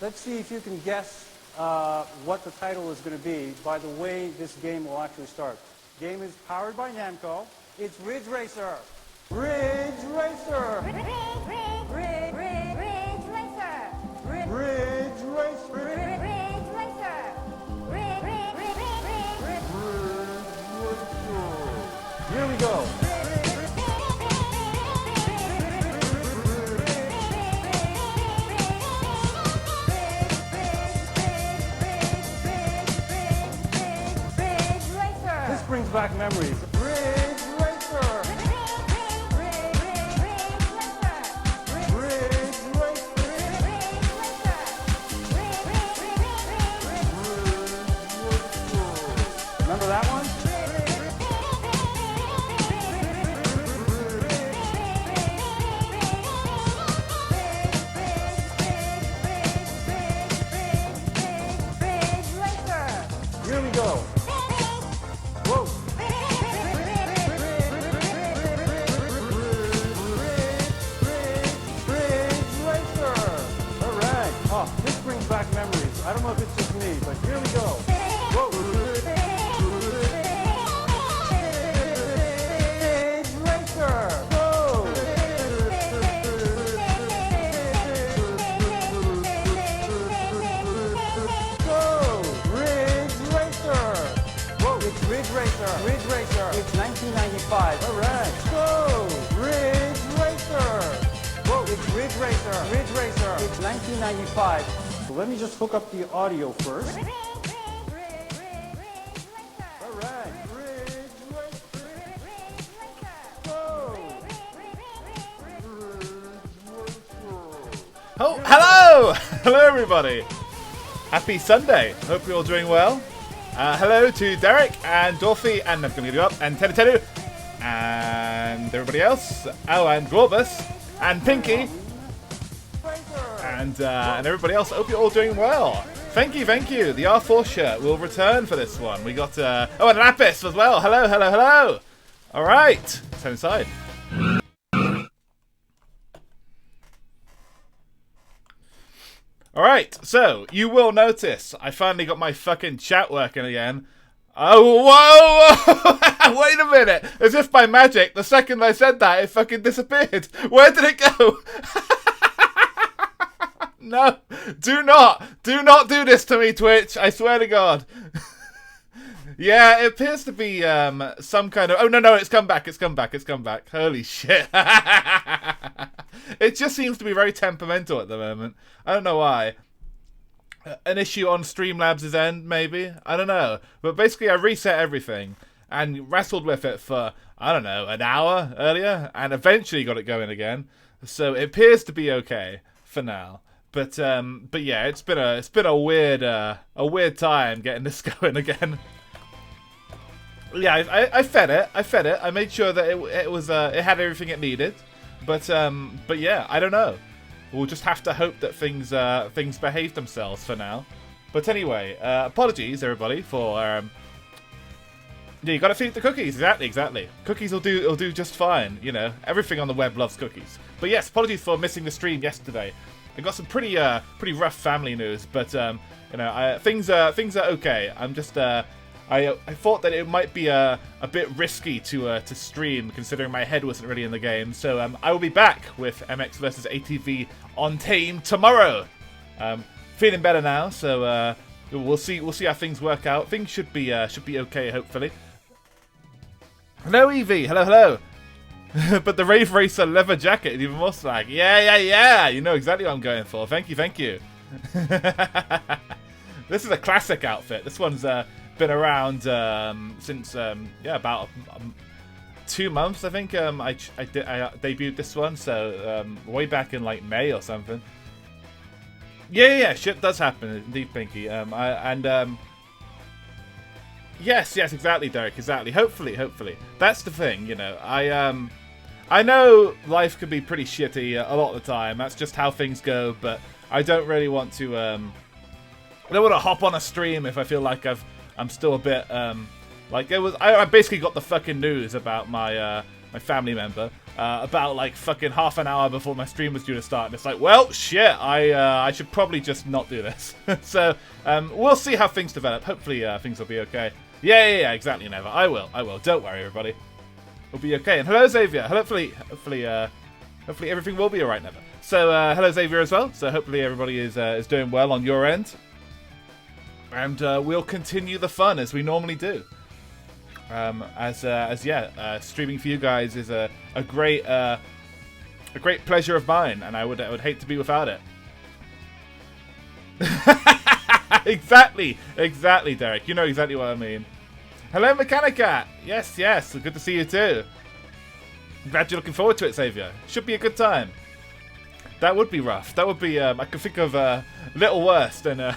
Let's see if you can guess what the title is going to be by the way this game will actually start. Game is powered by Namco. It's Ridge Racer. Ridge Racer. Ridge Racer. Ridge Racer. Ridge Racer. Here we go. This brings back memories. Ridge Racer. Remember that one? Here we go. Whoa. Ridge Racer. All right. Oh, this brings back memories. I don't know if it's just me, but here we go. Whoa. Ridge Racer. Go. Go. Ridge Racer. Whoa, it's Ridge Racer. Ridge Racer. It's 1995. All right. Go. Ridge Racer. Whoa, it's Ridge Racer. Ridge Racer. It's 1995. So let me just hook up the audio first. All right. Ridge Racer. Go. Oh, hello! Hello, everybody. Happy Sunday. Hope you're all doing well. Hello to Derek and Dorothy, and I'm going to get you up, and Tedu, and everybody else. Oh, and Globus, and Pinky, and everybody else. Hope you're all doing well. Thank you, thank you. The R4 shirt will return for this one. We got, oh, and Lapis as well. Hello, hello, hello. All right, let's head inside. Alright, so, you will notice, I finally got my fucking chat working again. Oh, whoa! Wait a minute! As if by magic, the second I said that, it fucking disappeared. Where did it go? No, do not do this to me, Twitch, I swear to God. Yeah, it appears to be some kind of... Oh, no, it's come back. Holy shit. It just seems to be very temperamental at the moment. I don't know why. An issue on Streamlabs' end, maybe? I don't know. But basically, I reset everything and wrestled with it for, I don't know, an hour earlier, and eventually got it going again. So it appears to be okay for now. But yeah, it's been a weird time getting this going again. Yeah, I fed it. I made sure that it had everything it needed. But yeah, I don't know. We'll just have to hope that things behave themselves for now. But anyway, apologies everybody for yeah, you gotta feed the cookies. Exactly. Cookies will do just fine. You know, everything on the web loves cookies. But yes, apologies for missing the stream yesterday. I got some pretty rough family news, but you know, things are okay. I'm just I thought that it might be a bit risky to stream, considering my head wasn't really in the game. So I will be back with MX vs ATV on Team tomorrow. Feeling better now, so we'll see how things work out. Things should be okay, hopefully. Hello, Evie. Hello. But the Rave Racer leather jacket is even more swag. Yeah. You know exactly what I'm going for. Thank you. This is a classic outfit. This one's been around since yeah, about 2 months, I think. I debuted this one, so way back in like May or something. Yeah, shit does happen indeed, Pinky. Yes, exactly, Derek, exactly. Hopefully, that's the thing, you know. I know life can be pretty shitty a lot of the time. That's just how things go. But I don't really want to. I don't want to hop on a stream if I feel like I'm still a bit like it was. I basically got the fucking news about my my family member, about like fucking half an hour before my stream was due to start. And it's like, well, shit, I should probably just not do this. So we'll see how things develop. Hopefully things will be okay. Yeah, exactly, Never. I will. Don't worry, everybody. It'll be okay. And hello, Xavier. Hopefully everything will be alright, Never. So hello, Xavier, as well. So hopefully everybody is doing well on your end. And we'll continue the fun as we normally do. Streaming for you guys is a great pleasure of mine, and I would hate to be without it. Exactly, Derek. You know exactly what I mean. Hello, Mechanicat. Yes. Good to see you too. I'm glad you're looking forward to it, Xavier. Should be a good time. That would be rough. That would be. I could think of little worse than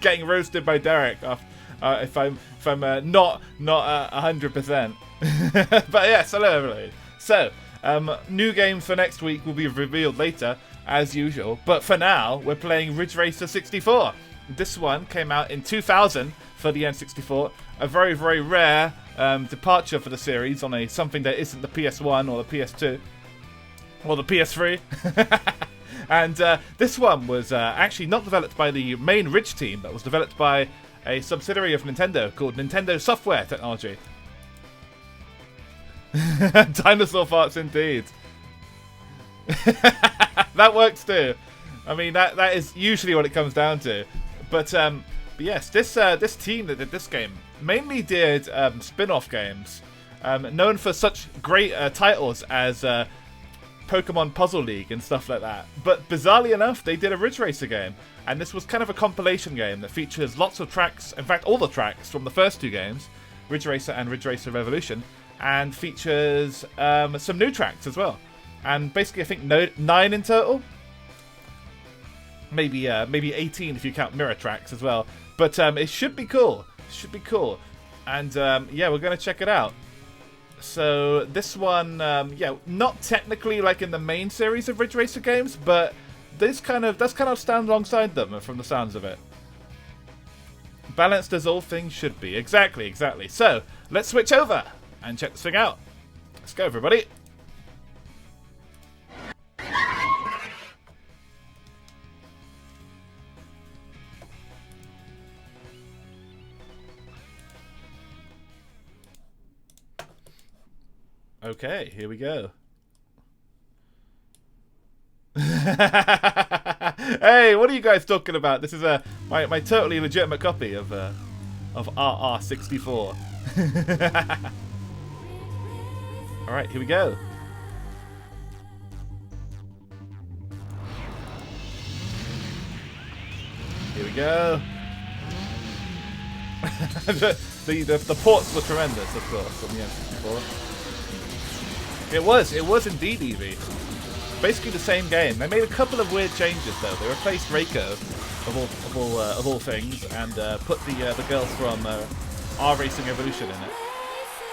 getting roasted by Derek if I'm not 100%. But yes, hello everybody. So new games for next week will be revealed later, as usual. But for now, we're playing Ridge Racer 64. This one came out in 2000 for the N64. A very, very rare departure for the series on something that isn't the PS1 or the PS2 or the PS3. And this one was actually not developed by the main Ridge team, but was developed by a subsidiary of Nintendo called Nintendo Software Technology. Dinosaur farts indeed. That works too. I mean, that is usually what it comes down to. But yes, this team that did this game mainly did spin-off games, known for such great titles as Pokemon Puzzle League and stuff like that. But bizarrely enough, they did a Ridge Racer game, and this was kind of a compilation game that features lots of tracks, in fact all the tracks from the first two games, Ridge Racer and Ridge Racer Revolution, and features some new tracks as well. And basically I think 9 in total. Maybe 18 if you count mirror tracks as well. But it should be cool. And yeah, we're going to check it out. So this one, not technically like in the main series of Ridge Racer games, but does kind of stand alongside them from the sounds of it. Balanced as all things should be. Exactly. So let's switch over and check this thing out. Let's go, everybody. Okay, here we go. Hey, what are you guys talking about? This is my totally legitimate copy of RR64. All right, here we go. Here we go. the ports were tremendous, of course, on the N64. It was indeed easy. Basically the same game. They made a couple of weird changes though. They replaced Reiko, of all things, and put the girl from R Racing Evolution in it,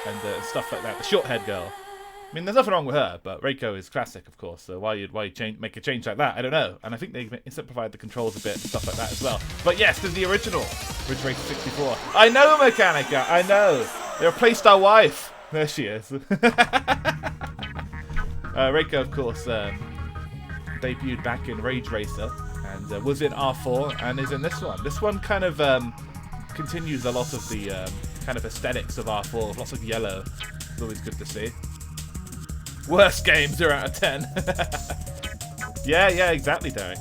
and stuff like that. The short-haired girl. I mean, there's nothing wrong with her, but Reiko is classic, of course. So why you make a change like that? I don't know. And I think they simplified the controls a bit and stuff like that as well. But yes, there's the original Ridge Racer 64. I know, Mechanica. I know. They replaced our wife. There she is. Reiko, of course, debuted back in Rage Racer and was in R4 and is in this one. This one kind of continues a lot of the kind of aesthetics of R4, lots of yellow. It's always good to see. Worst game, 0 out of 10. yeah, exactly, Derek.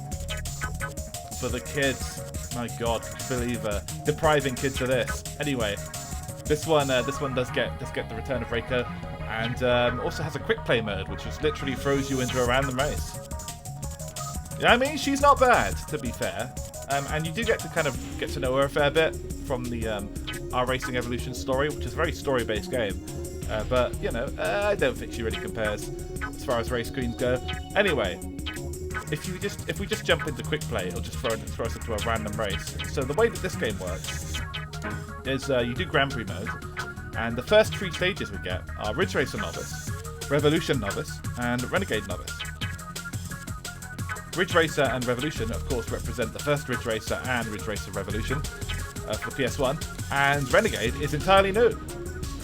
For the kids, my God, believe depriving kids of this. Anyway, this one does get the return of Reiko. And also has a quick play mode, which just literally throws you into a random race. Yeah, I mean, she's not bad, to be fair. And you do get to know her a fair bit from the R Racing Evolution story, which is a very story-based game. But, you know, I don't think she really compares as far as race queens go. Anyway, if we just jump into quick play, it'll just throw us into a random race. So the way that this game works is you do Grand Prix mode. And the first 3 stages we get are Ridge Racer Novice, Revolution Novice, and Renegade Novice. Ridge Racer and Revolution, of course, represent the first Ridge Racer and Ridge Racer Revolution for PS1, and Renegade is entirely new.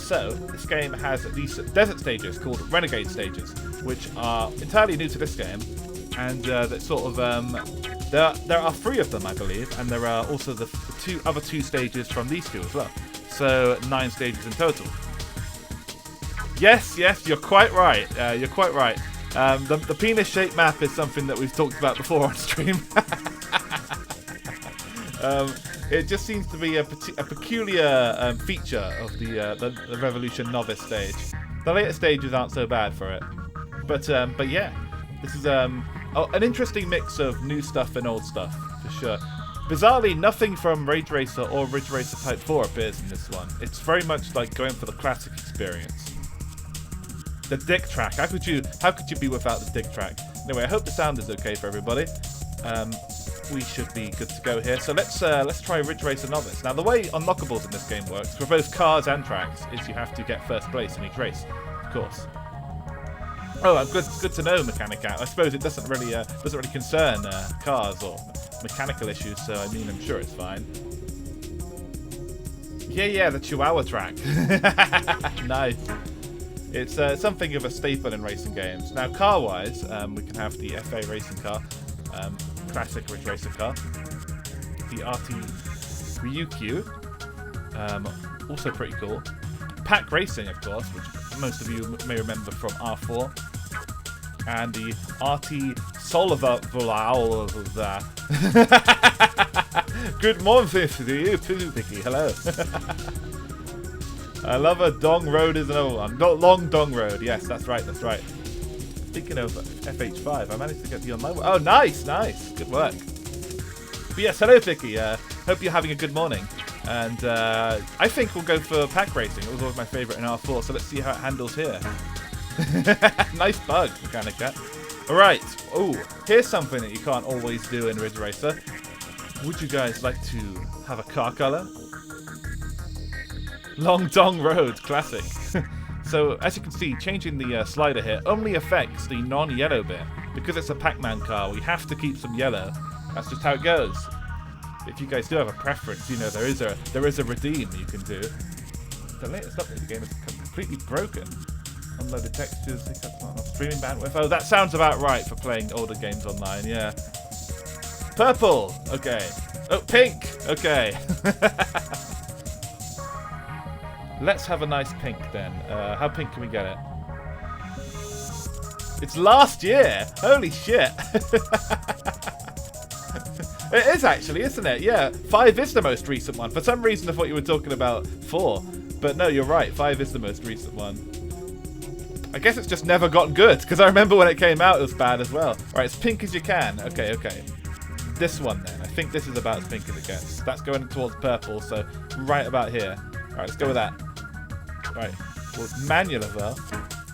So, this game has these desert stages called Renegade stages, which are entirely new to this game, and that sort of there are 3 of them, I believe, and there are also the other two stages from these 2 as well. So 9 stages in total. Yes, you're quite right. You're quite right. The penis-shaped map is something that we've talked about before on stream. It just seems to be a peculiar feature of the Revolution Novice stage. The later stages aren't so bad for it, but yeah, this is an interesting mix of new stuff and old stuff for sure. Bizarrely, nothing from Ridge Racer or Ridge Racer Type 4 appears in this one. It's very much like going for the classic experience. The dick track. How could you be without the dick track? Anyway, I hope the sound is okay for everybody. We should be good to go here. So let's try Ridge Racer Novice. Now, the way unlockables in this game works for both cars and tracks is you have to get first place in each race, of course. Oh, good to know, Mechanic Out. I suppose it doesn't really concern cars or mechanical issues, so I mean, I'm sure it's fine. Yeah, the Chihuahua track. Nice. It's something of a staple in racing games. Now, car-wise, we can have the FA racing car, classic Ridge Racer car, the RT Ryukyu, also pretty cool. Pack Racing, of course, which most of you may remember from R4, and the RT Solva Volau. Good morning to you too, Vicky. Hello. I love a Dong Road is another one. Long Dong Road. Yes, that's right. Speaking of FH5, I managed to get the online. Oh, nice. Good work. But yes, hello, Vicky. Hope you're having a good morning. And I think we'll go for Pack Racing. It was always my favourite in R4, so let's see how it handles here. Nice bug, Mechanica. Alright. Oh, here's something that you can't always do in Ridge Racer. Would you guys like to have a car colour? Long Dong Road, classic. So, as you can see, changing the slider here only affects the non-yellow bit. Because it's a Pac-Man car, we have to keep some yellow. That's just how it goes. If you guys do have a preference, you know, there is a redeem you can do. The latest update of the game is completely broken. Unloaded textures, streaming bandwidth. Oh, that sounds about right for playing older games online, yeah. Purple, okay. Oh, pink, okay. Let's have a nice pink then. How pink can we get it? It's last year! Holy shit! It is actually, isn't it? Yeah, 5 is the most recent one. For some reason I thought you were talking about 4. But no, you're right, 5 is the most recent one. I guess it's just never gotten good, because I remember when it came out it was bad as well. Alright, as pink as you can. Okay. This one then. I think this is about as pink as it gets. That's going towards purple, so right about here. Alright, let's go with that. Right, well, it's manual as well.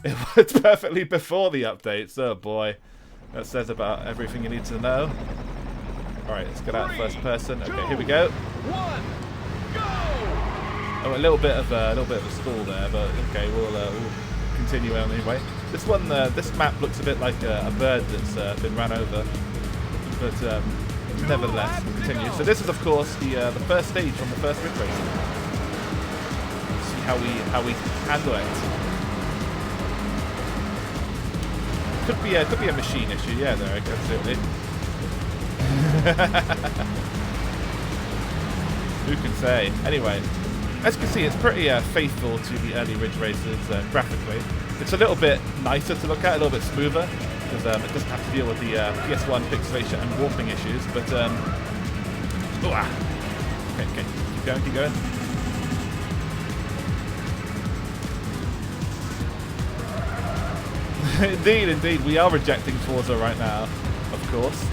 It worked perfectly before the updates. Oh boy. That says about everything you need to know. Alright, let's get out first person. Okay, here we go. 1, go! Oh, a little bit of a stall there, but okay, we'll continue on anyway. This one, this map looks a bit like a bird that's been run over, but nevertheless, we'll continue. So this is, of course, the first stage from the first Ridge Racer. See how we handle it. Could be a machine issue, yeah. There, absolutely. Who can say? Anyway, as you can see, it's pretty faithful to the early Ridge Racers graphically. It's a little bit nicer to look at, a little bit smoother, because it doesn't have to deal with the PS1 pixelation and warping issues. But okay, keep going. Indeed, we are rejecting Forza right now, of course.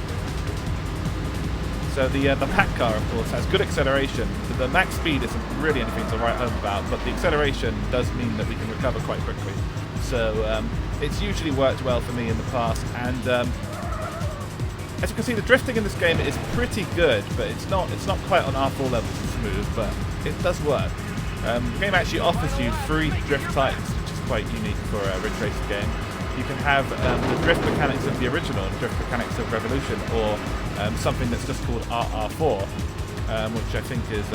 So the pack car, of course, has good acceleration. So the max speed isn't really anything to write home about, but the acceleration does mean that we can recover quite quickly. So it's usually worked well for me in the past, and as you can see, the drifting in this game is pretty good, but it's not quite on R4 levels of smooth, but it does work. The game actually offers you 3 drift types, which is quite unique for a Ridge Racer game. You can have the drift mechanics of the original, the drift mechanics of Revolution, or something that's just called RR4, which I think is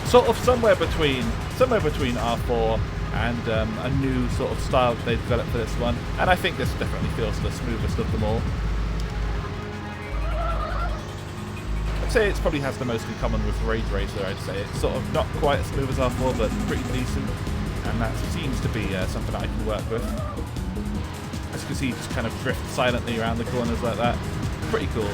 sort of somewhere between R4 and a new sort of style they developed for this one. And I think this definitely feels the smoothest of them all. I'd say it probably has the most in common with Rage Racer. I'd say it's sort of not quite as smooth as R4, but pretty decent. And that seems to be something that I can work with. As you can see, you just kind of drift silently around the corners like that. Pretty cool.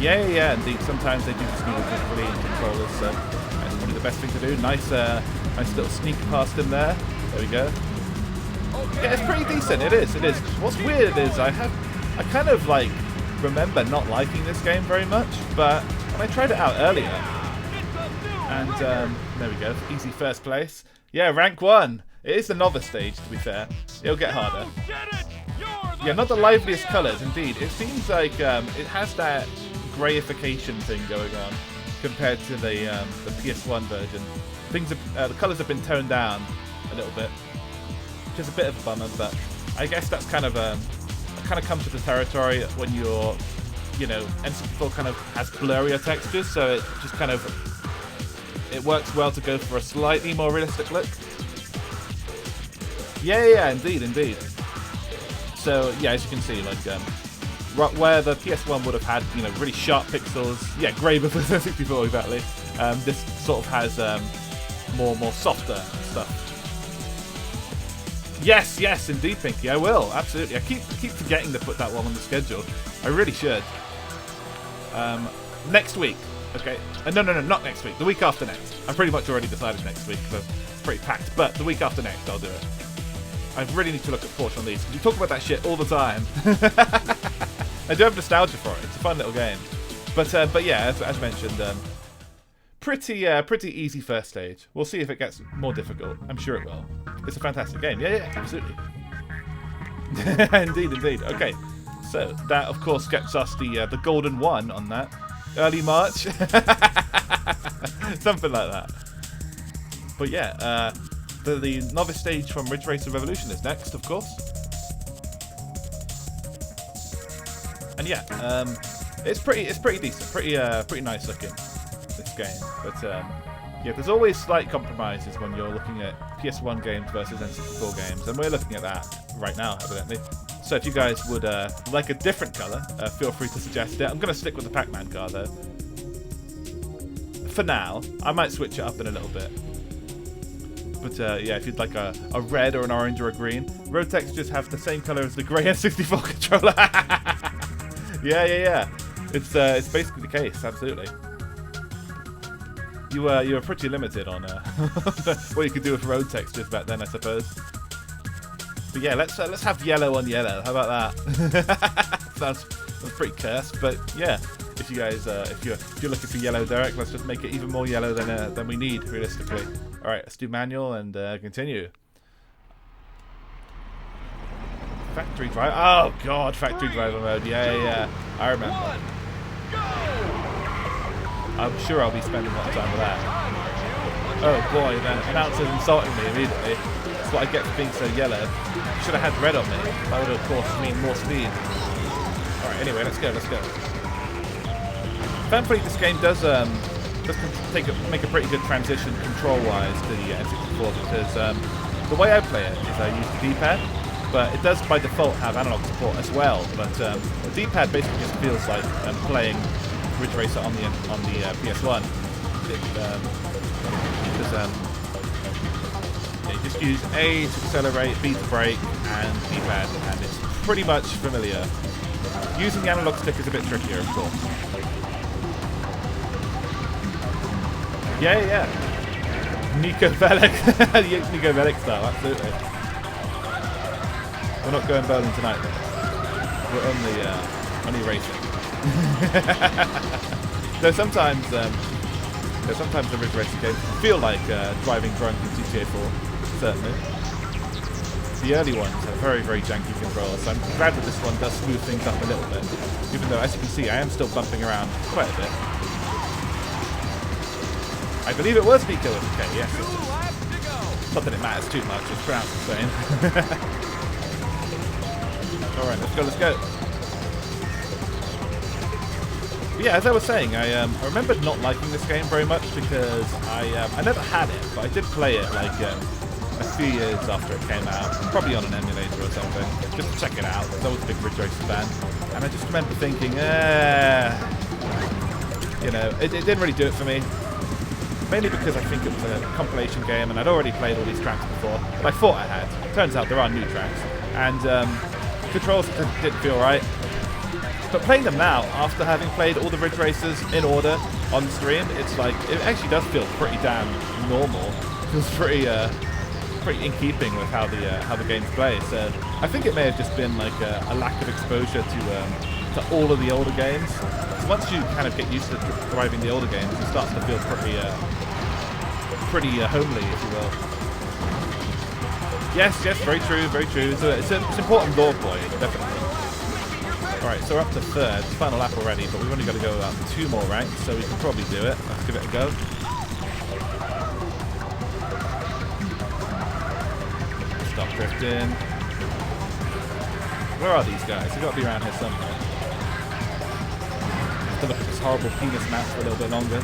Yeah, indeed. Sometimes they do just need a good clean controllers, so that's probably the best thing to do. Nice little sneak past him there. There we go. Yeah, it's pretty decent. It is. What's weird is I kind of like remember not liking this game very much, but when I tried it out earlier, and there we go, easy first place. Yeah, rank 1. It is the novice stage, to be fair. It'll get harder. Yeah, not the liveliest colours, indeed. It seems like it has that greyification thing going on compared to the PS1 version. The colours have been toned down a little bit, which is a bit of a bummer, but I guess that's kind of comes with the territory when you're, N64 kind of has blurrier textures, so it just kind of it works well to go for a slightly more realistic look. Yeah, indeed. So yeah, as you can see, like where the PS1 would have had really sharp pixels, yeah, grey before the 64 exactly. This sort of has more softer stuff. Yes, indeed, Pinky. I will absolutely. I keep forgetting to put that one on the schedule. I really should. Next week. Okay. No, not next week. The week after next. I've pretty much already decided next week, so it's pretty packed. But the week after next, I'll do it. I really need to look at Porsche on these. We talk about that shit all the time. I do have nostalgia for it. It's a fun little game. But yeah, as mentioned, pretty easy first stage. We'll see if it gets more difficult. I'm sure it will. It's a fantastic game. Yeah, absolutely. Indeed. Okay, so that of course gets us the golden 1 on that. Early March, something like that. But yeah, the novice stage from Ridge Racer Revolution is next, of course. And yeah, it's pretty decent, pretty nice looking, this game. But yeah, there's always slight compromises when you're looking at PS1 games versus N64 games, and we're looking at that right now, evidently. So if you guys would like a different colour, feel free to suggest it. I'm going to stick with the Pac-Man car though. For now, I might switch it up in a little bit. But yeah, if you'd like a red or an orange or a green, road textures have the same colour as the grey N64 controller. Yeah. It's basically the case, absolutely. You were pretty limited on what you could do with road textures back then, I suppose. But yeah, let's have yellow on yellow. How about that? Sounds pretty cursed, but yeah. If you guys, if you're looking for yellow, Derek, let's just make it even more yellow than we need, realistically. All right, let's do manual and continue. Factory drive. Oh god, factory driver mode. Yeah. I remember. I'm sure I'll be spending a lot of time with that. Oh boy, the announcer's insulting me immediately. That's what I get for being so yellow. Should have had red on me. That would of course mean more speed. All right, anyway, let's go. Thankfully, this game does make a pretty good transition control-wise to the N64 because the way I play it is I use the D-pad, but it does by default have analog support as well. But the D-pad basically just feels like playing Ridge Racer on the PS1. You just use A to accelerate, B to brake, and D-pad, and it's pretty much familiar. Using the analog stick is a bit trickier, of course. Yeah. Nico Bellic. Nico Bellic style, absolutely. We're not going bowling tonight, though. We're only racing. Though sometimes the Ridge Racing games feel like driving drunk in GTA 4, certainly. The early ones have very, very janky controls, so I'm glad that this one does smooth things up a little bit. Even though, as you can see, I am still bumping around quite a bit. I believe it was Nico with a K, yes. Not that it matters too much, it's pronounced the same. Alright, let's go. Yeah, as I was saying, I remembered not liking this game very much because I never had it, but I did play it like a few years after it came out, probably on an emulator or something, just to check it out. I was a big Ridge Racer fan, and I just remember thinking, you know, it didn't really do it for me. Mainly because I think it was a compilation game, and I'd already played all these tracks before, but I thought I had. Turns out there are new tracks, and controls didn't feel right. But playing them now, after having played all the Ridge Racers in order on stream, it's like, it actually does feel pretty damn normal. It feels pretty in keeping with how the games play. So I think it may have just been like a lack of exposure to all of the older games. So once you kind of get used to driving the older games, it starts to feel pretty homely, if you will. Yes, very true, very true. So it's important lore point, definitely. Alright, so we're up to third, final lap already, but we've only got to go about 2 more ranks, so we can probably do it. Let's give it a go. Stop drifting. Where are these guys? They've got to be around here somewhere. Have to look at this horrible penis map for a little bit longer.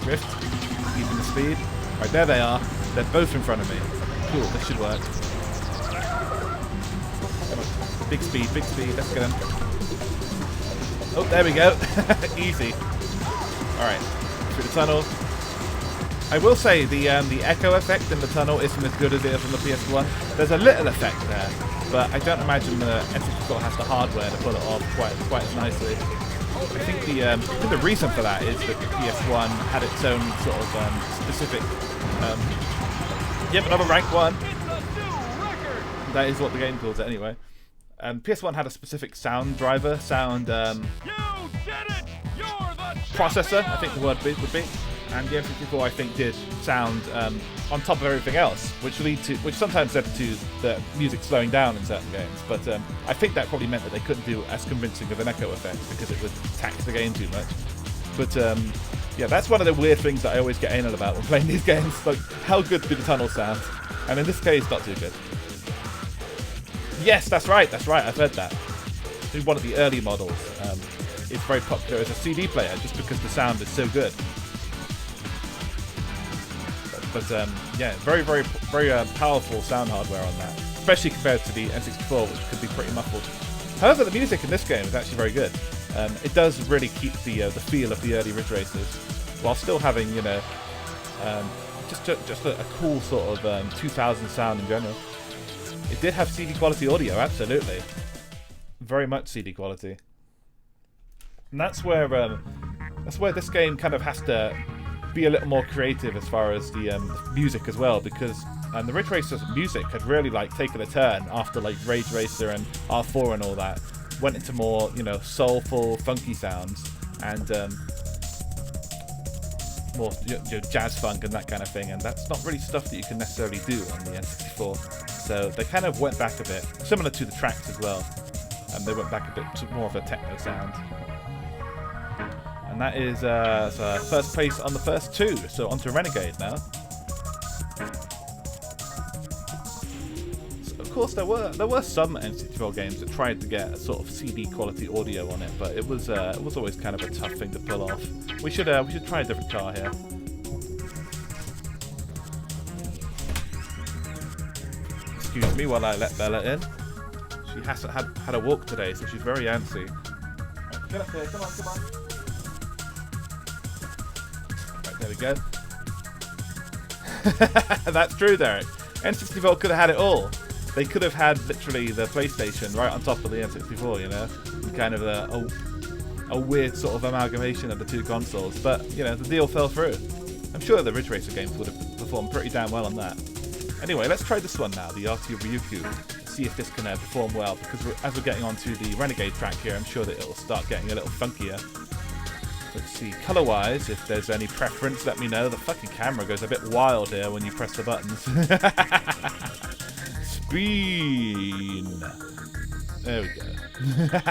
Drift. Keeping the speed. Right, there they are. They're both in front of me. Cool, this should work. Big speed, let's get him. Oh, there we go. Easy. Alright, through the tunnel. I will say the echo effect in the tunnel isn't as good as it is on the PS1. There's a little effect there, but I don't imagine the N64 has the hardware to pull it off quite as nicely. I think the reason for that is that the PS1 had its own sort of specific... yep, another rank 1. That is what the game calls it anyway. PS1 had a specific sound driver, processor, I think the word would be, and the N64 I think did sound on top of everything else, which sometimes led to the music slowing down in certain games. But I think that probably meant that they couldn't do as convincing of an echo effect because it would tax the game too much. But yeah, that's one of the weird things that I always get anal about when playing these games. Like, how good do the tunnels sound? And in this case, not too good. Yes, that's right, I've heard that. One of the early models is very popular as a CD player just because the sound is so good. But yeah, very powerful sound hardware on that, especially compared to the N64, which could be pretty muffled. However, the music in this game is actually very good. It does really keep the feel of the early Ridge Racers, while still having, you know, just a cool sort of 2000 sound in general. It did have CD quality audio, absolutely. Very much CD quality. And that's where this game kind of has to be a little more creative as far as the music as well, because the Ridge Racer's music had really like taken a turn after like Rage Racer and R4 and all that. Went into more, you know, soulful, funky sounds and more, you know, jazz funk and that kind of thing, and that's not really stuff that you can necessarily do on the N64. So they kind of went back a bit, similar to the tracks as well. And they went back a bit to more of a techno sound. And that is first place on the first 2. So onto Renegade now. So of course, there were some N64 games that tried to get a sort of CD quality audio on it, but it was always kind of a tough thing to pull off. We should try a different car here. Excuse me while I let Bella in. She hasn't had a walk today, so she's very antsy. Right, get up here, come on. Right, there we go. That's true, Derek. N64 could have had it all. They could have had literally the PlayStation right on top of the N64, you know? Kind of a weird sort of amalgamation of the two consoles. But, you know, the deal fell through. I'm sure the Ridge Racer games would have performed pretty damn well on that. Anyway, let's try this one now, the RT Ryukyu. See if this can perform well, because as we're getting onto the Renegade track here, I'm sure that it'll start getting a little funkier. Let's see, colour-wise, if there's any preference, let me know. The fucking camera goes a bit wild here when you press the buttons. Spin! There we go.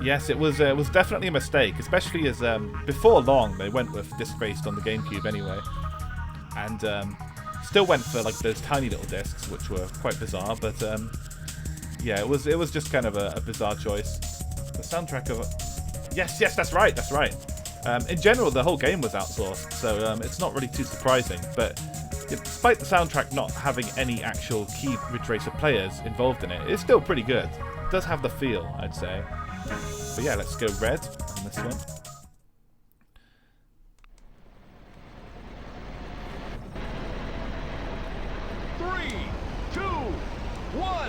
Yes, it was definitely a mistake, especially as before long they went with disc-based on the GameCube anyway, and Still went for like those tiny little discs, which were quite bizarre, but yeah, it was just kind of a bizarre choice. The soundtrack of yes, that's right. In general, the whole game was outsourced, so it's not really too surprising. But despite the soundtrack not having any actual key Ridge Racer players involved in it, it's still pretty good. It does have the feel, I'd say. But yeah, let's go red on this one.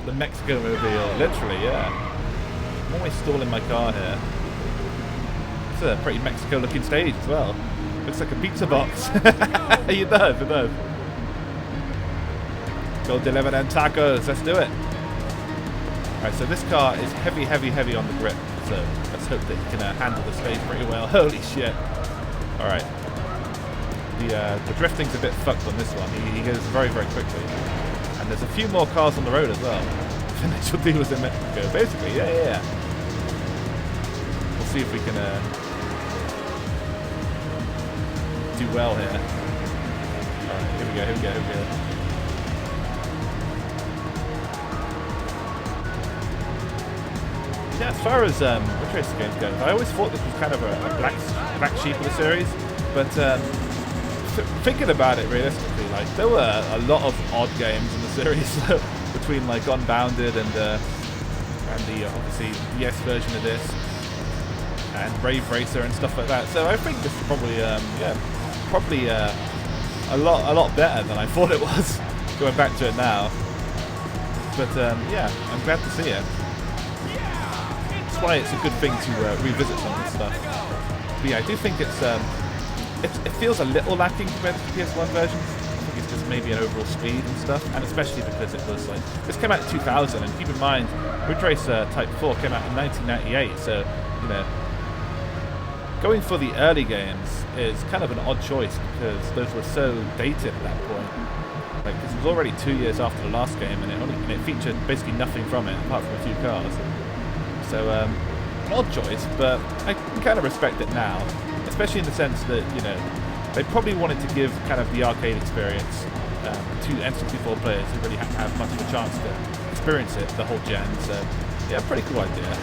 The Mexico mobile, literally, yeah. I'm always stalling my car here. It's a pretty Mexico-looking stage as well. Looks like a pizza box. It does. Go deliver them tacos. Let's do it. Alright, so this car is heavy on the grip. So let's hope that he can handle the stage pretty well. Holy shit. Alright. The drifting's a bit fucked on this one. He goes very quickly. And there's a few more cars on the road as well. Financial dealers in Mexico. Basically, yeah. We'll see if we can do well here. Alright, here we go. Yeah, as far as Ridge Racer games go, I always thought this was kind of a black sheep of the series, but thinking about it realistically, like there were a lot of odd games in the series between like Unbounded and the obviously ES version of this and Rave Racer and stuff like that. So I think this is probably a lot better than I thought it was going back to it now. But yeah, I'm glad to see it. That's why it's a good thing to revisit some of this stuff. But yeah, I do think it feels a little lacking compared to the PS1 version. I think it's just maybe an overall speed and stuff, and especially because it was like this came out in 2000, and keep in mind Ridge Racer Type 4 came out in 1998, so you know, going for the early games is kind of an odd choice because those were so dated at that point. Like, because it was already 2 years after the last game, and it featured basically nothing from it apart from a few cars. So an odd choice, but I can kind of respect it now. Especially in the sense that, you know, they probably wanted to give kind of the arcade experience to N64 players who really hadn't had much of a chance to experience it the whole gen. So, yeah, pretty cool idea.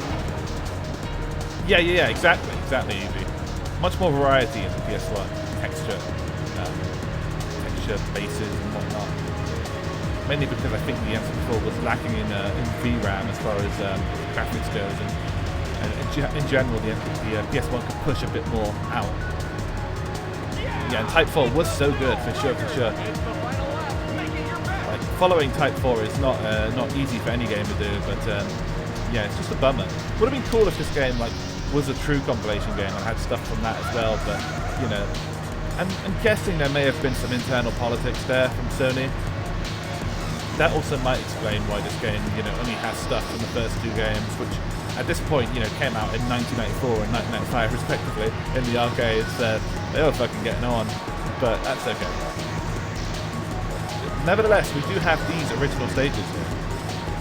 Yeah, exactly, Evie. Much more variety in the PS1 texture bases and whatnot. Mainly because I think the N64 was lacking in VRAM as far as graphics goes, and in general, the PS1 could push a bit more out. Yeah, and Type 4 was so good, for sure. Like, following Type 4 is not easy for any game to do, but yeah, it's just a bummer. Would have been cool if this game like was a true compilation game and had stuff from that as well, but you know, I'm guessing there may have been some internal politics there from Sony. That also might explain why this game, you know, only has stuff from the first two games, which at this point, you know, came out in 1994 and 1995 respectively in the arcades. They were fucking getting on, but that's okay. Nevertheless, we do have these original stages here,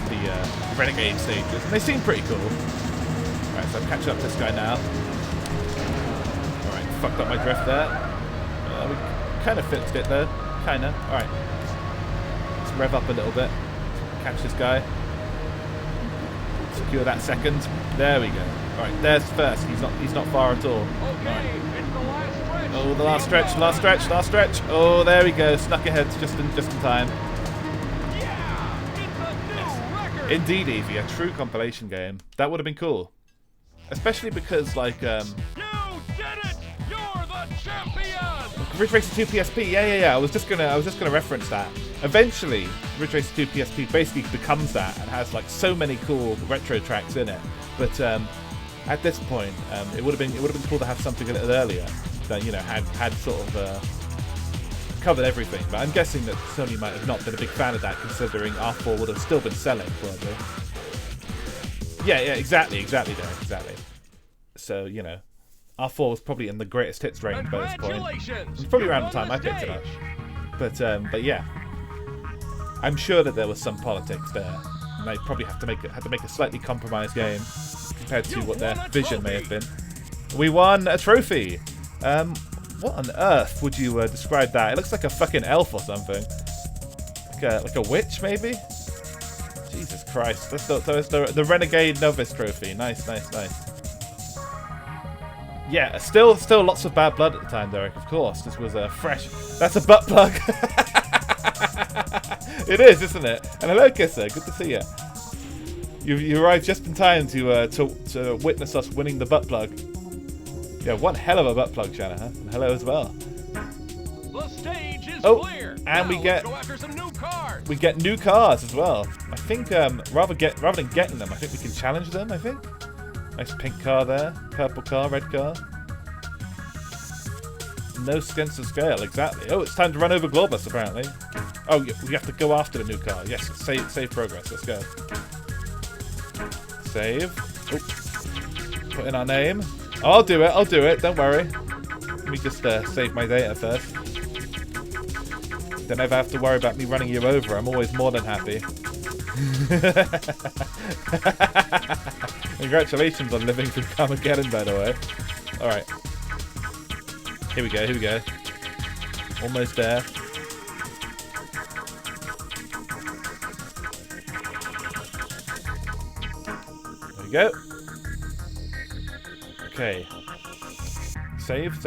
the Renegade stages, and they seem pretty cool. Alright, so I'm catching up to this guy now. Alright, fucked up my drift there. We kind of fixed it though, kinda. Alright, let's rev up a little bit, catch this guy. Secure that second. There we go. Alright, there's first. He's not far at all. Right. Oh, the last stretch. Oh, there we go. Snuck ahead just in time. Yes. Indeed, Evie, a true compilation game. That would have been cool. Especially because, like, You did it! You're the champion! Ridge Racer 2 PSP. Yeah. I was just gonna reference that. Eventually, Ridge Racer 2 PSP basically becomes that and has like so many cool retro tracks in it. But at this point, it would have been cool to have something a little earlier that, you know, had sort of covered everything. But I'm guessing that Sony might have not been a big fan of that, considering R4 would have still been selling probably. Yeah, exactly. So, you know, R4 was probably in the greatest hits range by this point. It's probably around the time I picked it up. But yeah, I'm sure that there was some politics there, and they probably had to make a slightly compromised game compared to what their vision may have been. We won a trophy. What on earth would you describe that? It looks like a fucking elf or something. like a witch, maybe? Jesus Christ. That's the Renegade Novice Trophy. Nice, nice, nice. Yeah, still lots of bad blood at the time, Derek, of course. This was a fresh... That's a butt plug. It is, isn't it? And hello, Kisser. Good to see you. You arrived just in time to witness us winning the butt plug. Yeah, one hell of a butt plug, Shanahan. And hello as well. The stage is clear. And now we get... let's go after some new cars. We get new cars as well. I think rather than getting them, I think we can challenge them, I think. Nice pink car there. Purple car, red car. No sense of scale, exactly. Oh, it's time to run over Globus, apparently. Oh, we have to go after the new car. Yes, save progress. Let's go. Save. Oh. Put in our name. Oh, I'll do it. Don't worry. Let me just save my data first. Don't ever have to worry about me running you over. I'm always more than happy. Congratulations on living through Carmageddon, by the way. Alright. Here we go. Almost there. There we go. Okay. Save.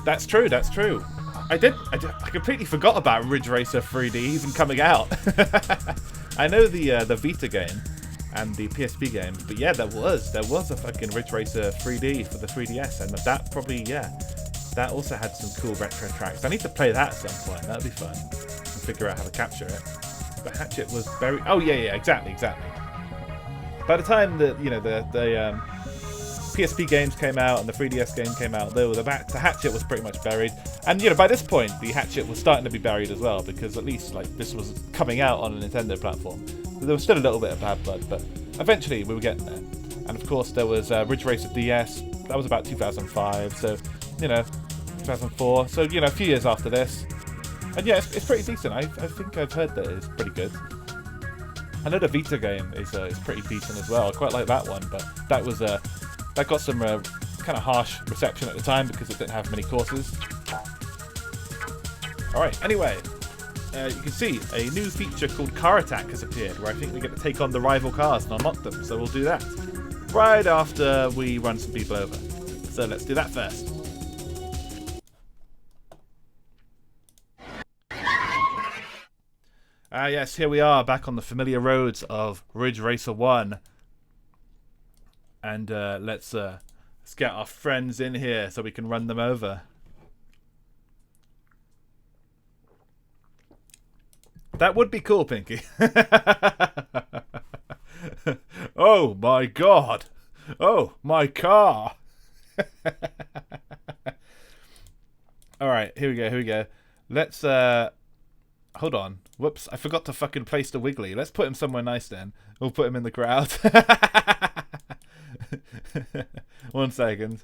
That's true. I completely forgot about Ridge Racer 3D even coming out. I know the Vita game and the PSP games, but yeah, there was a fucking Ridge Racer 3D for the 3DS, and that probably, that also had some cool retro tracks. I need to play that at some point. That'd be fun. And figure out how to capture it. But Hatchet was very... Oh yeah, exactly. By the time that the PSP games came out and the 3DS game came out, the Hatchet was pretty much buried. And by this point, the Hatchet was starting to be buried as well, because at least this was coming out on a Nintendo platform. So there was still a little bit of bad blood, but eventually we were getting there. And of course there was Ridge Racer DS. That was about 2005, so 2004. So a few years after this. And yeah, it's pretty decent. I think I've heard that it's pretty good. I know the Vita game is pretty decent as well. I quite like that one, but that got some kind of harsh reception at the time because it didn't have many courses. Alright, anyway, you can see a new feature called Car Attack has appeared, where I think we get to take on the rival cars and unlock them, so we'll do that right after we run some people over. So let's do that first. Yes, here we are, back on the familiar roads of Ridge Racer 1. And let's get our friends in here so we can run them over. That would be cool, Pinky. Oh my god. Oh, my car. Alright, here we go. Let's, hold on. Whoops, I forgot to fucking place the Wiggly. Let's put him somewhere nice then. We'll put him in the crowd. 1 second.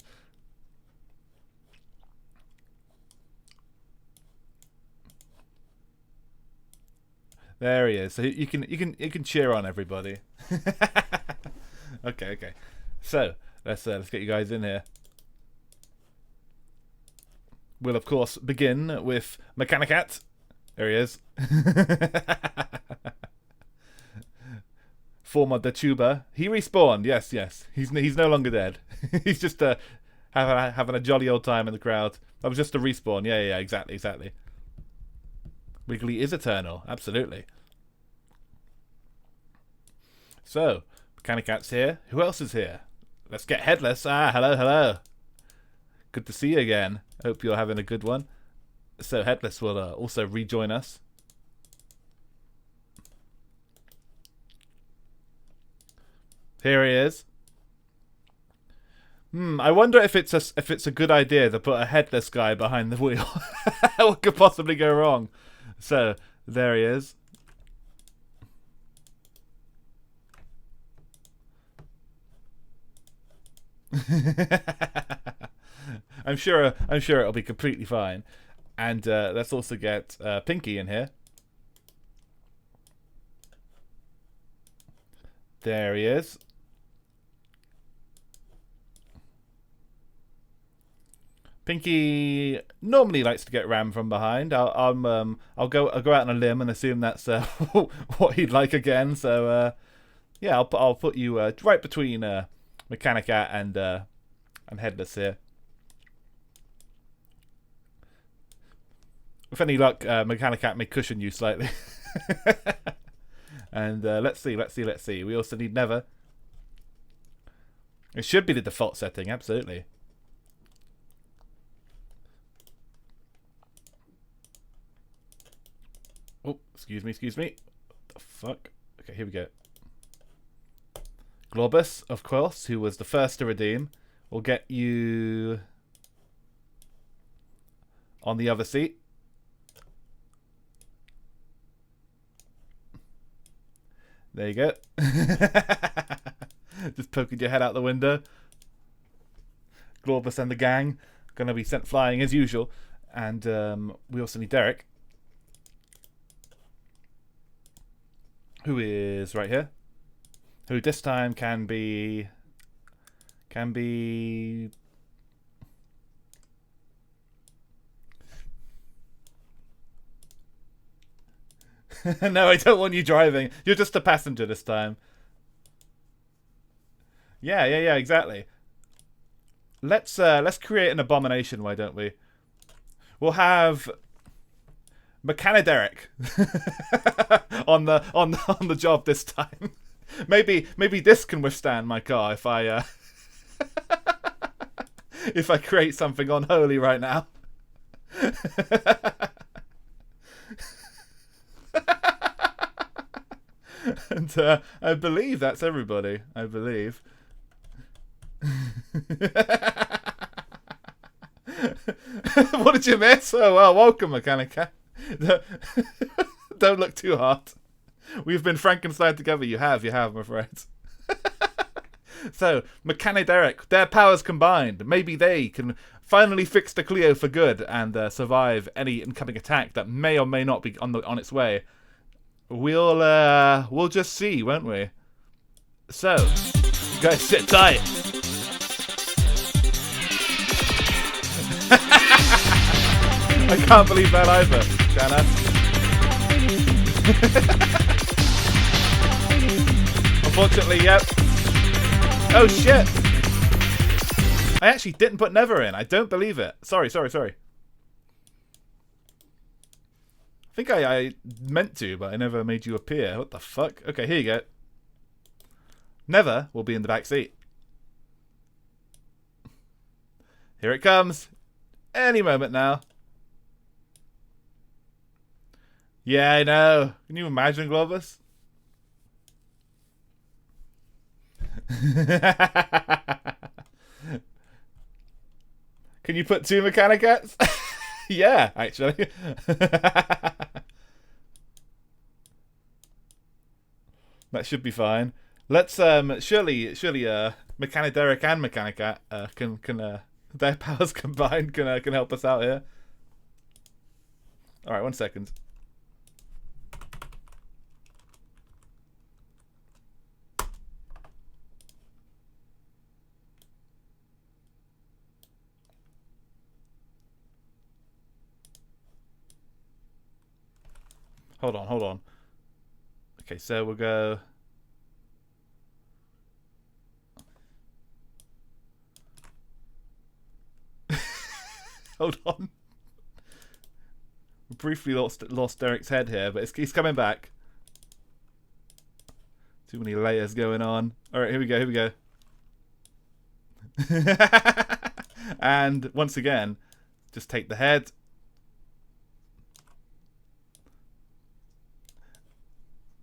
There he is. So you can cheer on everybody. Okay. So let's get you guys in here. We'll of course begin with Mechanicat. There he is. Former Dachuba. He respawned. Yes. He's no longer dead. He's just having a jolly old time in the crowd. That was just a respawn. Yeah. Exactly. Wiggly is eternal. Absolutely. So, Mechanicat's here. Who else is here? Let's get Headless. Hello. Good to see you again. Hope you're having a good one. So Headless will also rejoin us. Here he is. I wonder if it's a good idea to put a headless guy behind the wheel. What could possibly go wrong? So there he is. I'm sure it'll be completely fine. And let's also get Pinky in here. There he is. Pinky normally likes to get rammed from behind. I'll go out on a limb and assume that's what he'd like again. So yeah, I'll put you right between Mechanica and Headless here. With any luck, Mechanica may cushion you slightly. And let's see. We also need Never. It should be the default setting, absolutely. Oh, excuse me. What the fuck? Okay, here we go. Globus, of course, who was the first to redeem, will get you on the other seat. There you go. Just poking your head out the window. Globus and the gang gonna be sent flying as usual. And we also need Derek, who is right here, who this time can be No, I don't want you driving. You're just a passenger this time. Yeah, exactly. Let's create an abomination, why don't we? We'll have Mechaniderek on the job this time. Maybe this can withstand my car if I if I create something unholy right now. And I believe that's everybody. I believe. What did you miss? Oh well, welcome, Mechanica. Don't look too hard. We've been Frankenstein together. You have, I'm afraid. So, Mechaniderek, their powers combined, maybe they can finally fix the Clio for good and survive any incoming attack that may or may not be on its way. We'll just see, won't we? So, guys, sit tight. I can't believe that either, Shanna. Unfortunately, yep. Oh shit! I actually didn't put Never in. I don't believe it. Sorry. I think I meant to, but I never made you appear. What the fuck? Okay, here you go. Never will be in the back seat. Here it comes. Any moment now. Yeah, I know. Can you imagine, Globus? Can you put 2 Mechanicats? Yeah, actually. That should be fine. Let's surely Mechaniderek and Mechanica can their powers combined can help us out here. All right, 1 second. Hold on. Okay, so we'll go. Hold on. We briefly lost Derek's head here, but he's coming back. Too many layers going on. All right, here we go. And once again, just take the head.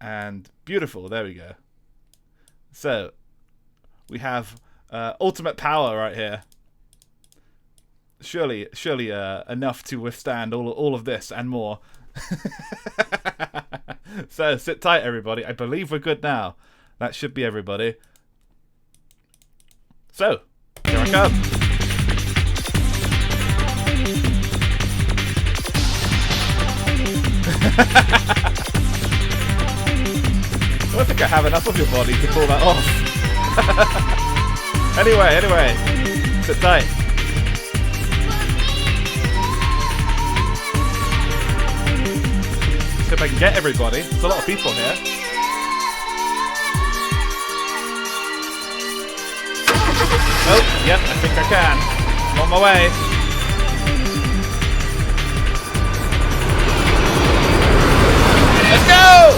And beautiful, there we go. So, we have ultimate power right here. Surely enough to withstand all of this and more. So, sit tight, everybody. I believe we're good now. That should be everybody. So, here I come. I don't think I have enough of your body to pull that off. Anyway, sit tight. if I can get everybody. There's a lot of people here. Oh, yep, I think I can. I'm on my way. Let's go!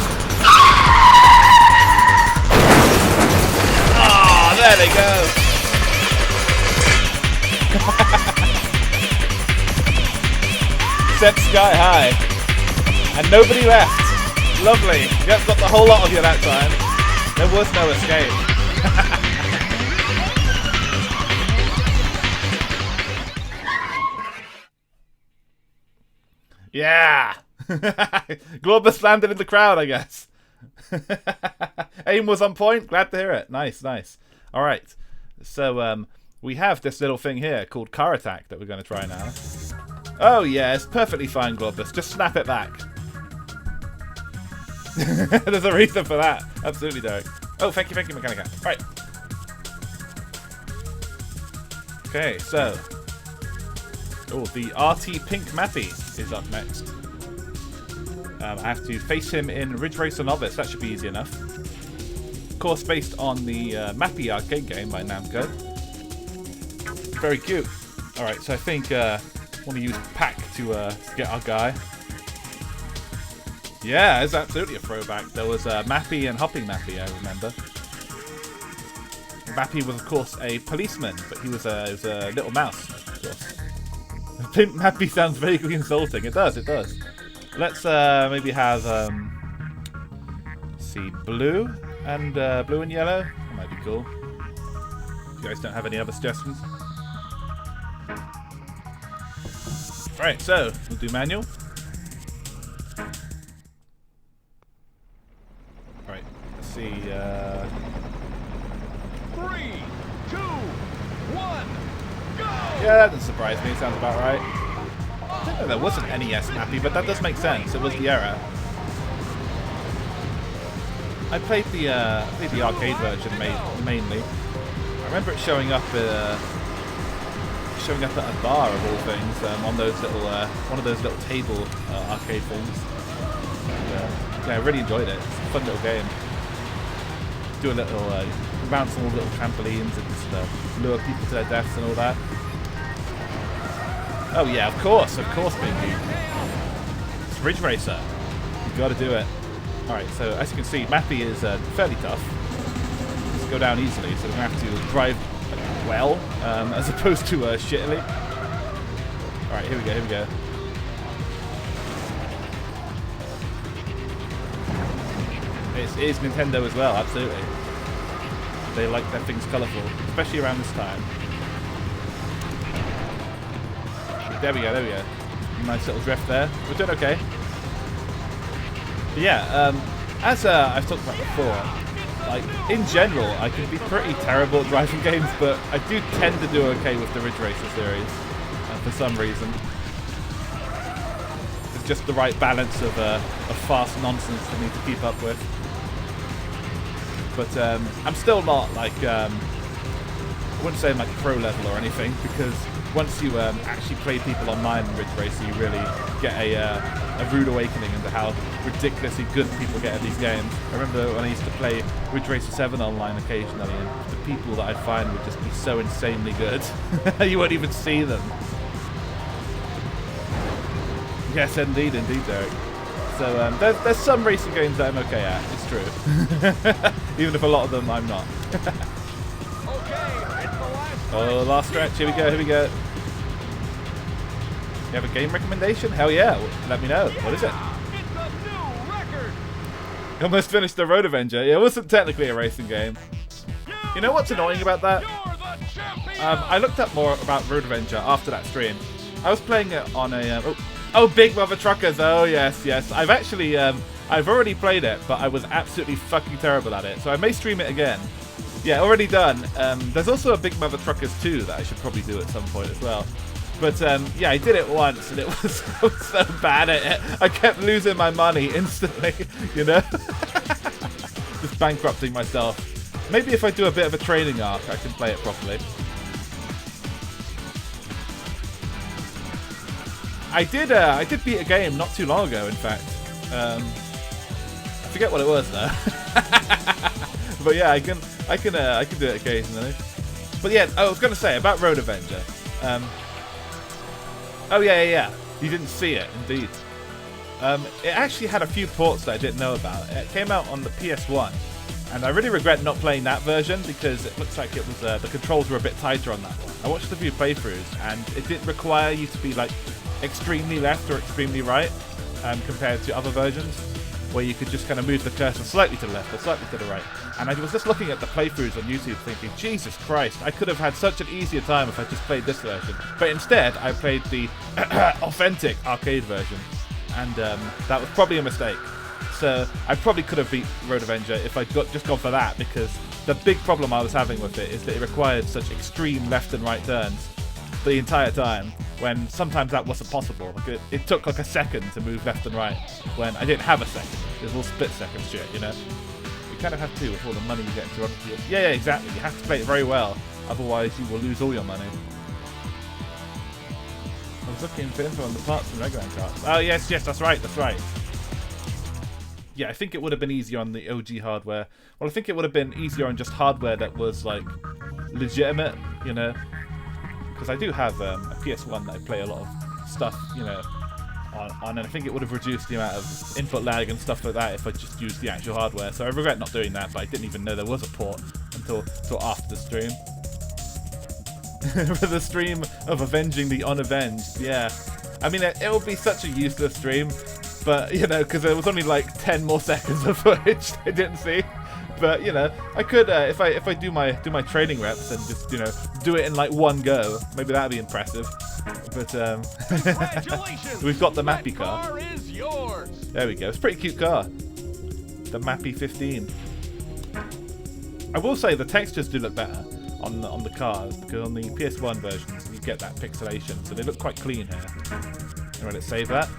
Oh, there they go. Set sky high. And nobody left. Lovely. Yep, got the whole lot of you that time. There was no escape. Yeah! Globus landed in the crowd, I guess. Aim was on point. Glad to hear it. Nice, nice. All right. So we have this little thing here called car attack that we're going to try now. Oh, yeah, it's perfectly fine, Globus. Just snap it back. There's a reason for that. Absolutely, Derek. Oh, thank you, Mechanica. Right. Okay, so. Oh, the RT Pink Mappy is up next. I have to face him in Ridge Racer Novice. That should be easy enough. Of course, based on the Mappy arcade game by Namco. Very cute. Alright, so I think I want to use Pack to get our guy. Yeah, it's absolutely a throwback. There was Mappy and Hopping Mappy, I remember. Mappy was, of course, a policeman, but he was a little mouse, of course. Pimp Mappy sounds vaguely insulting. It does, it does. Let's maybe have, let's see, blue and yellow. That might be cool. You guys don't have any other suggestions? Right, so we'll do manual. Right, let's see. 3, 2, 1, go! Yeah, that doesn't surprise me. It sounds about right. I didn't know there was an NES Mappy, but that does make sense. It was the era. I played the arcade version mainly. I remember it showing up at a bar of all things on those little one of those little table arcade things. And, yeah, I really enjoyed it. It's a fun little game. Do a little bounce on all little trampolines and just lure people to their deaths and all that. Oh yeah, of course, baby. It's Ridge Racer. You got to do it. All right, so as you can see, Mappy is fairly tough. Let's go down easily, so we're gonna have to drive well, as opposed to shittily. All right, here we go. It is Nintendo as well, absolutely. They like their things colourful, especially around this time. There we go. Nice little drift there. We're doing okay. But yeah, as I've talked about before, like, in general, I can be pretty terrible at driving games, but I do tend to do okay with the Ridge Racer series, for some reason. It's just the right balance of fast nonsense for me to keep up with. But I'm still not, like, I wouldn't say I'm like pro level or anything, because once you actually play people online in Ridge Racer, you really get a rude awakening into how ridiculously good people get at these games. I remember when I used to play Ridge Racer 7 online occasionally, and the people that I'd find would just be so insanely good. You won't even see them. Yes, indeed, Derek. So there's some racing games that I'm okay at, it's true. Even if a lot of them I'm not. Oh, last stretch. Here we go. You have a game recommendation? Hell yeah. Let me know. What is it? It's a new record. You almost finished the Road Avenger. Yeah, it wasn't technically a racing game. You know what's annoying about that? You're the champion. I looked up more about Road Avenger after that stream. I was playing it on a... Oh, Big Mother Truckers. Oh, yes. I've actually... I've already played it, but I was absolutely fucking terrible at it. So I may stream it again. Yeah, already done. There's also a Big Mother Truckers 2 that I should probably do at some point as well. But yeah, I did it once and it was so bad at it. I kept losing my money instantly, you know? Just bankrupting myself. Maybe if I do a bit of a training arc, I can play it properly. I did beat a game not too long ago, in fact. I forget what it was though. But yeah, I can do it occasionally. But yeah, I was gonna say about Road Avenger. Oh yeah. You didn't see it, indeed. It actually had a few ports that I didn't know about. It came out on the PS1, and I really regret not playing that version because it looks like it was the controls were a bit tighter on that one. I watched a few playthroughs, and it didn't require you to be like extremely left or extremely right, compared to other versions, where you could just kind of move the cursor slightly to the left or slightly to the right. And I was just looking at the playthroughs on YouTube thinking, Jesus Christ, I could have had such an easier time if I just played this version. But instead, I played the authentic arcade version, and that was probably a mistake. So I probably could have beat Road Avenger if I'd just gone for that, because the big problem I was having with it is that it required such extreme left and right turns the entire time, when sometimes that wasn't possible. Like it took like a second to move left and right when I didn't have a second. It was all split second shit, you know? You kind of have to with all the money you get into other fields. Yeah, exactly. You have to play it very well, otherwise you will lose all your money. I was looking for info on the parts and regular carts. Oh yes, that's right. Yeah, I think it would have been easier on the OG hardware. Well, I think it would have been easier on just hardware that was like legitimate, you know? Because I do have a PS1 that I play a lot of stuff, you know, on, and I think it would have reduced the amount of input lag and stuff like that if I just used the actual hardware. So I regret not doing that, but I didn't even know there was a port until after the stream. For the stream of avenging the unavenged, yeah. I mean, it would be such a useless stream, but, you know, because there was only like 10 more seconds of footage I didn't see. But you know, I could if I do my training reps and just, you know, do it in like one go. Maybe that'd be impressive. But we've got the Mappy car. Is yours. There we go. It's a pretty cute car. The Mappy 15. I will say the textures do look better on the cars, because on the PS1 versions you get that pixelation, so they look quite clean here. You know, let's save that.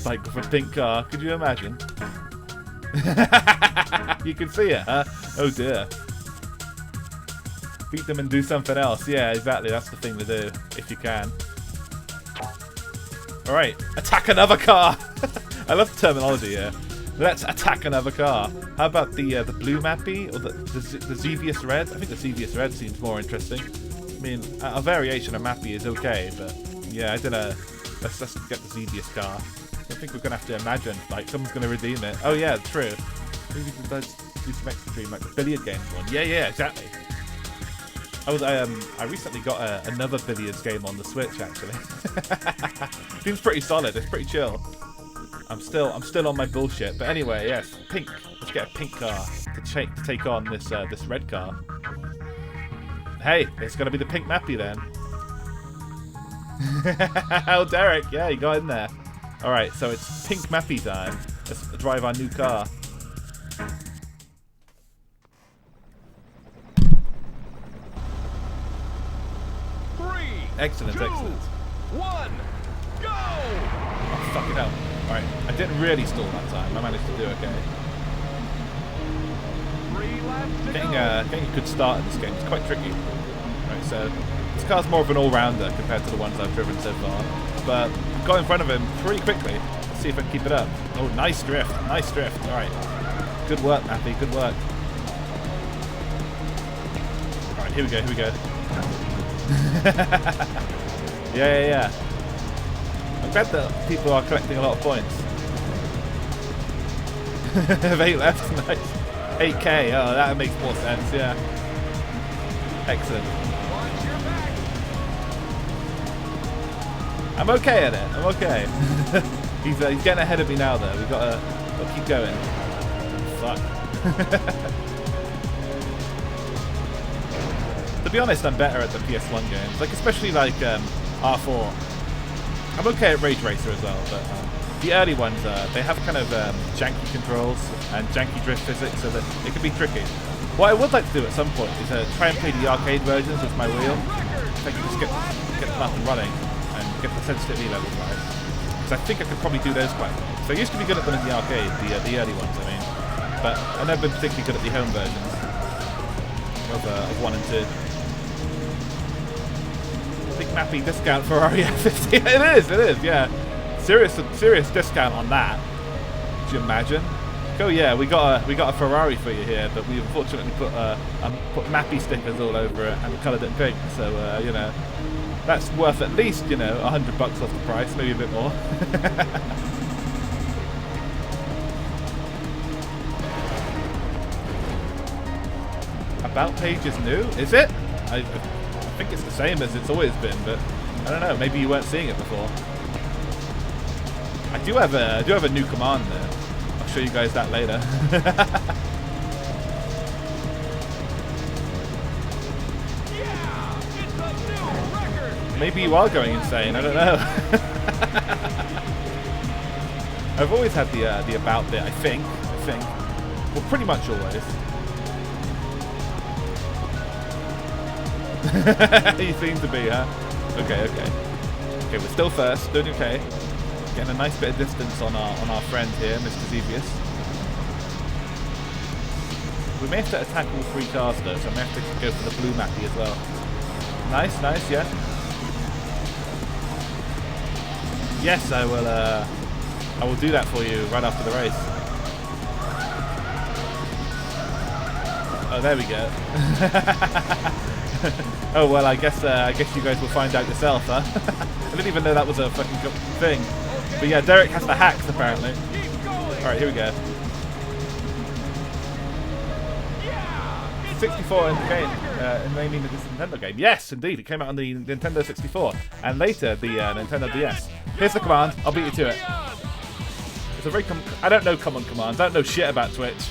Like for a pink car. Could you imagine? You can see it, huh? Oh dear. Beat them and do something else. Yeah, exactly. That's the thing to do, if you can. Alright, attack another car! I love the terminology here. Let's attack another car. How about the blue Mappy, or the Xevious Red? I think the Xevious Red seems more interesting. I mean, a variation of Mappy is okay, but yeah, I don't know. Let's just get the Xevious car. I think we're gonna have to imagine like someone's gonna redeem it. Oh yeah, true. Maybe we can do some extra stream like the billiard games one. Yeah, exactly. I recently got another billiards game on the Switch actually. Seems pretty solid. It's pretty chill. I'm still on my bullshit. But anyway, yes, pink. Let's get a pink car to take on this red car. Hey, it's gonna be the pink Mappy then. Oh, Derek, yeah, you got in there. Alright, so it's pink Mappy time. Let's drive our new car. Excellent. 2, 1, go! Oh, fucking hell. Alright, I didn't really stall that time. I managed to do okay. 3 laps to Getting go. a good start in this game is quite tricky. Right, so this car's more of an all-rounder compared to the ones I've driven so far. But got in front of him pretty quickly. Let's see if I can keep it up. Oh, nice drift. Alright. Good work, Mappy. Good work. Alright, here we go. Yeah. I'm glad that people are collecting a lot of points. 8 left, nice. 8k, oh, that makes more sense, yeah. Excellent. Watch your back. I'm okay at it. I'm okay. He's getting ahead of me now, though. We've got to keep going. Fuck. To be honest, I'm better at the PS1 games. Like, especially like R4. I'm okay at Rage Racer as well, but the early ones, they have kind of janky controls and janky drift physics, so that it can be tricky. What I would like to do at some point is try and play the arcade versions with my wheel. If I can just get them up and running and get the sensitivity levels right. Because I think I could probably do those quite well. So I used to be good at them in the arcade, the early ones, I mean. But I've never been particularly good at the home versions of 1 and 2. Big Mappy discount for REF50. It is, yeah. Serious discount on that. you imagine? Oh yeah, we got a Ferrari for you here, but we unfortunately put Mappy stickers all over it and coloured it pink. So you know, that's worth at least, you know, $100 off the price, maybe a bit more. About page is new, is it? I think it's the same as it's always been, but I don't know. Maybe you weren't seeing it before. I do have a new command there. I'll show you guys that later. Yeah, it's a new record. Maybe you are going insane. I don't know. I've always had the about bit. I think. Well, pretty much always. You seem to be, huh? Okay. Okay, we're still first. Doing okay. Getting a nice bit of distance on our friend here, Mr. Xevious. We may have to attack all three cars though, so I may have to go for the blue Mappy as well. Nice, yeah. Yes, I will do that for you right after the race. Oh, there we go. Oh well, I guess you guys will find out yourself, huh? I didn't even know that was a fucking thing. But yeah, Derek has the hacks apparently. Alright, here we go. 64 in the game, mainly in this Nintendo game. Yes, indeed, it came out on the Nintendo 64 and later the Nintendo DS. Here's the command. I'll beat you to it. It's a very I don't know common commands. I don't know shit about Twitch.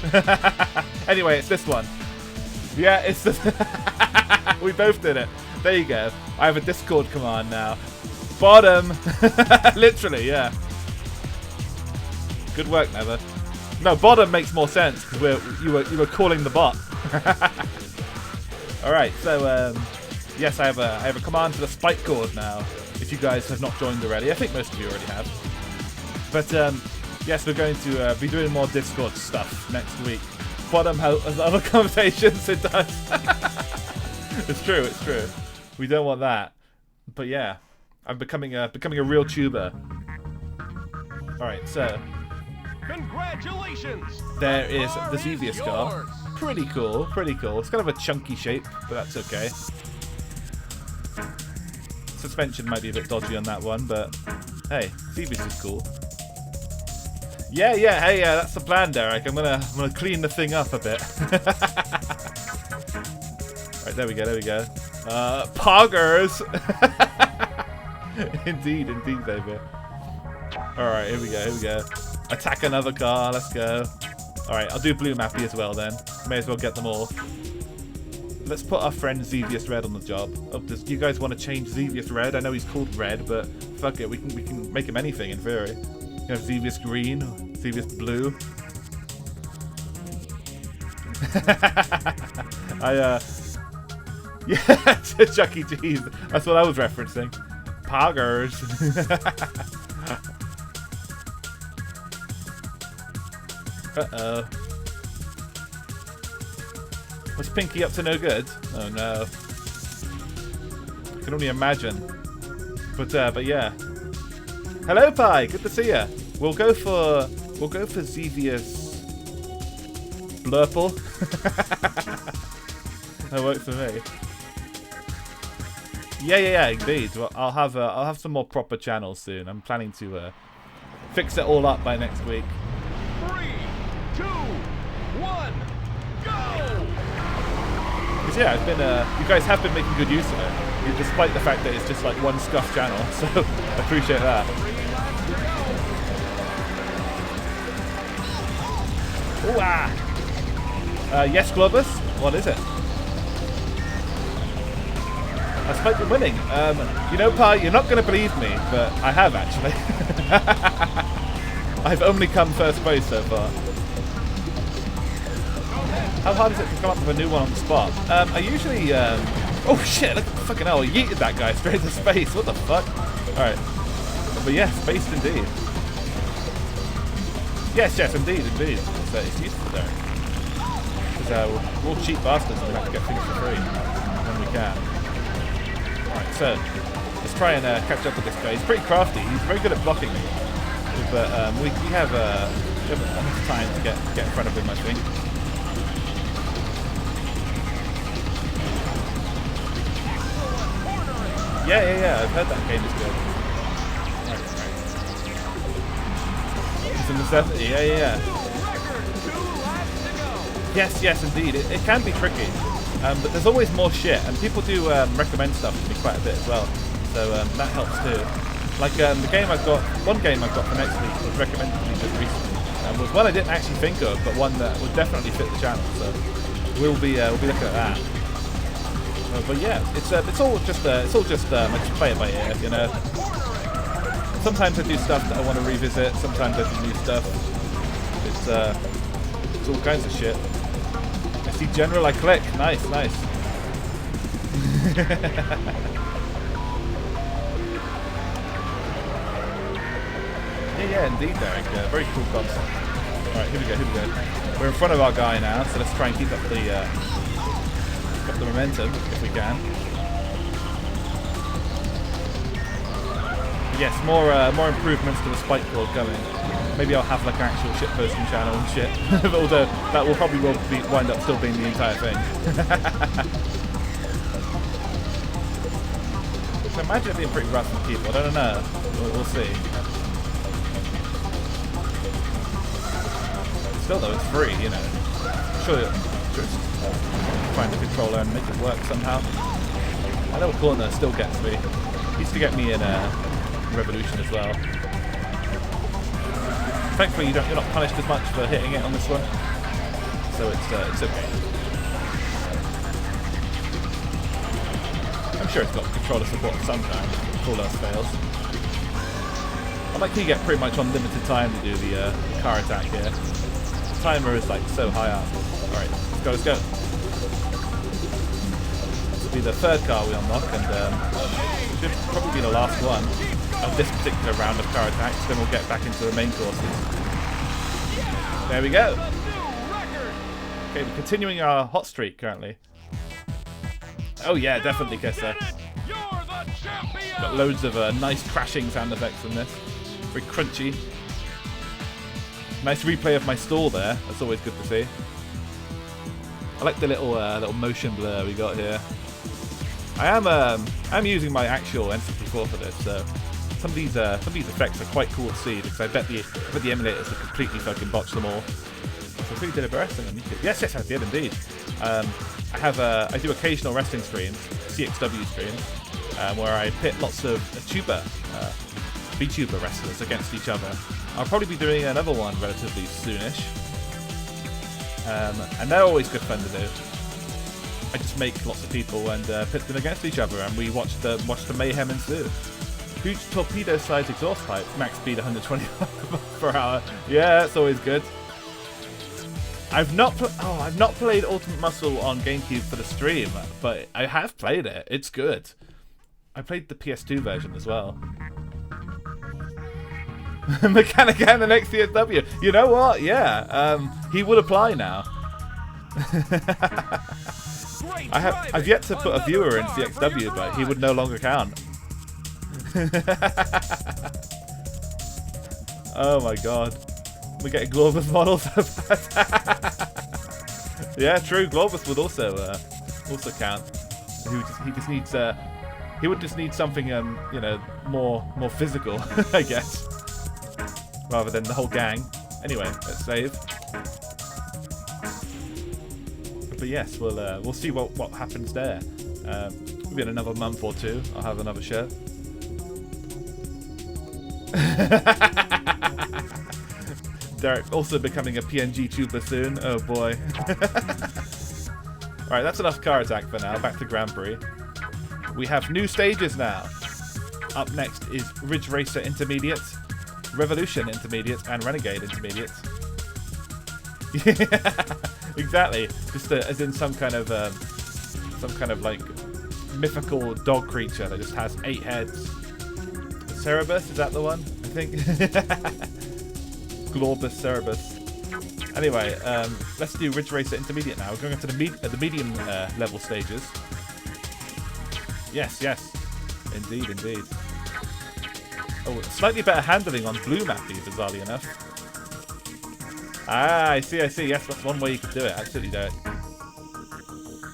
Anyway, it's this one. Yeah, it's the. We both did it. There you go. I have a Discord command now. Bottom. Literally, yeah. Good work, Never. No, bottom makes more sense because you were calling the bot. All right, so yes, I have a command for the spike cord now. If you guys have not joined already, I think most of you already have. But yes, we're going to be doing more Discord stuff next week. Bottom has other conversations. It does. It's true. We don't want that. But yeah, I'm becoming a real tuber. All right, so. Congratulations! There is the Xevious car. Pretty cool. It's kind of a chunky shape, but that's okay. Suspension might be a bit dodgy on that one, but hey, Xevious is cool. Yeah, hey, that's the plan, Derek. I'm gonna clean the thing up a bit. Right, there we go. Poggers! Indeed, baby. Alright, here we go. Attack another car, let's go. Alright, I'll do blue Mappy as well then. May as well get them all. Let's put our friend Xevious Red on the job. Oh, do you guys want to change Xevious Red? I know he's called Red, but fuck it, we can make him anything in theory. You have Xevious Green, Xevious Blue. Yeah, Chuck E. Cheese. That's what I was referencing. Poggers. Uh-oh. Was Pinky up to no good? Oh no. I can only imagine. But yeah. Hello, Pi. Good to see ya. We'll go for Xevious Blurple. That works for me. Yeah, indeed. Well, I'll have some more proper channels soon. I'm planning to fix it all up by next week. 3, 2, 1, go! Because yeah, it's been you guys have been making good use of it, despite the fact that it's just like one scuff channel. So I appreciate that. Ooh, ah. Yes, Globus. What is it? I might be winning. You know, Pa, you're not going to believe me, but I have actually. I've only come first place so far. How hard is it to come up with a new one on the spot? I usually, oh shit, look, fucking hell, I yeeted that guy straight into space. What the fuck? Alright. But yeah, space indeed. Yes, indeed. It's useful there. Because we're all cheap bastards and we have to get things for free when we can. Alright, so let's try and catch up with this guy. He's pretty crafty. He's very good at blocking me. But we have Give him enough time to get in front of him, I think. Yeah. I've heard that game is good. It's a necessity. Yeah. Yes, indeed. It can be tricky, but there's always more shit, and people do recommend stuff to me quite a bit as well. So that helps too. Like one game I've got for next week was recommended to me just recently. Was one I didn't actually think of, but one that would definitely fit the channel. So we'll be looking at that. But yeah, it's all just I just play it by ear, you know. Sometimes I do stuff that I want to revisit. Sometimes I do new stuff. It's all kinds of shit. I see general, I click. Nice. Yeah, indeed, Derek. Very cool concept. Alright, here we go. We're in front of our guy now, so let's try and keep up the momentum if we can. Yes, more improvements to the spike cord coming. Maybe I'll have like an actual shitposting channel and shit. Although that will probably wind up still being the entire thing. Which I imagine it being pretty rough for people. I don't know. We'll see. Still though, it's free, you know. Sure just find the controller and make it work somehow. I know Corner still gets me. He used to get me in Revolution as well. Thankfully, you're not punished as much for hitting it on this one, so it's okay. I'm sure it's got controller support sometimes if all else fails. I like you get pretty much unlimited time to do the car attack here. The timer is like so high up. Alright, let's go. This will be the third car we unlock, and should probably be the last one of this particular round of car attacks. Then we'll get back into the main courses. There we go. Okay, we're continuing our hot streak currently. Oh yeah, definitely, Kessa. Got loads of nice crashing sound effects in this. Very crunchy. Nice replay of my stall there. That's always good to see. I like the little motion blur we got here. I'm using my actual N64 for this, so some of these effects are quite cool to see, because I bet the emulators have completely fucking botched them all. So pretty did a wrestling on YouTube. Yes, I did indeed. I do occasional wrestling streams, CXW streams, where I pit lots of VTuber wrestlers against each other. I'll probably be doing another one relatively soonish, and they're always good fun to do. I just make lots of people and pit them against each other, and we watch the mayhem ensue. Huge torpedo-sized exhaust pipe, max speed 120 per hour. Yeah, that's always good. I've not played Ultimate Muscle on GameCube for the stream, but I have played it. It's good. I played the PS2 version as well. Mechanica and the next CSW. You know what? Yeah, he would apply now. I've yet to put a viewer in CXW, but he would no longer count. Oh my god. We're getting Globus models. Yeah, true. Globus would also count. He would just need something you know, more physical, I guess, rather than the whole gang. Anyway, let's save. But yes, we'll see what happens there. Maybe in another month or two, I'll have another show. Derek also becoming a PNG tuber soon. Oh boy. Alright, that's enough car attack for now. Back to Grand Prix. We have new stages now. Up next is Ridge Racer Intermediate, Revolution Intermediate, and Renegade Intermediate. Yeah, exactly. Just as in some kind of like mythical dog creature that just has 8 heads. Cerebus, is that the one? I think. Globus Cerebus. Anyway, let's do Ridge Racer Intermediate now. We're going into the medium level stages. Yes, indeed. Oh, slightly better handling on blue map, bizarrely enough. Ah, I see, I see. Yes, that's one way you can do it. Absolutely do it.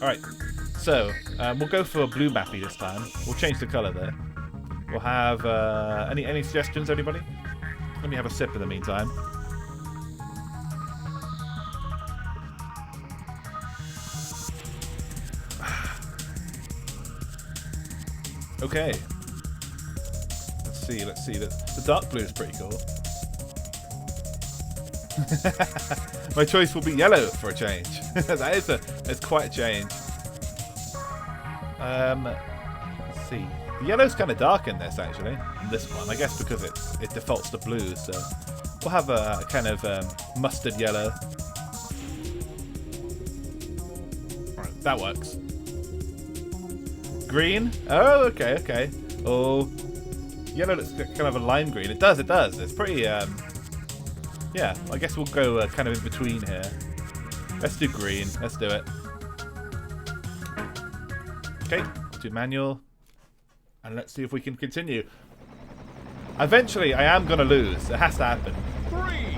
Alright, so we'll go for a blue mappy this time. We'll change the colour there. We'll have any suggestions, anybody? Let me have a sip in the meantime. Okay. Let's see. The dark blue is pretty cool. My choice will be yellow for a change. That's quite a change. Let's see. The yellow's kind of dark in this actually. In this one, I guess because it defaults to blue. So we'll have a kind of mustard yellow. Right, that works. Green. Oh, okay. Oh, yellow looks kind of a lime green. It does. It's pretty. Yeah, I guess we'll go kind of in between here. Let's do green. Let's do it. Okay, do manual. And let's see if we can continue. Eventually, I am going to lose. It has to happen. 3,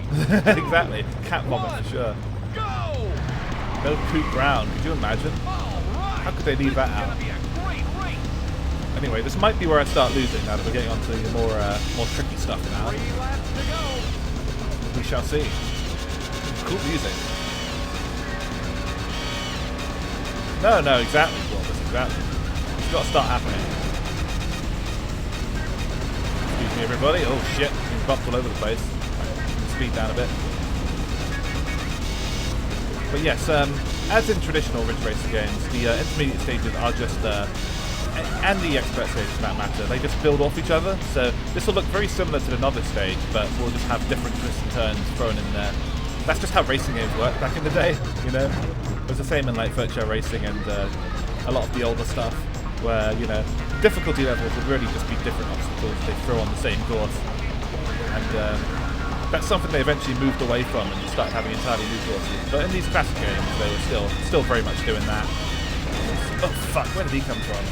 Exactly. Cat vomit for sure. go! No Coop Brown. Could you imagine? Alright! How could they leave that out? Gonna be a great race! Anyway, this might be where I start losing now that we're getting onto the more tricky stuff now. 3 laps to go! We shall see. Cool music. No, exactly, Columbus, exactly. It's got to start happening. Excuse me, everybody. Oh shit, being bumped all over the place. Speed down a bit. But yes, as in traditional Ridge Racer games, the intermediate stages are just, and the expert stages for that matter, they just build off each other. So this will look very similar to the novice stage, but we'll just have different twists and turns thrown in there. That's just how racing games worked back in the day, you know? It was the same in like virtual racing and a lot of the older stuff, where, you know, difficulty levels would really just be different obstacles they throw on the same course. And that's something they eventually moved away from and started having entirely new courses. But in these classic games, they were still very much doing that. Oh fuck, where did he come from?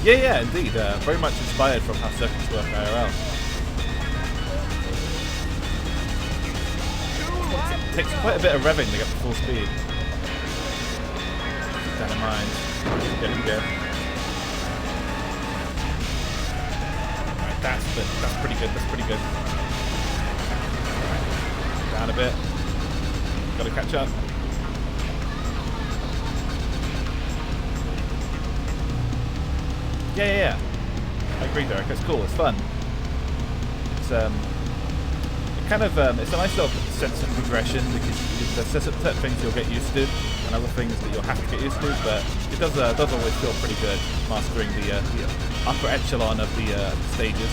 Yeah, indeed. Very much inspired from how circuits work IRL. It takes quite a bit of revving to get to full speed. Keep that in mind. There we go. Alright, that's pretty good. That's pretty good. Right, down a bit. Gotta catch up. Yeah. I agree, Derek. It's cool. It's fun. It's it's a nice little sense of progression because there's certain things you'll get used to and other things that you'll have to get used to. But it does always feel pretty good mastering the upper echelon of the stages.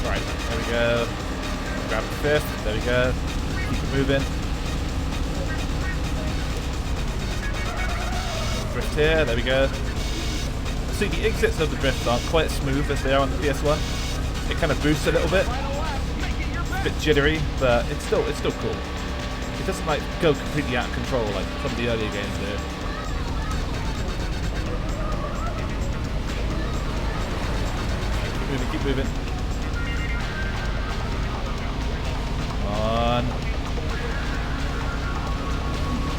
Right, there we go. Grab the fifth. There we go. Keep it moving. Drift here, there we go. See, the exits of the drift aren't quite as smooth as they are on the PS1. It kind of boosts a little bit. It's a bit jittery, but it's still cool. It doesn't like go completely out of control like some of the earlier games do. Keep moving. Come on.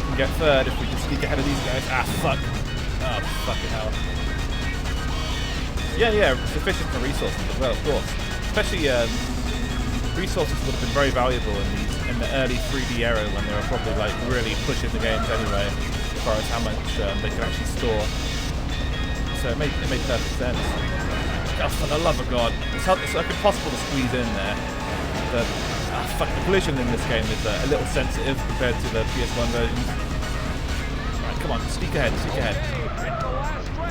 We can get third if we can sneak ahead of these guys. Ah, fuck. Oh, fucking hell. Yeah, sufficient for resources as well, of course. Especially, resources would have been very valuable in the early 3D era when they were probably like really pushing the games anyway, as far as how much they could actually store. So it made perfect sense. Oh, for the love of God! It's like impossible to squeeze in there. Fuck, the collision in this game is a little sensitive compared to the PS1 versions. Right, come on, sneak ahead.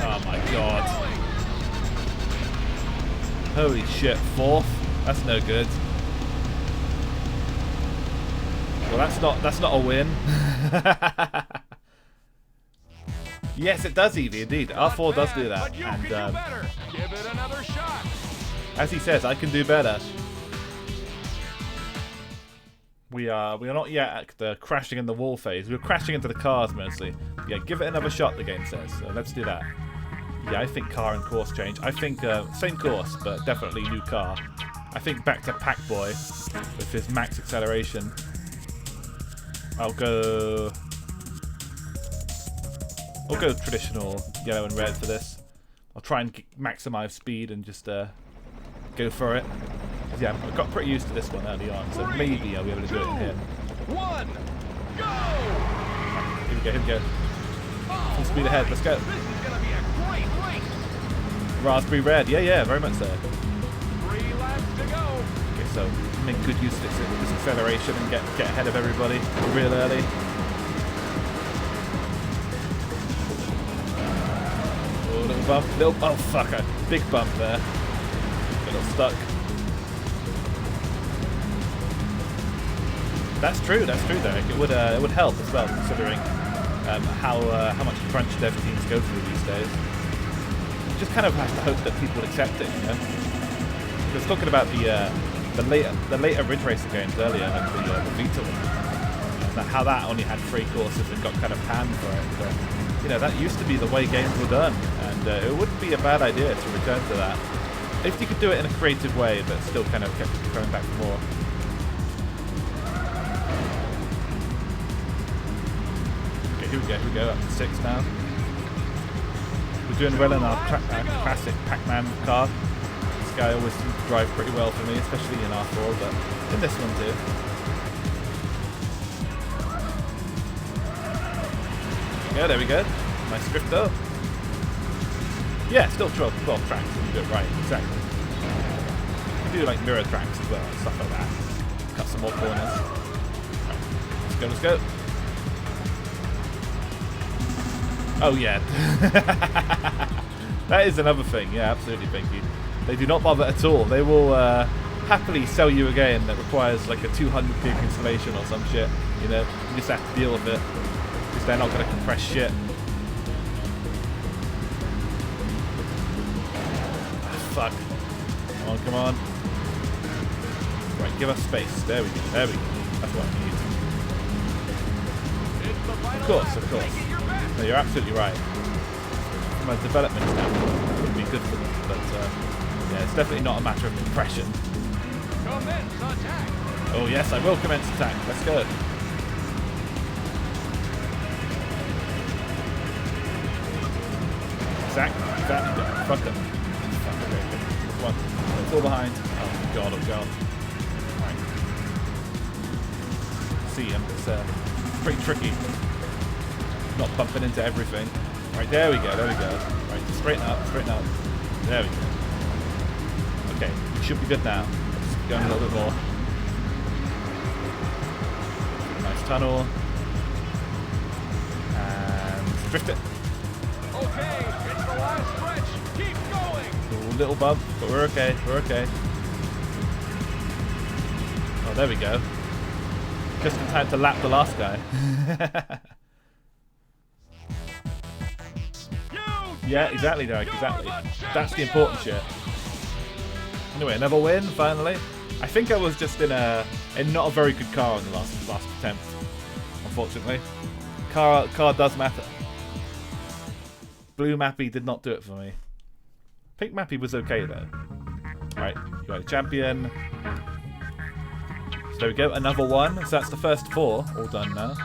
Oh my God. Holy shit, fourth? That's no good. Well, that's not a win. Yes, it does, Evie, indeed. R4 does do that. And give it another shot. As he says, I can do better. We are not yet at the crashing in the wall phase. We're crashing into the cars mostly. Yeah, give it another shot, the game says. So let's do that. Yeah, I think car and course change. I think same course, but definitely new car. I think back to Packboy with his max acceleration. I'll go traditional yellow and red for this. I'll try and maximize speed and just go for it. Yeah, I got pretty used to this one early on, so maybe I'll be able to do it in here. 1, go! Here we go. Full speed ahead, let's go. This is gonna be a great race. Raspberry red, yeah, very much so. 3 laps to go. Okay, so make good use of this acceleration and get ahead of everybody real early. Oh, little bump, oh fuck, a big bump there. Got a little stuck. That's true though. It would help as well, considering how much crunch dev teams go through these days. You just kind of have to hope that people accept it, you know. Because talking about the later Ridge Racer games earlier, like the Vita one, and how that only had 3 courses and got kind of panned for it. But you know, that used to be the way games were done, and it wouldn't be a bad idea to return to that if you could do it in a creative way, but still kind of kept people coming back for more. Here we go, up to 6 now. We're doing well in our classic Pac-Man car. This guy always seems to drive pretty well for me, especially in R4, but in this one too. There we go. Nice drift though. Yeah, still 12 tracks if you do it right, exactly. You can do like mirror tracks as well, and stuff like that. Cut some more corners. Right, let's go. Oh yeah, that is another thing. Yeah, absolutely, Pinky. They do not bother at all. They will happily sell you a game that requires like a 200 gig installation or some shit. You know, you just have to deal with it because they're not going to compress shit. Ah, fuck. Come on. Right, give us space. There we go. That's what I need. Of course. No, you're absolutely right. From a development standpoint, it would be good for them, but yeah, it's definitely not a matter of compression. Commence attack. Oh yes, I will commence attack. Let's go. Exactly. Fuck them. Come on, let's fall behind. Oh god. Right. See him. It's pretty tricky. Not bumping into everything. Right, there we go. Right, straighten up. There we go. Okay, we should be good now. Let's go a little bit more. Nice tunnel. And drift it. Okay, it's the last stretch. Keep going. Ooh, little bump, but we're okay. Oh, there we go. Just in time to lap the last guy. Yeah, exactly, Derek, exactly. That's the important shit. Anyway, another win, finally. I think I was just in not a very good car in the last attempt, unfortunately. Car does matter. Blue Mappy did not do it for me. Pink Mappy was okay, though. Right, you got a champion. So there we go, another one. So that's the first 4, all done now.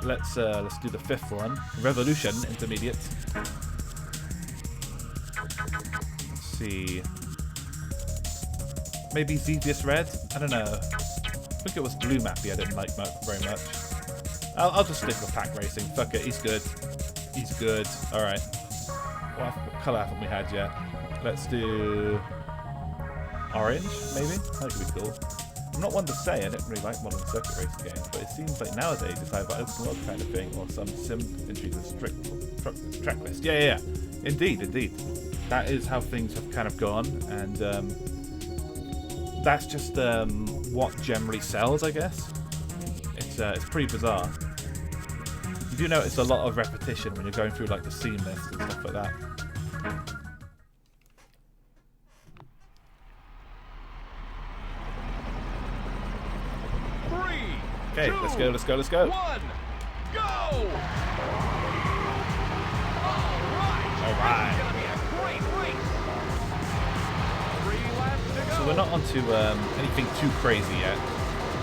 Let's do the 5th one. Revolution Intermediate. See, maybe Xevious Red? I don't know. I think it was Blue Mappy I didn't like very much. I'll just stick with Pack Racing. Fuck it, he's good. Alright. What colour haven't we had yet? Let's do orange, maybe? That could be cool. I'm not one to say, I didn't really like modern circuit racing games, but it seems like nowadays it's either open world kind of thing or some sim entries with strict track list. Yeah. Indeed. That is how things have kind of gone, and that's just what generally sells, I guess. It's pretty bizarre. You do notice a lot of repetition when you're going through like the scene list and stuff like that. Okay, let's go. 1, go! All right. It's gonna be a great race. 3 laps to go. So we're not onto anything too crazy yet.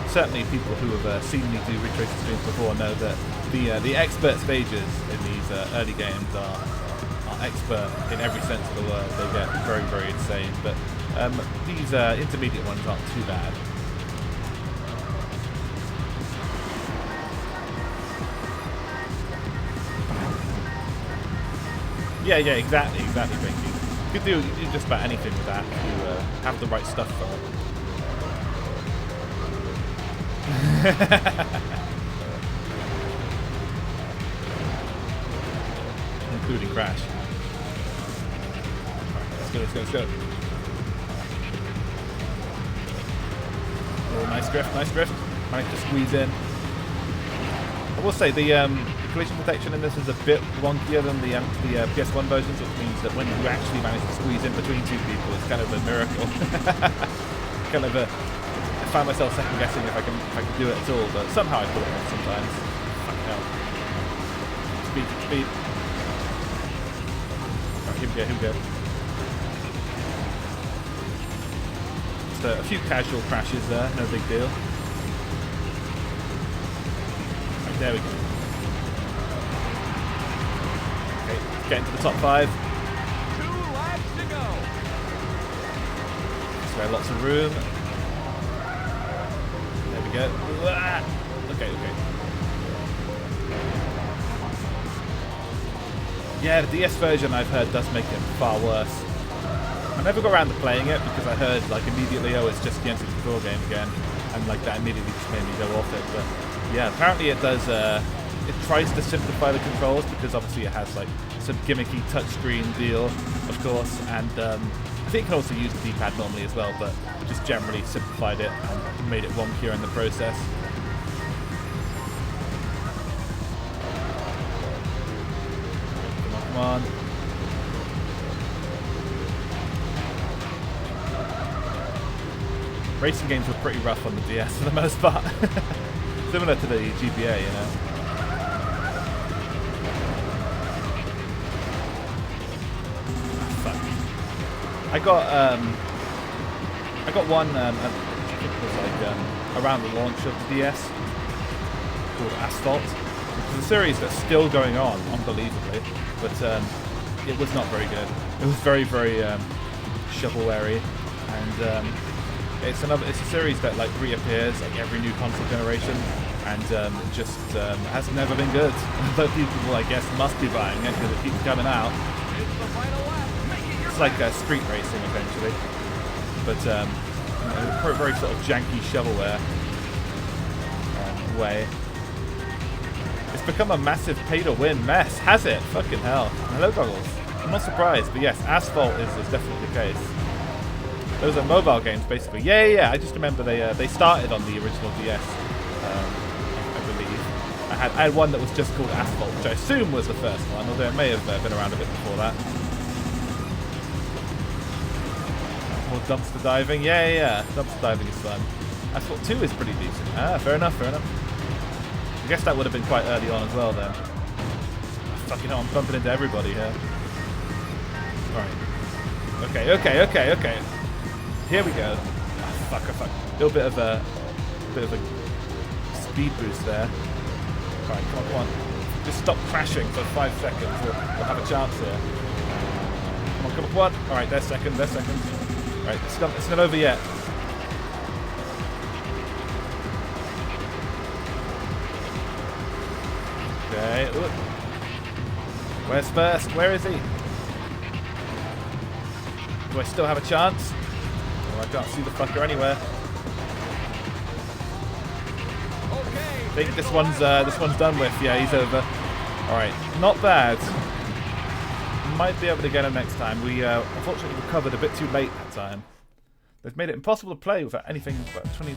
Certainly people who have seen me do Ridge Racer streams before know that the expert stages in these early games are expert in every sense of the word. They get very, very insane. But these intermediate ones aren't too bad. Yeah, exactly, Binky. You could do just about anything with that if you have the right stuff for it. Including crash. Right, let's go. Oh, nice drift. Managed to squeeze in. I will say the collision detection in this is a bit wonkier than the PS1 versions, which means that when you actually manage to squeeze in between two people, it's kind of a miracle. I find myself second guessing if I can do it at all, but somehow I pull it off sometimes. Fucking hell. Speed. Right, here we go. Just a few casual crashes there, no big deal. Right, there we go. Okay, getting to the top 5. 2 laps to go. So lots of room. There we go. Okay. Yeah, the DS version I've heard does make it far worse. I never got around to playing it because I heard like immediately, oh, it's just the N64 game again, and like that immediately just made me go off it. But yeah, apparently it does. It tries to simplify the controls because obviously it has like some gimmicky touchscreen deal, of course, and I think it can also use the D-pad normally as well, but just generally simplified it and made it wonkier in the process. Come on. Racing games were pretty rough on the DS for the most part. Similar to the GBA, you know. Fuck. I got one, I think it was like around the launch of the DS, called Asphalt, which is a series that's still going on, unbelievably, but it was not very good. It was very, very shovelware-y, and it's a series that like reappears like every new console generation, and just has never been good. But people, I guess, must be buying it because it keeps coming out. It's like street racing eventually, but very sort of janky shovelware way. It's become a massive pay-to-win mess, has it? Fucking hell! Hello, goggles. I'm not surprised, but yes, Asphalt is definitely the case. Those are mobile games, basically. Yeah. I just remember they started on the original DS, I believe. I had one that was just called Asphalt, which I assume was the first one, although it may have been around a bit before that. More dumpster diving. Yeah. Dumpster diving is fun. Asphalt 2 is pretty decent. Ah, fair enough. I guess that would have been quite early on as well then. Fucking hell, I'm bumping into everybody here. Alright. Okay. Here we go. Oh, fuck. A little bit of a speed boost there. Alright, come on. Just stop crashing for 5 seconds. We'll have a chance here. Come on. Alright, there's second. Alright, it's not over yet. Okay. Ooh. Where's first? Where is he? Do I still have a chance? Oh, I can't see the fucker anywhere. I think this one's done with. Yeah, he's over. All right, not bad. Might be able to get him next time. We unfortunately recovered a bit too late that time. They've made it impossible to play without anything but 20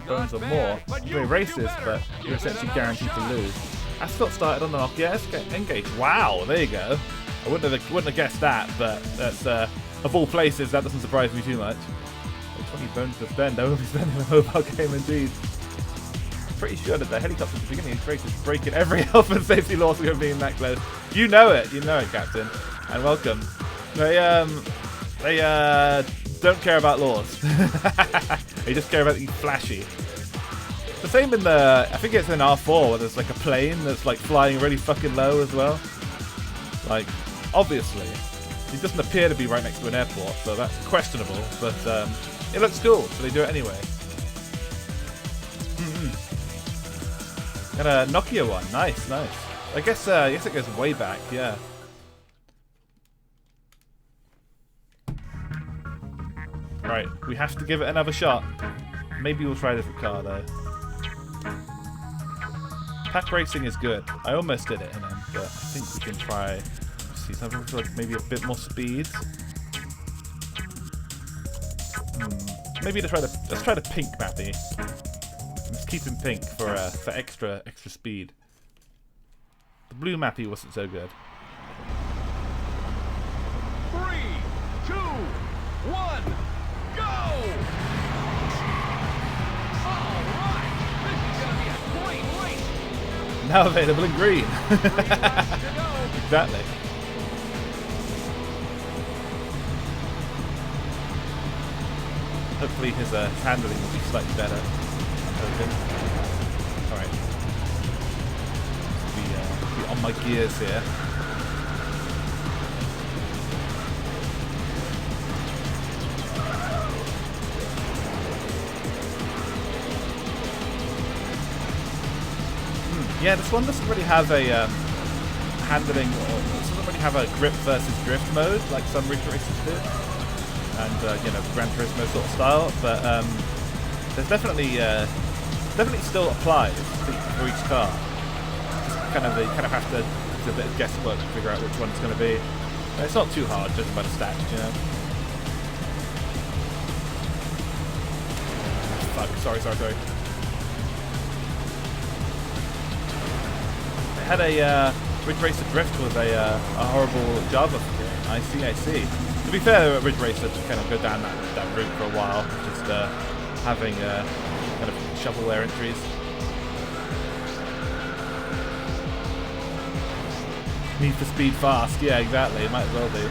bones or more. Doing races, but you're essentially guaranteed to lose. Asphalt started on the knock. Yeah, engage. Wow, there you go. I wouldn't have guessed that, but that's of all places, that doesn't surprise me too much. 20 bones to spend. I will be spending a mobile game indeed. Pretty sure that the helicopter at the beginning of the race is breaking every health and safety law for being that close. You know it, Captain, and welcome. They don't care about laws. They just care about being flashy. The same in the, I think it's in R4 where there's like a plane that's like flying really fucking low as well. Like, obviously, it doesn't appear to be right next to an airport, so that's questionable, but it looks cool, so they do it anyway. Got a Nokia one, nice, nice. I guess it goes way back, yeah. Right, we have to give it another shot. Maybe we'll try a different car though. Pack racing is good. I almost did it in them, but I think we can try. See something with like maybe a bit more speed. Maybe let's try the pink mappy. Let's keep him pink for extra speed. The blue mappy wasn't so good. 3, 2, 1, go! Alright, this is gonna be a great race! Now available in green. Exactly. Hopefully his handling will be slightly better. Alright. Be on my gears here. Yeah, this one doesn't really have a handling, or it doesn't really have a grip versus drift mode like some rig races do, and you know, Gran Turismo sort of style. But there's definitely still applies for each car. You kind of have to do a bit of guesswork to figure out which one it's going to be. But it's not too hard, judging by the stats, you know. Fuck! Sorry. Had a Ridge Racer Drift was a horrible Java game. I see. To be fair, Ridge Racer just kind of go down that route for a while, just having kind of shovelware entries. Need for Speed Fast, yeah, exactly. It might as well do.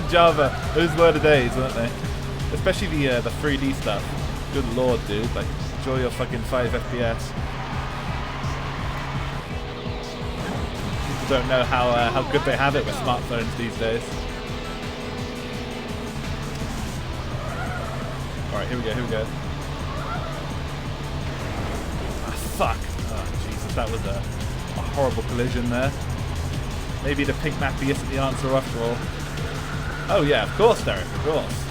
Java, those were the days, weren't they? Especially the 3D stuff. Good lord, dude! Like, enjoy your fucking 5 FPS. People don't know how good they have it with smartphones these days. Alright, here we go. Ah, fuck! Oh, Jesus, that was a horrible collision there. Maybe the pink mappy isn't the answer after all. Oh yeah, of course, Derek, of course.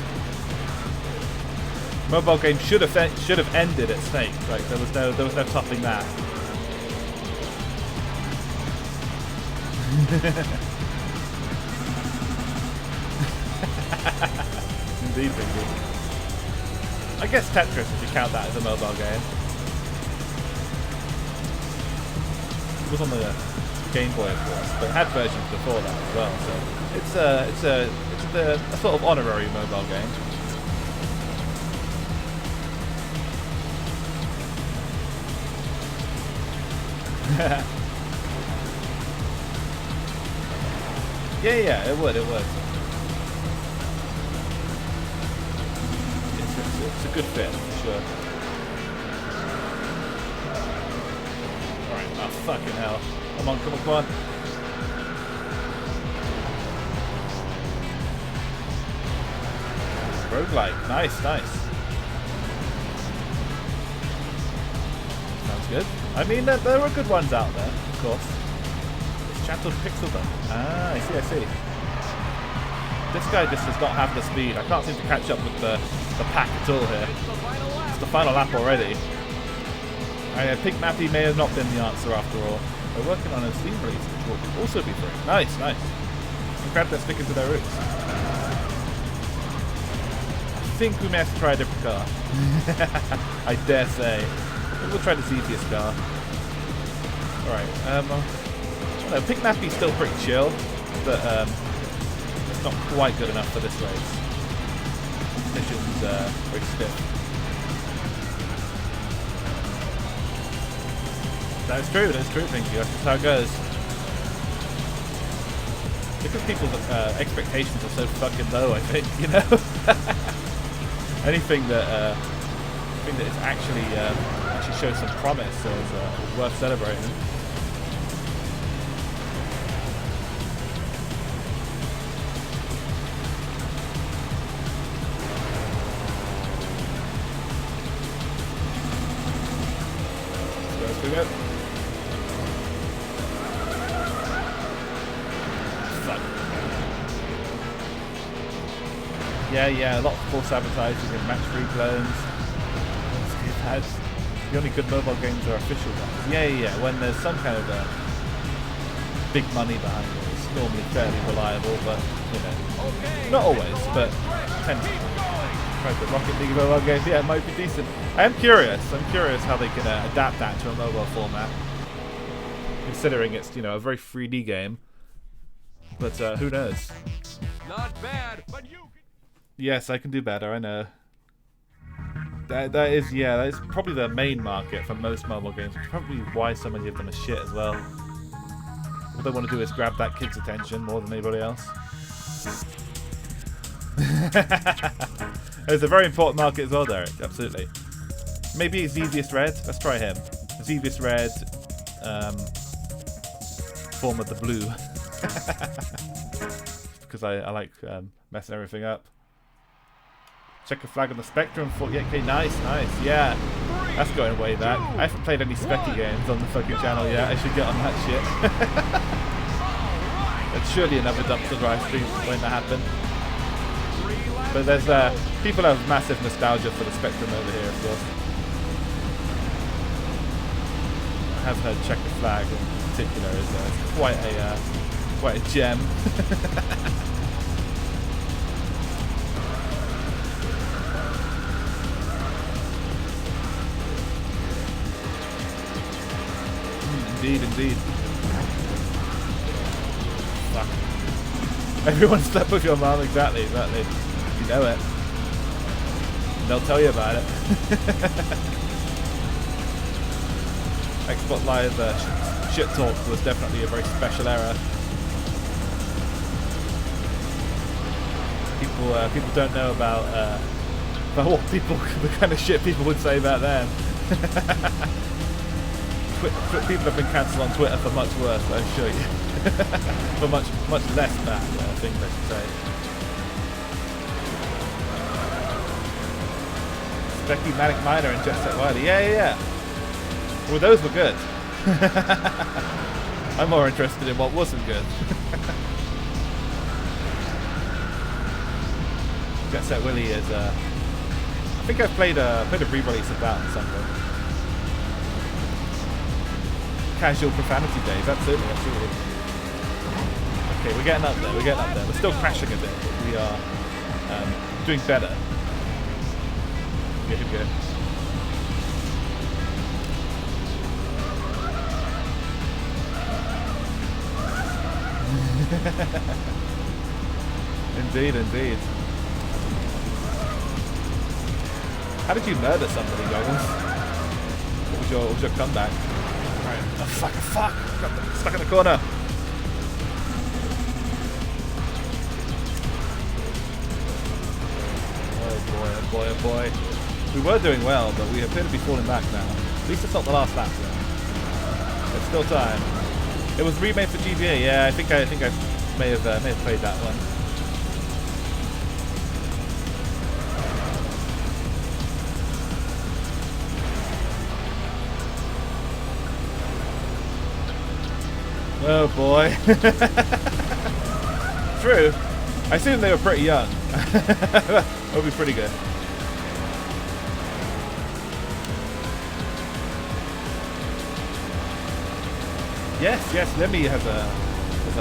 Mobile game should have ended at Snake. Like there was no topping that. Indeed. I guess Tetris, if you count that as a mobile game. It was on the Game Boy, of course, but it had versions before that as well. So it's a sort of honorary mobile game. Yeah, it would. It's a good fit, for sure. Alright, oh fucking hell. Come on. Roguelike, nice. Sounds good. I mean, there are good ones out there, of course. It's Chattel Pixeldom. Ah, I see. This guy just does not have the speed. I can't seem to catch up with the pack at all here. It's the final lap already. Pink Mappy may have not been the answer after all. They're working on a Steam release, which will also be free. Nice. I'm glad they're sticking to their roots. I think we may have to try a different car. I dare say. We'll try the easiest car. Alright, I don't know, Pink Mappy's still pretty chill, but it's not quite good enough for this race. Competition's very stiff. That's true, Pinky. That's just how it goes. Because people's expectations are so fucking low, I think, you know? Anything that is actually shows some promise is worth celebrating. Let's go. Yeah, a lot of false advertising and match-free clones. The only good mobile games are official ones. Yeah. When there's some kind of big money behind it, it's normally fairly reliable, but, you know, not always, but tends to. The Rocket League mobile games, yeah, it might be decent. I'm curious how they can adapt that to a mobile format, considering it's, you know, a very 3D game. But who knows? Not bad, but you. Yes, I can do better. I know. That is probably the main market for most mobile games. Which is probably why so many of them are shit as well. All they want to do is grab that kid's attention more than anybody else. It's a very important market as well, Derek. Absolutely. Maybe Xevious Red. Let's try him. Xevious Red, form of the blue. Because I like messing everything up. Check a flag on the Spectrum, 48k, nice, yeah. That's going way back. I haven't played any Specky games on the fucking channel yet. I should get on that shit. There's surely another dumpster drive stream waiting to happen. But there's people have massive nostalgia for the Spectrum over here, of course. I have heard Check the Flag in particular is quite a gem. Indeed. Fuck. Everyone slept with your mom, exactly. You know it. And they'll tell you about it. Xbox Live shit talk was definitely a very special era. People don't know about what the kind of shit people would say back then. People have been cancelled on Twitter for much worse, I assure you. For much less bad things, I should say. Specky, Manic Miner, and Jet Set Wiley. Yeah. Well, those were good. I'm more interested in what wasn't good. Jet Set Willy is. I think I've played a re-release of that or something. Casual profanity days, absolutely. Okay, we're getting up there. We're still crashing a bit, but we are doing better. Good. Indeed. How did you murder somebody, Goggles? What was your comeback? Oh, fuck. Got stuck in the corner. Oh boy. We were doing well, but we appear to be falling back now. At least it's not the last lap, though. There's still time. It was remade for GBA, yeah, I think I may have played that one. Oh boy. True. I assume they were pretty young. That would be pretty good. Yes, Lemmy has a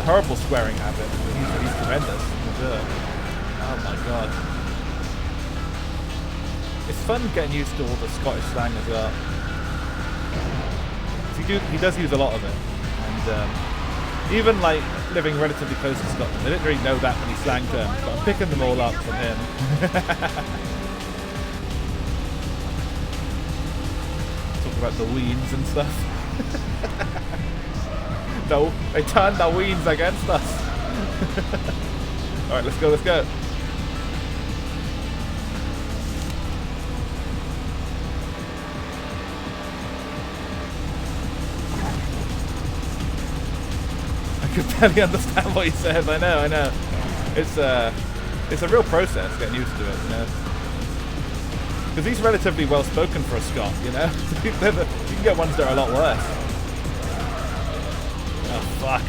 horrible swearing habit. He's tremendous. Oh my god. It's fun getting used to all the Scottish slang as well. He does use a lot of it. And even like living relatively close to Scotland, I didn't really know that many slang terms, but I'm picking them all up from him. Talk about the weens and stuff. No, they turned the weens against us. Alright, let's go, let's go. I could barely understand what he said. I know. It's a real process getting used to it, you know. Because he's relatively well spoken for a Scot, you know. You can get ones that are a lot worse. Oh fuck.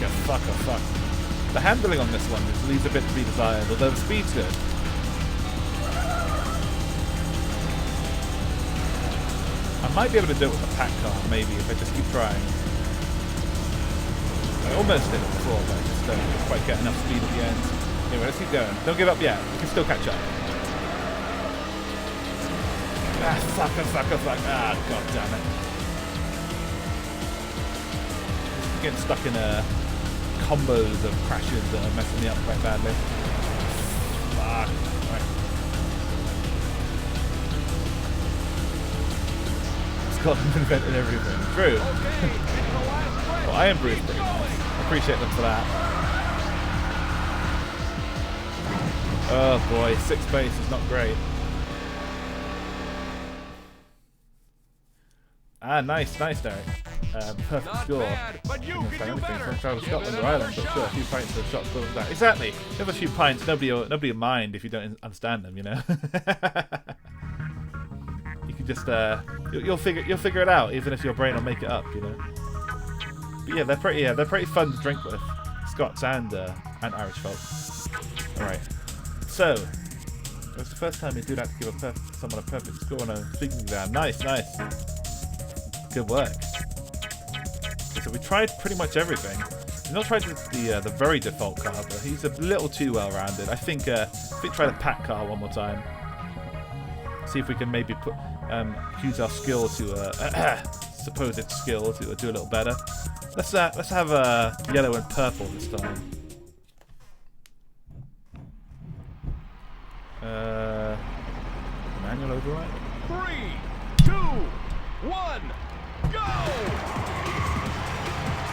The handling on this one just leaves a bit to be desired, although the speed's good. I might be able to do it with a pack car, maybe, if I just keep trying. I almost did it before, but I just don't quite get enough speed at the end. Anyway, let's keep going. Don't give up yet. We can still catch up. Ah, fuck. Ah, god damn it. Just getting stuck in combos of crashes that are messing me up quite badly. Fuck. Right. Scotland invented everything. True. Well, Iron Brew's pretty nice. I appreciate them for that. Oh boy, 6th base is not great. Ah, nice, Derek. Perfect Not score. bad, but you can do better. From travel to Give it Scotland a or Ireland, better but sure, a few pints of shots will that. Exactly. If you have a few pints, nobody will mind if you don't understand them, you know. You can just you'll figure it out, even if your brain will make it up, you know. But yeah, they're pretty fun to drink with, Scots and Irish folks. All right. So, it's the first time you do that to give someone a perfect score on a speaking exam. Nice. Good work. Okay, so we tried pretty much everything. We've not tried the very default car, but he's a little too well-rounded. I think try the pack car one more time. See if we can maybe use our skill to supposed skill to do a little better. Let's have yellow and purple this time. Manual override. 3, 2, 1, go!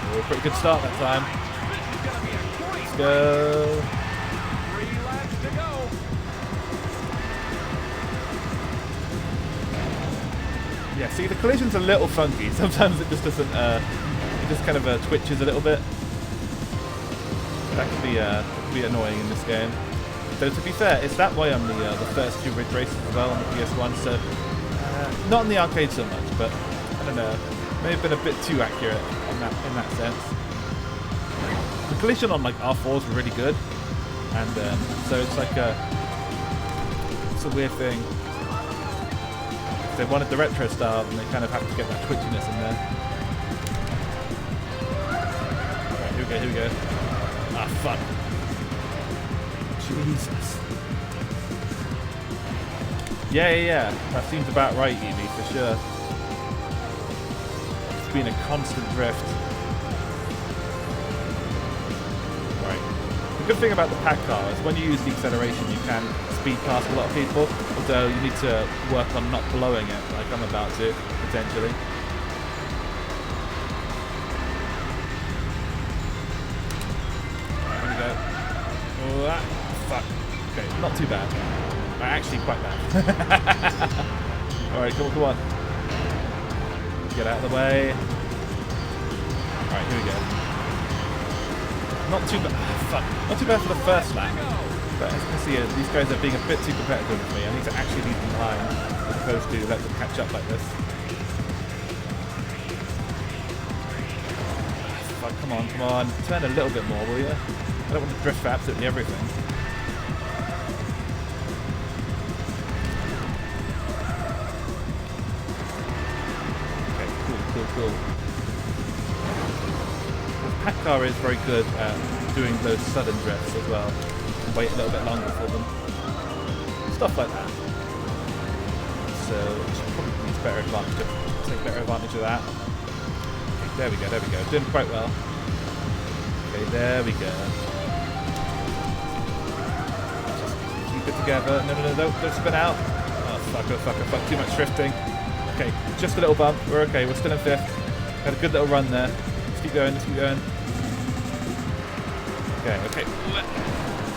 Oh, pretty good start that time. This is gonna be a great Let's go. 3 laps to go. Yeah, see, the collision's a little funky. Sometimes it just doesn't. It just kind of twitches a little bit. That can be annoying in this game. Though to be fair, it's that way on the first 2 Ridge races as well on the PS1. So not in the arcade so much, but I don't know. May have been a bit too accurate in that sense. The collision on like R4s were really good, and so it's like it's a weird thing. If they wanted the retro style, then they kind of have to get that twitchiness in there. Right, here we go. Ah, fuck. Jesus. Yeah. That seems about right, Evie, for sure. It's been a constant drift. Right. The good thing about the pack car is when you use the acceleration, you can speed past a lot of people, although you need to work on not blowing it, like I'm about to, potentially. Right, here we go. Oh, that. Fuck. Okay, not too bad. Actually, quite bad. Alright, come on. Get out of the way. Alright, here we go. Not too bad. Fuck. Not too bad for the first lap. But as you can see, these guys are being a bit too competitive with me. I need to actually leave them behind, as opposed to let them catch up like this. Fuck, come on. Turn a little bit more, will you? I don't want to drift for absolutely everything. Cool. The pack car is very good at doing those sudden drifts as well. Wait a little bit longer for them. Stuff like that. So should probably take better advantage of that. Okay, there we go. Doing quite well. Okay, there we go. Just keep it together. No, don't spin out. Oh fuck. Too much drifting. Okay, just a little bump. We're okay. We're still in 5th. Had a good little run there. Let's keep going. Okay, okay.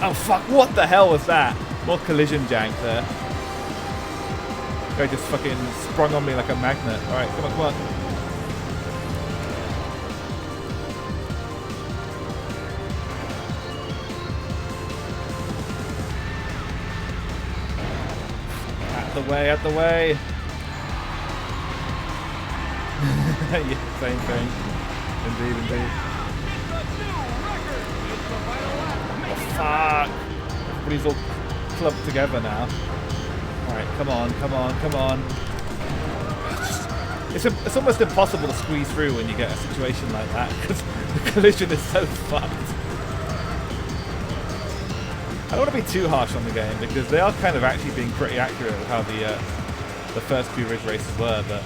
Oh fuck, what the hell was that? More collision jank there. Guy just fucking sprung on me like a magnet. Alright, come on, come on. Out the way, out the way. Yeah, same thing. Indeed, indeed. Oh, fuck. Everybody's all clumped together now. Alright, come on, come on, come on. It's almost impossible to squeeze through when you get a situation like that, because the collision is so fucked. I don't want to be too harsh on the game, because they are kind of actually being pretty accurate with how the first few Ridge races were, but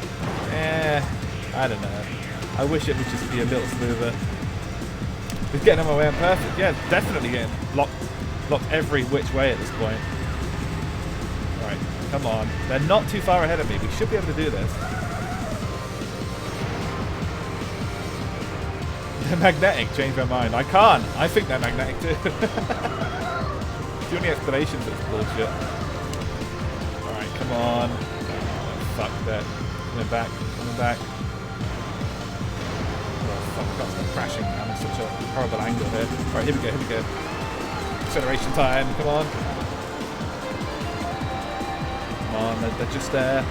I don't know. I wish it would just be a little smoother. It's getting on my way on perfect. Yeah, definitely getting locked every which way at this point. Alright, come on. They're not too far ahead of me. We should be able to do this. They're magnetic. Change my mind. I can't. I think they're magnetic too. Do any explanation for this bullshit? Alright, come on. Oh, fuck that. Coming back. Coming back. Oh, fuck. I've got to stop crashing. I'm in such a horrible angle here. Alright, here we go. Here we go. Acceleration time. Come on. Come on. They're just there.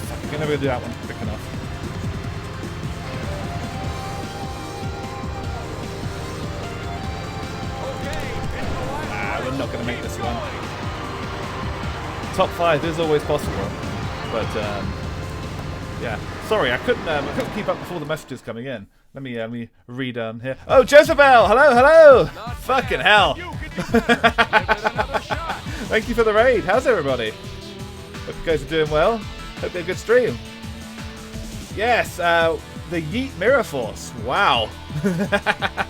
Fuck. I'm never going to do that one quick enough. We're not going to make this one. Top 5 is always possible, but yeah. Sorry, I couldn't keep up with all the messages coming in. Let me read here. Oh, Jezebel! Hello, hello! Fucking hell! Thank you for the raid. How's everybody? Hope you guys are doing well. Hope you had a good stream. Yes, the Yeet Mirror Force. Wow.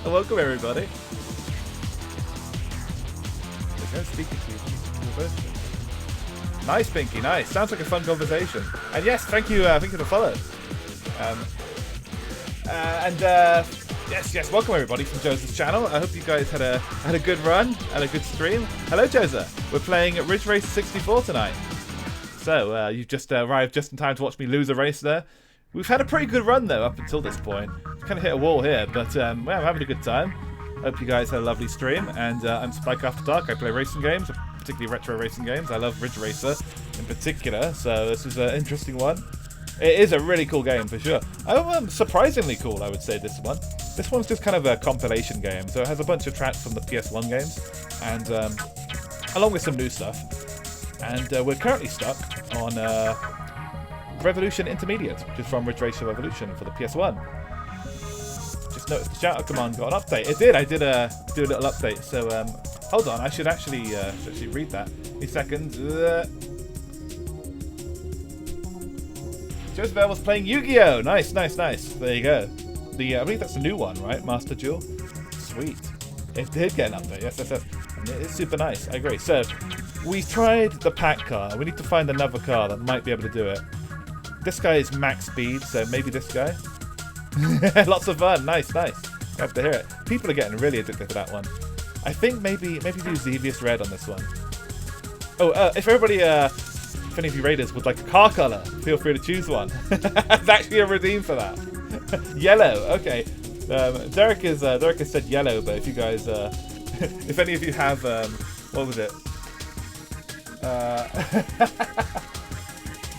Welcome everybody. Speaking to you. Nice, Pinky. Nice. Sounds like a fun conversation. And yes, thank you for the follow. Yes, welcome everybody from Joseph's channel. I hope you guys had a good run and a good stream. Hello, Joseph. We're playing at Ridge Race 64 tonight. So you've just arrived just in time to watch me lose a race there. We've had a pretty good run though up until this point. Kind of hit a wall here, but well, I'm having a good time. Hope you guys had a lovely stream, and I'm Spike After Dark. I play racing games, particularly retro racing games. I love Ridge Racer in particular, so this is an interesting one. It is a really cool game for sure. Surprisingly cool, I would say, this one. This one's just kind of a compilation game, so it has a bunch of tracks from the PS1 games, and along with some new stuff. And we're currently stuck on Revolution Intermediate, which is from Ridge Racer Revolution for the PS1. Noticed the shout out command got an update. It did. I did do a little update. So hold on. I should actually read that. Give me a second. Joseph Bell was playing Yu-Gi-Oh! Nice, nice, nice. There you go. I believe that's a new one, right? Master Duel. Sweet. It did get an update. Yes. It's super nice. I agree. So we tried the pack car. We need to find another car that might be able to do it. This guy is max speed, so maybe this guy. Lots of fun. Nice. Glad to hear it. People are getting really addicted to that one. I think maybe do Xevious Red on this one. Oh, if everybody, if any of you raiders would like a car color, feel free to choose one. There's actually a redeem for that. Yellow. Okay. Derek has said yellow, but if you guys, if any of you have, what was it?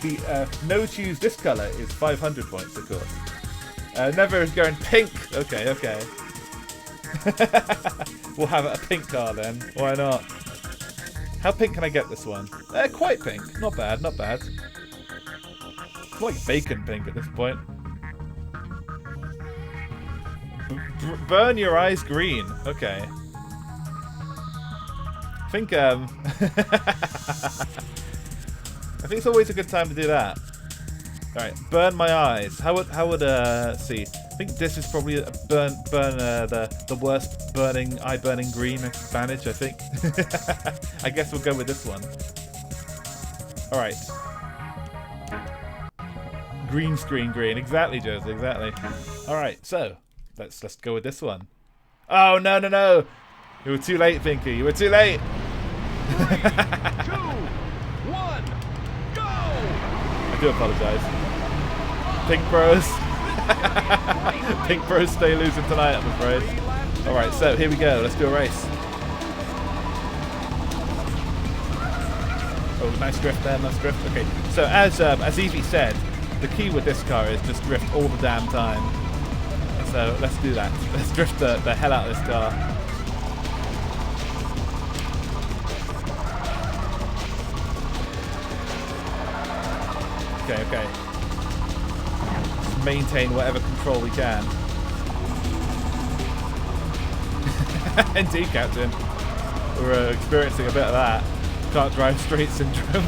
The no choose this color is 500 points, of course. Never is going pink. Okay. We'll have a pink car then. Why not? How pink can I get this one? Quite pink. Not bad. It's like bacon pink at this point. Burn your eyes green. Okay. I think I think it's always a good time to do that. Alright, burn my eyes. How would see? I think this is probably a the worst eye burning green advantage, I think. I guess we'll go with this one. Alright. Green screen green. Exactly, Josie. Exactly. All right. So let's go with this one. Oh no no no! You were too late, Pinky. You were too late. 3, 2, 1, go! I do apologize. Pink Bros. Pink Bros stay losing tonight, I'm afraid. All right. So here we go. Let's do a race. Oh, nice drift there, nice drift. Okay, so as Evie said, the key with this car is just drift all the damn time. So let's do that. Let's drift the hell out of this car. Okay, okay. Just maintain whatever control we can. Indeed, Captain. We're experiencing a bit of that. Can't drive straight syndrome.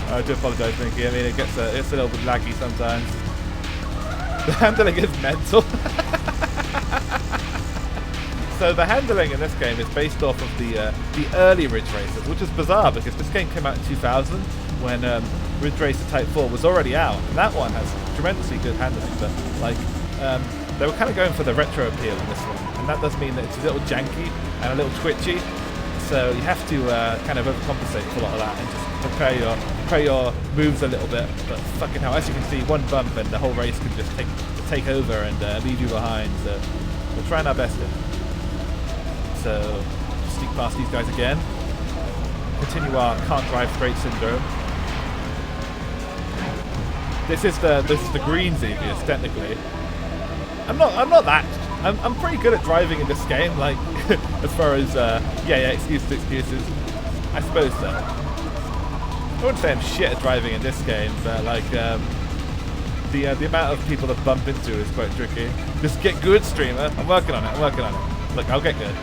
I do apologise, Pinky. I mean, it's a little bit laggy sometimes. The handling is mental. So the handling in this game is based off of the early Ridge Racers, which is bizarre because this game came out in 2000 when Ridge Racer Type 4 was already out, and that one has tremendously good handling. But like, they were kind of going for the retro appeal in this one, and that does mean that it's a little janky and a little twitchy, so you have to kind of overcompensate for a lot of that and just prepare your moves a little bit. But fucking hell, as you can see, one bump and the whole race can just take over and leave you behind, so we're trying our best here. So, just sneak past these guys again. Continue our can't drive straight syndrome. This is the green Xevious, technically. I'm pretty good at driving in this game, like, as far as, excuses. I suppose so. I wouldn't say I'm shit at driving in this game, but, like, the amount of people that bump into is quite tricky. Just get good, streamer. I'm working on it. Look, I'll get good.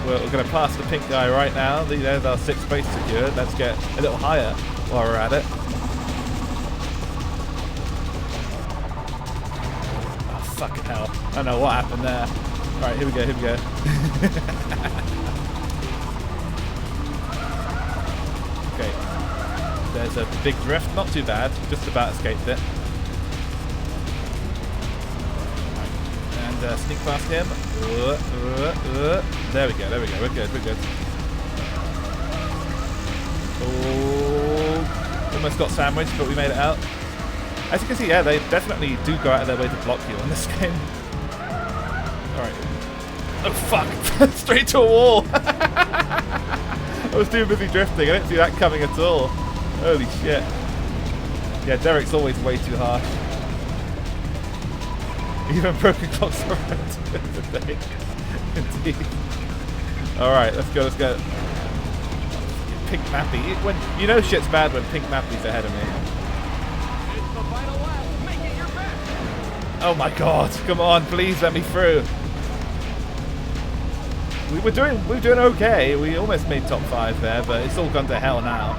We're going to pass the pink guy right now. There's our 6th place secured. Let's get a little higher while we're at it. Fucking hell. I don't know what happened there. Alright, here we go. Okay. There's a big drift. Not too bad. Just about escaped it. And sneak past him. There we go. We're good. Oh. Almost got sandwiched, but we made it out. As you can see, yeah, they definitely do go out of their way to block you in this game. Alright. Oh, fuck. Straight to a wall. I was too busy drifting. I didn't see that coming at all. Holy shit. Yeah, Derek's always way too harsh. Even broken clocks around today. Indeed. Alright, let's go. Pink Mappy. When you know shit's bad when Pink Mappy's ahead of me. Oh my god, come on, please let me through. We were doing okay. We almost made top 5 there, but it's all gone to hell now.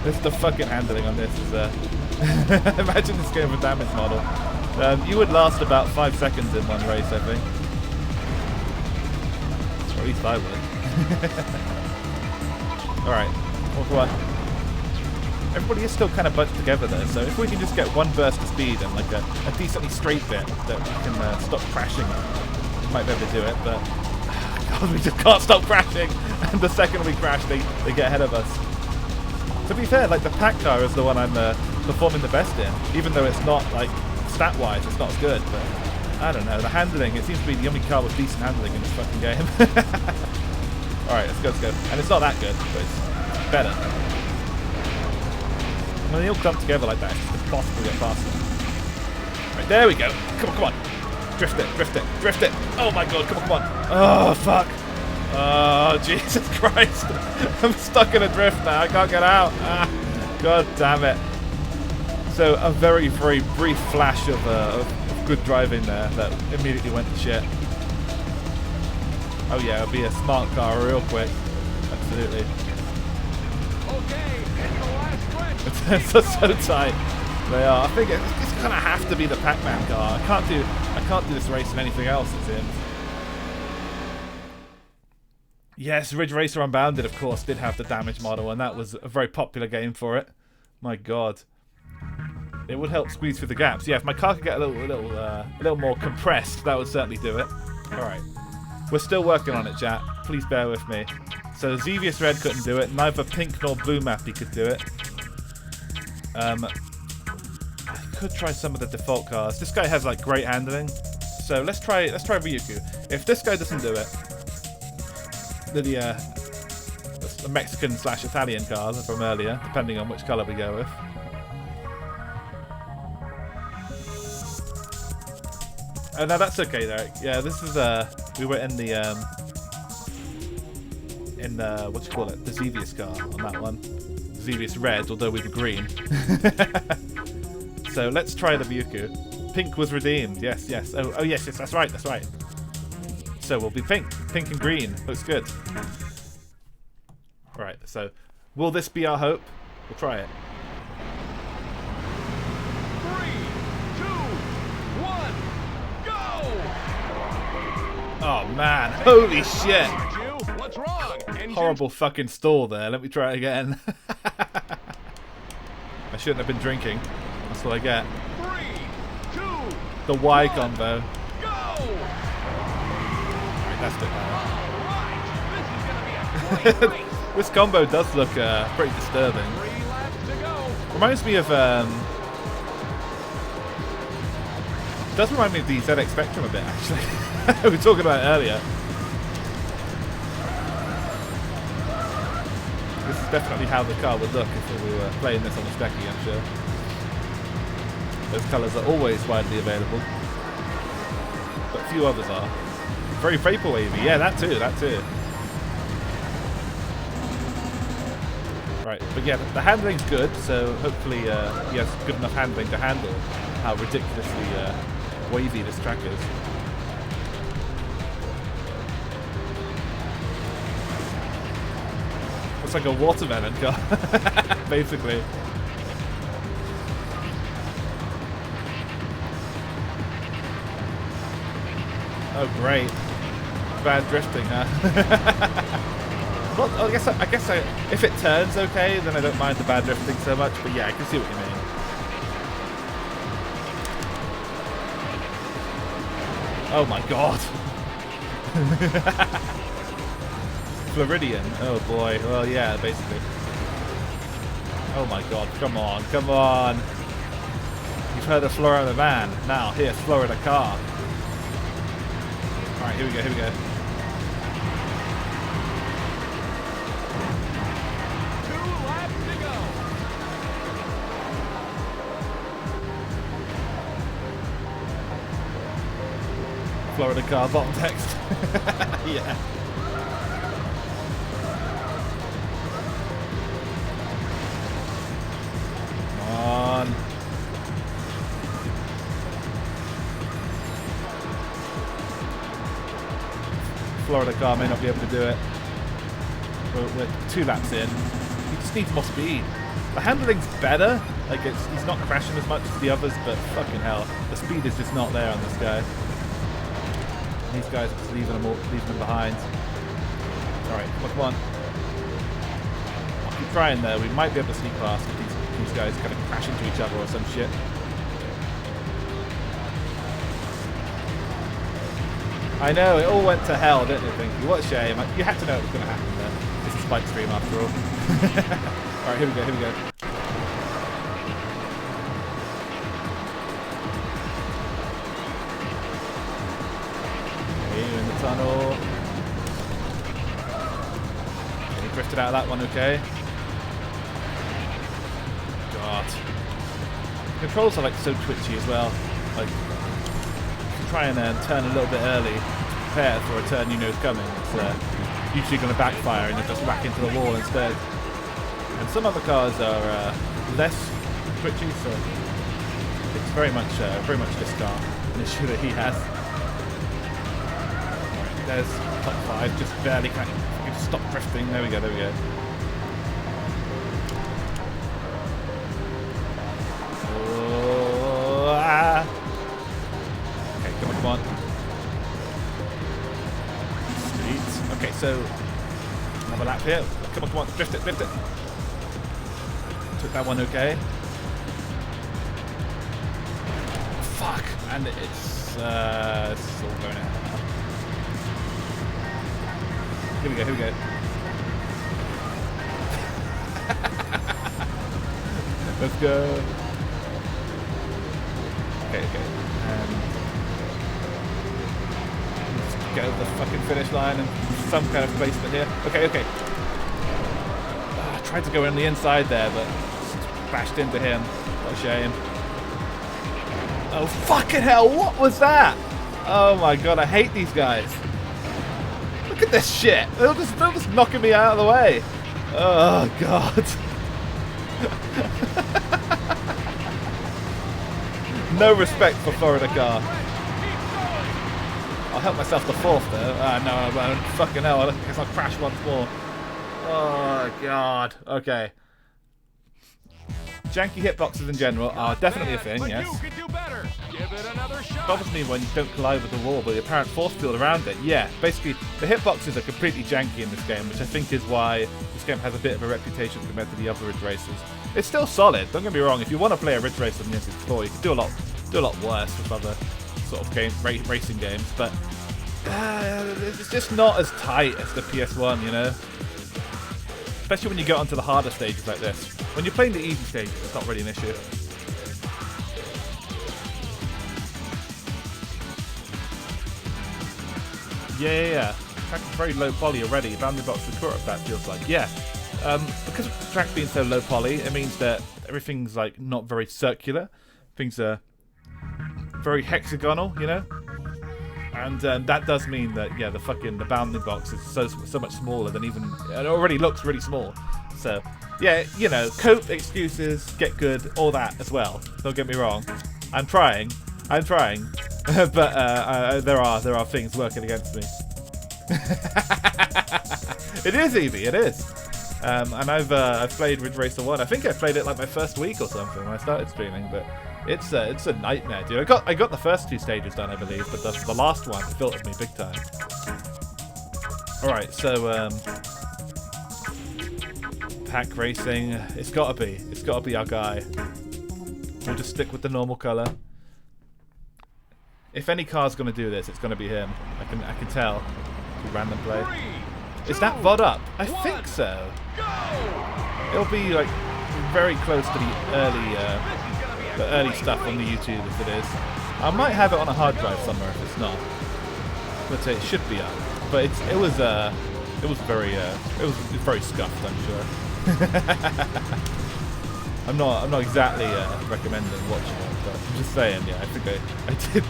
This the fucking handling on this is imagine this game with a damage model. You would last about 5 seconds in one race, I think. Or at least I would. Alright, 1-1. Everybody is still kind of bunched together there, so if we can just get one burst of speed and like a decently straight bit that we can stop crashing, we might be able to do it, but God, we just can't stop crashing, and the second we crash, they get ahead of us. To be fair, like the pack car is the one I'm performing the best in, even though it's not, like, stat-wise, it's not as good, but I don't know, the handling, it seems to be the only car with decent handling in this fucking game. Alright, let's go. And it's not that good, but it's better. When they all come together like that, it's just impossible to get past them. Right, there we go. Come on. Drift it. Oh my god, come on. Oh, fuck. Oh, Jesus Christ. I'm stuck in a drift now. I can't get out. Ah, god damn it. So, a very, very brief flash of good driving there that immediately went to shit. Oh yeah, it'll be a smart car real quick. Absolutely. It's so tight. They are. I think it's gonna have to be the Pac-Man car. I can't do this race in anything else, it seems. Yes, Ridge Racer Unbounded, of course, did have the damage model, and that was a very popular game for it. My God. It would help squeeze through the gaps. Yeah, if my car could get a little more compressed, that would certainly do it. Alright. We're still working on it, chat. Please bear with me. So Xevious Red couldn't do it. Neither Pink nor Blue Mappy could do it. I could try some of the default cars. This guy has like great handling. So let's try Ryuku. If this guy doesn't do it, the Mexican/Italian cars from earlier, depending on which color we go with. Oh no, that's okay though. Yeah, this is we were in the what you call it, the Xevious car on that one. Xevious Red, although we were green. So let's try the Ryuku. Pink was redeemed. Yes, yes. Oh yes, yes. That's right. That's right. So we'll be pink and green. Looks good. All right. So, will this be our hope? We'll try it. 3, 2, 1, go! Oh man! Holy shit! What's wrong? Horrible fucking stall there. Let me try it again. I shouldn't have been drinking. That's what I get. 3, 2, The Y combo. go! Alright, that's it now. Alright, this is gonna be a great race. This combo does look pretty disturbing. 3 laps to go. Reminds me of does remind me of the ZX Spectrum a bit, actually. We were talking about it earlier. This is definitely how the car would look if we were playing this on a Specky, I'm sure. Those colours are always widely available, but few others are. Very vaporwavy, yeah, that too, that too. Right, but yeah, the handling's good, so hopefully he has good enough handling to handle how ridiculously wavy this track is. It's like a watermelon car, basically. Oh great, bad drifting, huh? Well, I guess if it turns okay, then I don't mind the bad drifting so much. But yeah, I can see what you mean. Oh my god. Floridian. Oh boy. Well, yeah, basically. Oh my god. Come on. Come on. You've heard of Florida Man. Now, here's Florida car. Alright, here we go. Here we go. 2 laps to go. Florida car bottom text. Yeah. Come on. Florida car may not be able to do it. We're 2 laps in. He just needs more speed. The handling's better. Like he's not crashing as much as the others, but fucking hell, the speed is just not there on this guy. These guys are just leaving them behind. Alright, come on. I'll keep trying there. We might be able to sneak past if these guys kind of crash into each other or some shit. I know, it all went to hell, didn't it, Pinky? What a shame. You had to know it was going to happen there. It's a spike stream after all. Alright, here we go, here we go. Okay, in the tunnel. Okay, he drifted out of that one, okay. God. The controls are like so twitchy as well. Like, try and turn a little bit early to prepare for a turn you know is coming. It's usually going to backfire and you'll just whack into the wall instead. And some other cars are less twitchy, so it's very much this car, an issue that he has. Right, there's top 5, just barely can stop drifting. There we go, there we go. Oh, ah. Come on. Sweet. Okay, so here. Come on, come on. Drift it, drift it. Took that one okay. Fuck. And it's all going out now. Here we go, here we go. Let's go. Okay, okay. Let's get over the fucking finish line and some kind of placement here. Okay, okay. I tried to go on the inside there, but just bashed into him. What a shame. Oh, fucking hell, what was that? Oh my god, I hate these guys. Look at this shit. They're just knocking me out of the way. Oh, god. No respect for Florida car. I'll help myself to fourth though. No, I won't. Fucking hell, I guess I'll crash once more. Oh, god. Okay. Janky hitboxes in general are definitely a thing, yes. It bothers me when you don't collide with the wall, but the apparent force field around it. Yeah, basically, the hitboxes are completely janky in this game, which I think is why this game has a bit of a reputation compared to the other Ridge Racers. It's still solid, don't get me wrong. If you want to play a Ridge Racer on the N64, you can do a lot worse with other sort of racing games, but it's just not as tight as the PS1, you know? Especially when you get onto the harder stages like this. When you're playing the easy stages, it's not really an issue. Yeah. Track is very low poly already. Boundary box is caught up, that feels like. Yeah. Because of the track being so low poly, it means that everything's like not very circular. Things are very hexagonal, you know? And that does mean that, yeah, the bounding box is so much smaller than even... It already looks really small. So, yeah, you know, cope, excuses, get good, all that as well. Don't get me wrong. I'm trying. But there are things working against me. It is easy, it is. And I've played Ridge Racer 1. I think I played it like my first week or something when I started streaming, but it's a nightmare, dude. I got the first 2 stages done, I believe, but the last one filtered me big time. Alright, so pack racing, it's gotta be our guy. We'll just stick with the normal colour. If any car's gonna do this, it's gonna be him. I can tell. Random play. Is that VOD up? I think so. It'll be like very close to the early stuff on the YouTube if it is. I might have it on a hard drive somewhere if it's not. But it should be up. But it was very scuffed, I'm sure. I'm not exactly recommending watching it, but I'm just saying, yeah, I think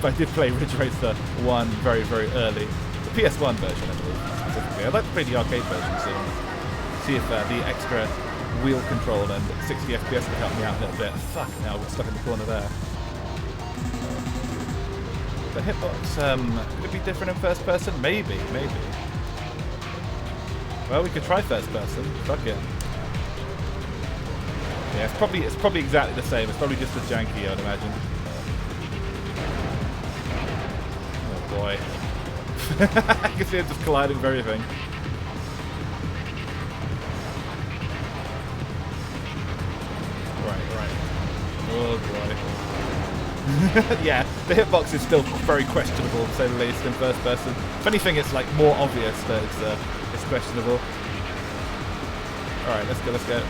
I did play Ridge Racer 1 very, very early. The PS1 version, I believe, specifically. I'd like to play the arcade version soon. See if the extra wheel control and 60 FPS can help me out a little bit. Fuck, now we're stuck in the corner there. The hitbox, could it be different in first person? Maybe. Well, we could try first person. Fuck it. Yeah, it's probably exactly the same. It's probably just as janky, I'd imagine. Oh boy. I can see it just colliding with everything. Right. Oh boy. Yeah, the hitbox is still very questionable, to say the least, in first person. If anything, it's like more obvious that it's questionable. Alright, let's go.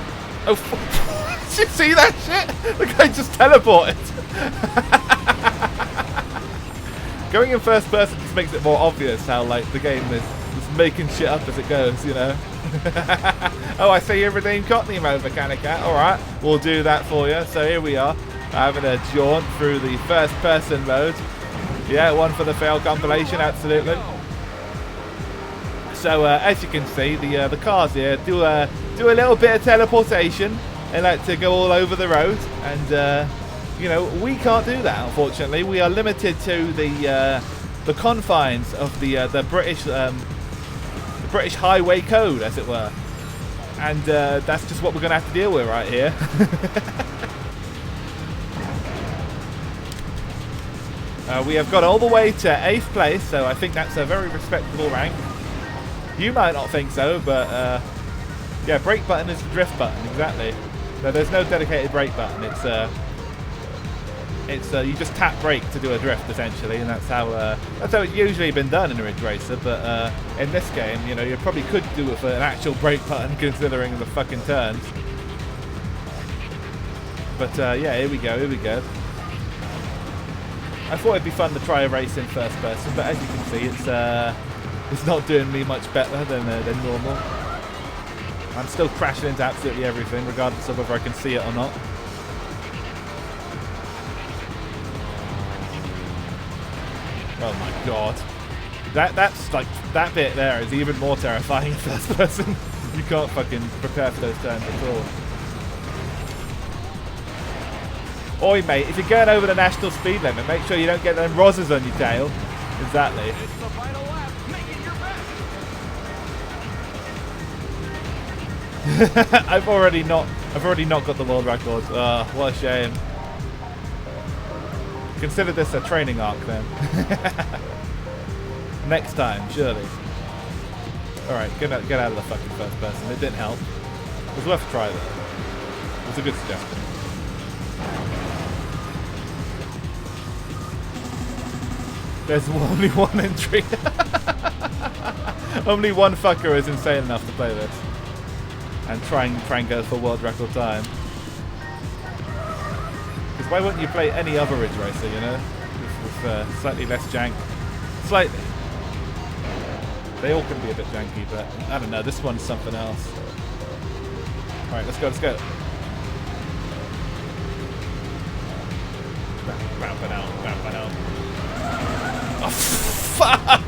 Oh, did you see that shit? The guy just teleported. Going in first person just makes it more obvious how like the game is just making shit up as it goes, you know. Oh, I see you redeemed Cockney mode, Mechanica. Alright, we'll do that for you. So here we are, having a jaunt through the first person mode. Yeah, one for the fail compilation, absolutely. So as you can see, the cars here do a little bit of teleportation. They like to go all over the road, and you know, we can't do that, unfortunately. We are limited to the confines of the British highway code, as it were, and that's just what we're going to have to deal with right here. We have got all the way to 8th place, so I think that's a very respectable rank. You might not think so, but Yeah, brake button is the drift button, exactly. So there's no dedicated brake button. It's you just tap brake to do a drift essentially, and that's how it's usually been done in a Ridge Racer. But in this game, you know, you probably could do it with an actual brake button, considering the fucking turns. But yeah, here we go. I thought it'd be fun to try a race in first person, but as you can see, it's not doing me much better than normal. I'm still crashing into absolutely everything, regardless of whether I can see it or not. Oh my god. That's like, that bit there is even more terrifying in first person. You can't fucking prepare for those turns at all. Oi mate, if you're going over the national speed limit, make sure you don't get them rozzers on your tail. Exactly. It's the final lap. Make it your best. I've already not got the world record. What a shame. Consider this a training arc then. Next time, surely. Alright, get out of the fucking first person. It didn't help. It was worth a try though. It was a good suggestion. There's only one entry. Only one fucker is insane enough to play this. And try and go for world record time. Because why wouldn't you play any other Ridge Racer, you know? With slightly less jank. Slightly. They all can be a bit janky, but I don't know, this one's something else. Alright, let's go. Ramping out. Oh, fuck!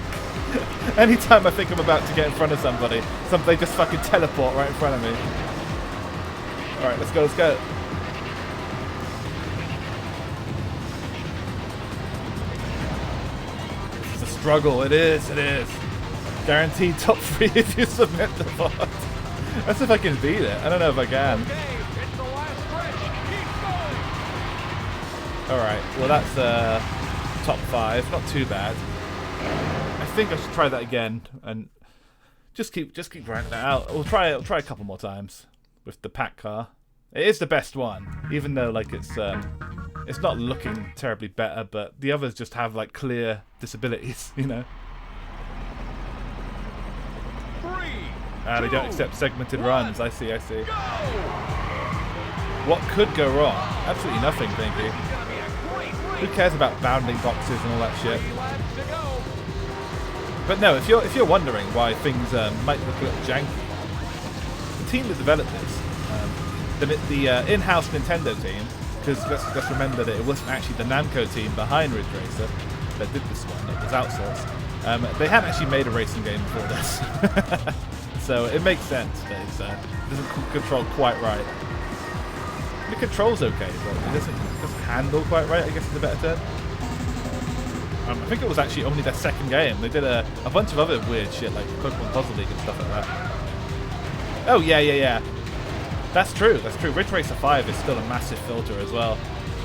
Anytime I think I'm about to get in front of somebody, they just fucking teleport right in front of me. Alright, let's go. It's a struggle, it is. Guaranteed top 3 if you submit the bot. That's if I can beat it. I don't know if I can. Okay, it's the last stretch. Keep going. Alright, well that's top 5, not too bad. I think I should try that again and just keep grinding it out. We'll try a couple more times with the pack car. It is the best one, even though like it's not looking terribly better, but the others just have like clear disabilities, you know. 3, They don't 2, accept segmented 1, runs. I see. go. What could go wrong? Absolutely nothing, thank you. This is gonna be a great race. Who cares about bounding boxes and all that shit? 3 laps to go. But no, if you're wondering why things might look a little janky, the team that developed this, the in-house Nintendo team, because let's remember that it wasn't actually the Namco team behind Ridge Racer that did this one; it was outsourced. They hadn't actually made a racing game before this, so it makes sense that it doesn't control quite right. The control's okay, but it doesn't handle quite right, I guess is a better term. I think it was actually only their second game. They did a bunch of other weird shit like Pokemon Puzzle League and stuff like that. Oh yeah. That's true. Ridge Racer 5 is still a massive filter as well.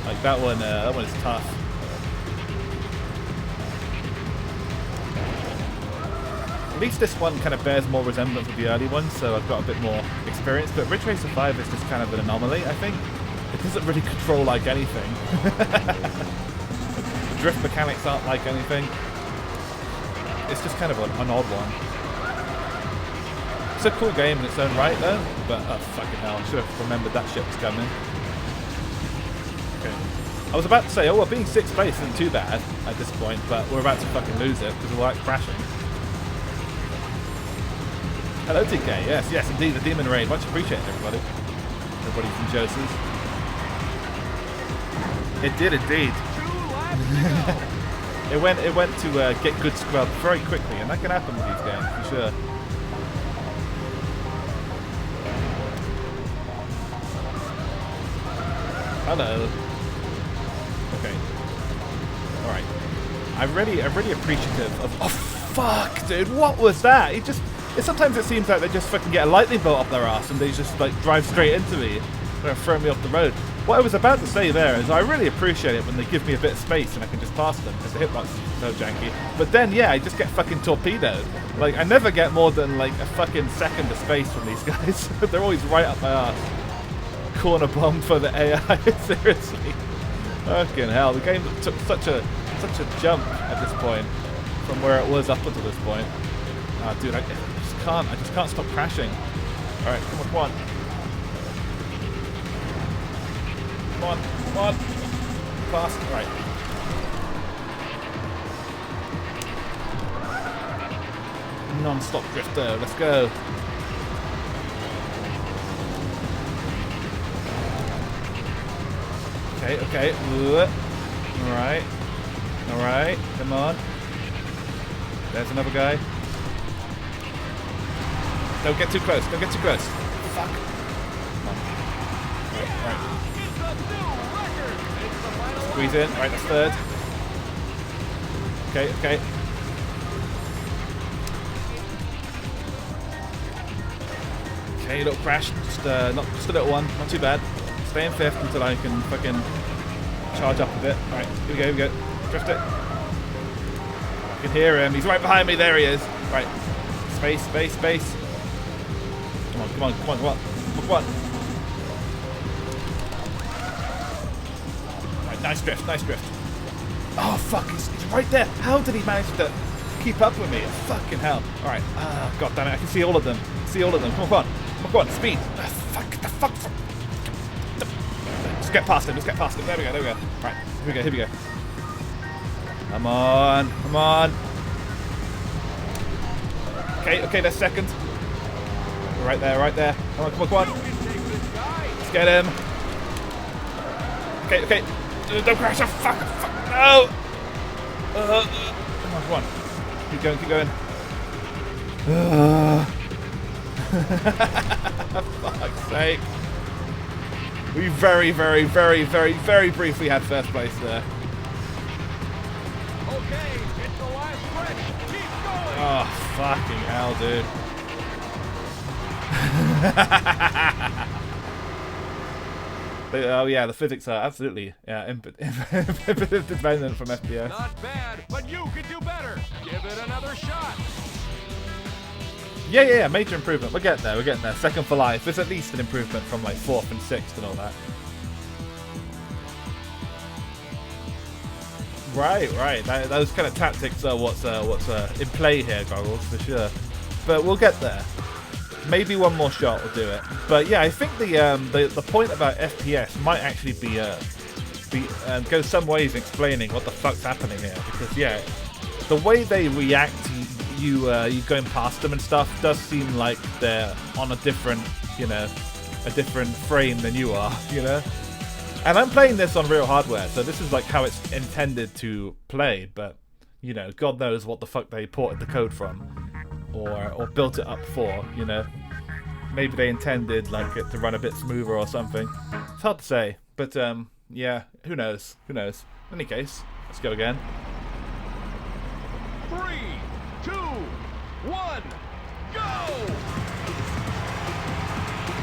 Like that one is tough. At least this one kind of bears more resemblance with the early ones, so I've got a bit more experience. But Ridge Racer 5 is just kind of an anomaly, I think. It doesn't really control like anything. Drift mechanics aren't like anything. It's just kind of an odd one. It's a cool game in its own right though, but oh fucking hell, I should have remembered that shit was coming. Okay. I was about to say, well, being 6th place isn't too bad at this point, but we're about to fucking lose it because we're like crashing. Hello TK, yes indeed, the Demon Raid, much appreciated everybody. Everybody from Joseph's. It did indeed. 2 laps to go. It went to get good scrub very quickly, and that can happen with these games for sure. Hello. Okay. All right. I'm really appreciative of. Oh fuck, dude! What was that? Sometimes it seems like they just fucking get a lightning bolt up their ass and they just like drive straight into me. Gonna throw me off the road. What I was about to say there is I really appreciate it when they give me a bit of space and I can just pass them because the hitbox is so janky. But then, yeah, I just get fucking torpedoed. Like, I never get more than, like, a fucking second of space from these guys. They're always right up my ass. Corner bomb for the AI, seriously. Fucking hell, the game took such a jump at this point from where it was up until this point. Ah, dude, I just can't stop crashing. All right, come on. Come on. Fast. All right. Non-stop drifter. Let's go. Okay. All right. Come on. There's another guy. Don't get too close. Fuck. Come on. All right. Squeeze in. Alright, that's third. Okay. Okay, little crash. Just a little one. Not too bad. Stay in fifth until I can fucking charge up a bit. Alright, here we go. Drift it. I can hear him. He's right behind me. There he is. Right. Space. Come on. Nice drift. Oh, fuck, he's right there. How did he manage to keep up with me? Fucking hell. Alright, god damn it, I can see all of them. Come on, speed. Fuck. Let's get past him. There we go. Right, here we go. Come on. Okay, that's second. Right there. Come on. Let's get him. Okay. Don't crash! Oh, fuck! No! Come on. Keep going. For fuck's sake. We very briefly had first place there. Okay, it's the last stretch. Keep going. Oh, fucking hell, dude. Oh yeah, the physics are absolutely independent from FPS. Not bad, but you could do better. Give it another shot. Yeah, major improvement. We're getting there. Second for life. It's at least an improvement from like 4th and 6th and all that. Right. Those kind of tactics are what's in play here, Goggles, for sure. But we'll get there. Maybe one more shot will do it. But yeah, I think the point about FPS might actually go some ways in explaining what the fuck's happening here. Because yeah, the way they react to you going past them and stuff does seem like they're on a different frame than you are, you know. And I'm playing this on real hardware, so this is like how it's intended to play. But you know, God knows what the fuck they ported the code from. Or built it up for, you know. Maybe they intended like it to run a bit smoother or something. It's hard to say, but yeah, who knows? In any case, let's go again. 3, 2, 1, go!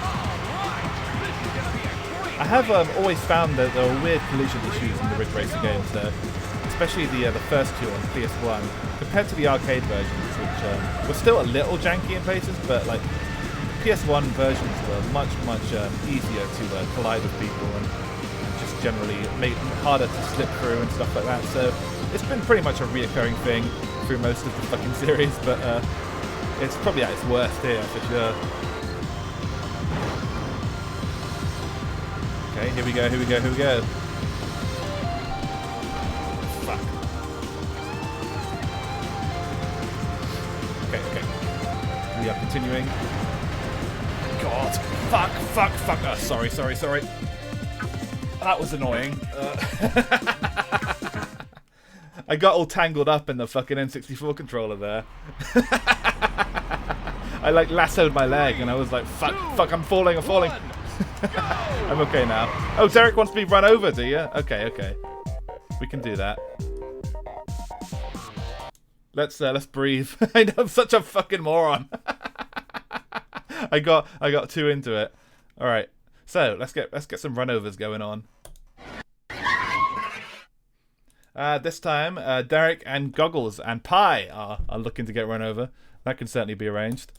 Alright, this is gonna be a great. I have always found that there are weird collision issues in the Ridge Racer games, though. Especially the first two on PS1, compared to the arcade versions, which were still a little janky in places, but like PS1 versions were much easier to collide with people and just generally made it harder to slip through and stuff like that. So it's been pretty much a reoccurring thing through most of the fucking series, but it's probably at its worst here for sure. Okay, here we go. Fuck. Okay. We are continuing. God. Fuck. Oh, sorry. That was annoying. I got all tangled up in the fucking N64 controller there. I like lassoed my leg and I was like, fuck, I'm falling. I'm okay now. Oh, Derek wants to be run over, do you? Okay. We can do that. Let's breathe. I know, I'm such a fucking moron. I got too into it. All right. So let's get some runovers going on. This time, Derek and Goggles and Pie are looking to get run over. That can certainly be arranged.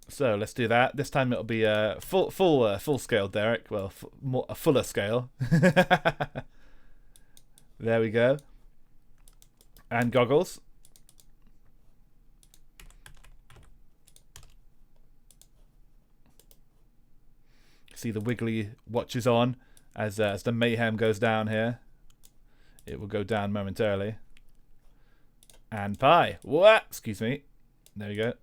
So let's do that. This time it'll be a full scale Derek. Well, a fuller scale. There we go. And Goggles. See the wiggly watches on as the mayhem goes down here. It will go down momentarily. And Pie. What? Excuse me. There we go.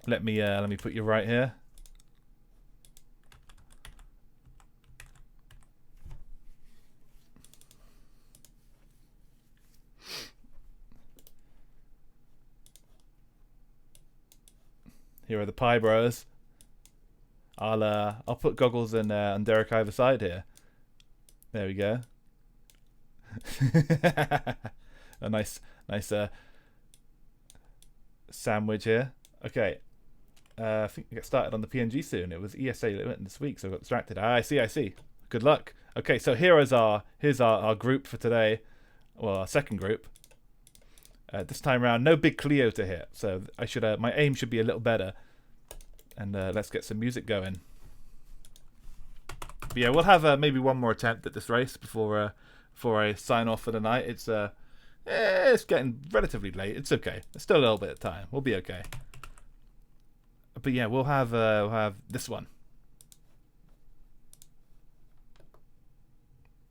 Let me put you right here. Here are the Pie Bros. I'll put Goggles and Derek either side here. There we go. A nice sandwich here. Okay. I think we get started on the PNG soon. It was ESA this week, so I got distracted. I see. Good luck. Okay, so here's our group for today. Well, our second group. This time around, no big Clio to hit, so I should my aim should be a little better. And let's get some music going. But yeah, we'll have maybe one more attempt at this race before I sign off for the night. It's getting relatively late. It's okay. There's still a little bit of time. We'll be okay. But yeah, we'll have this one.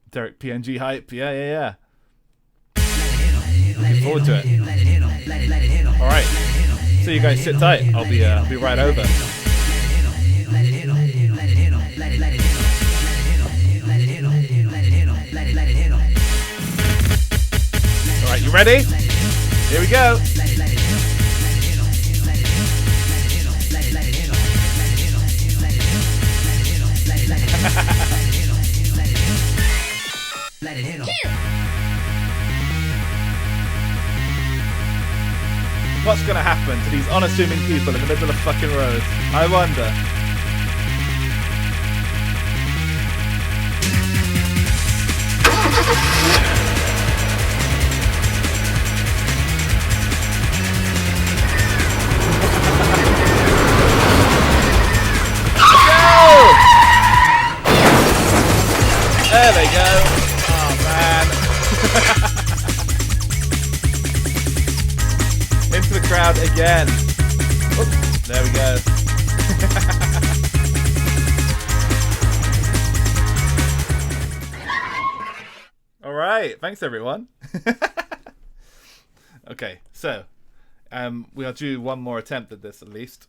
Derek PNG hype. Yeah. Looking forward to it. All right. So you guys sit tight. I'll be right over. All right, you ready? Here we go. What's gonna happen to these unassuming people in the middle of the fucking road? I wonder. There they go. Oh man. Into the crowd again. Oops, there we go. All right. Thanks everyone. Okay, so we'll do one more attempt at this at least.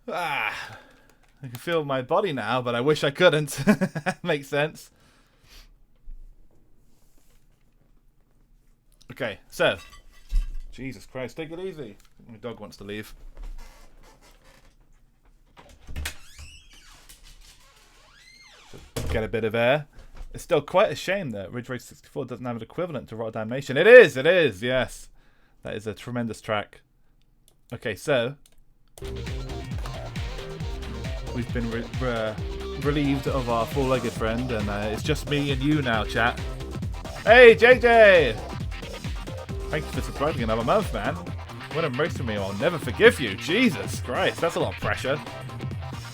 I can feel my body now, but I wish I couldn't. Makes sense. Okay, so. Jesus Christ, take it easy. My dog wants to leave. Get a bit of air. It's still quite a shame that Ridge Racer 64 doesn't have an equivalent to Rotterdam Nation. It is, yes. That is a tremendous track. Okay, so. We've been relieved of our four-legged friend, and it's just me and you now, chat. Hey, JJ! Thank you for subscribing another month, man. What a mercy me, I'll never forgive you. Jesus Christ, that's a lot of pressure.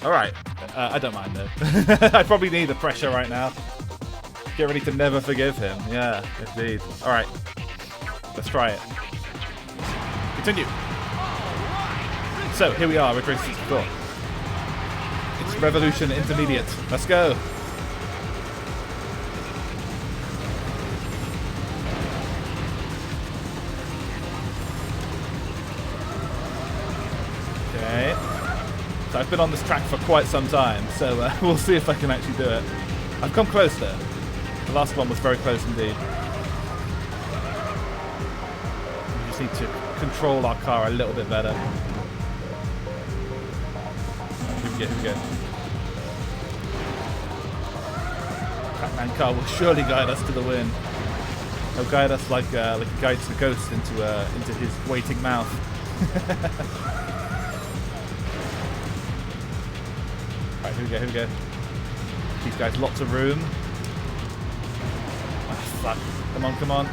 Alright, I don't mind though. I probably need the pressure right now. Get ready to never forgive him. Yeah, indeed. Alright, let's try it. Continue. So, here we are, Ridge Racer 64. It's Revolution Intermediate. Let's go. Okay. So I've been on this track for quite some time, so we'll see if I can actually do it. I've come close there. The last one was very close indeed. We just need to control our car a little bit better. Here we go. Pac-Man car will surely guide us to the win. He'll guide us like he guides the ghost into his waiting mouth. Alright, here we go. These guys, lots of room. Ah, fuck. Come on.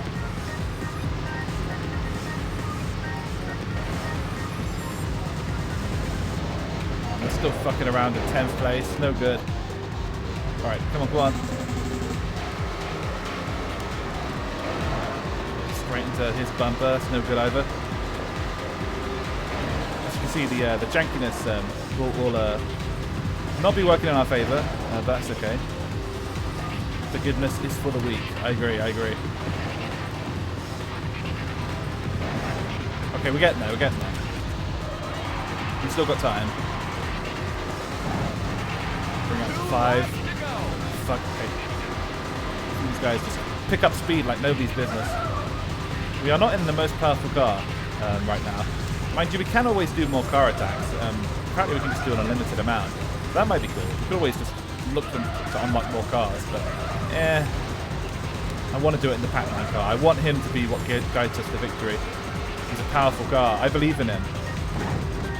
I'm still fucking around at 10th place. No good. Alright, come on. Straight into his bumper. It's no good either. As you can see, the jankiness will not be working in our favour. But that's okay. Forgiveness is for the weak. I agree. Okay, we're getting there. We've still got time. Bring up to 5. Fuck. Okay. These guys just pick up speed like nobody's business. We are not in the most powerful car right now. Mind you, we can always do more car attacks. Apparently we can just do an unlimited amount. So that might be cool. We could always just look to unlock more cars, but I want to do it in the Pac-Man car. I want him to be what guides us to victory. He's a powerful car. I believe in him.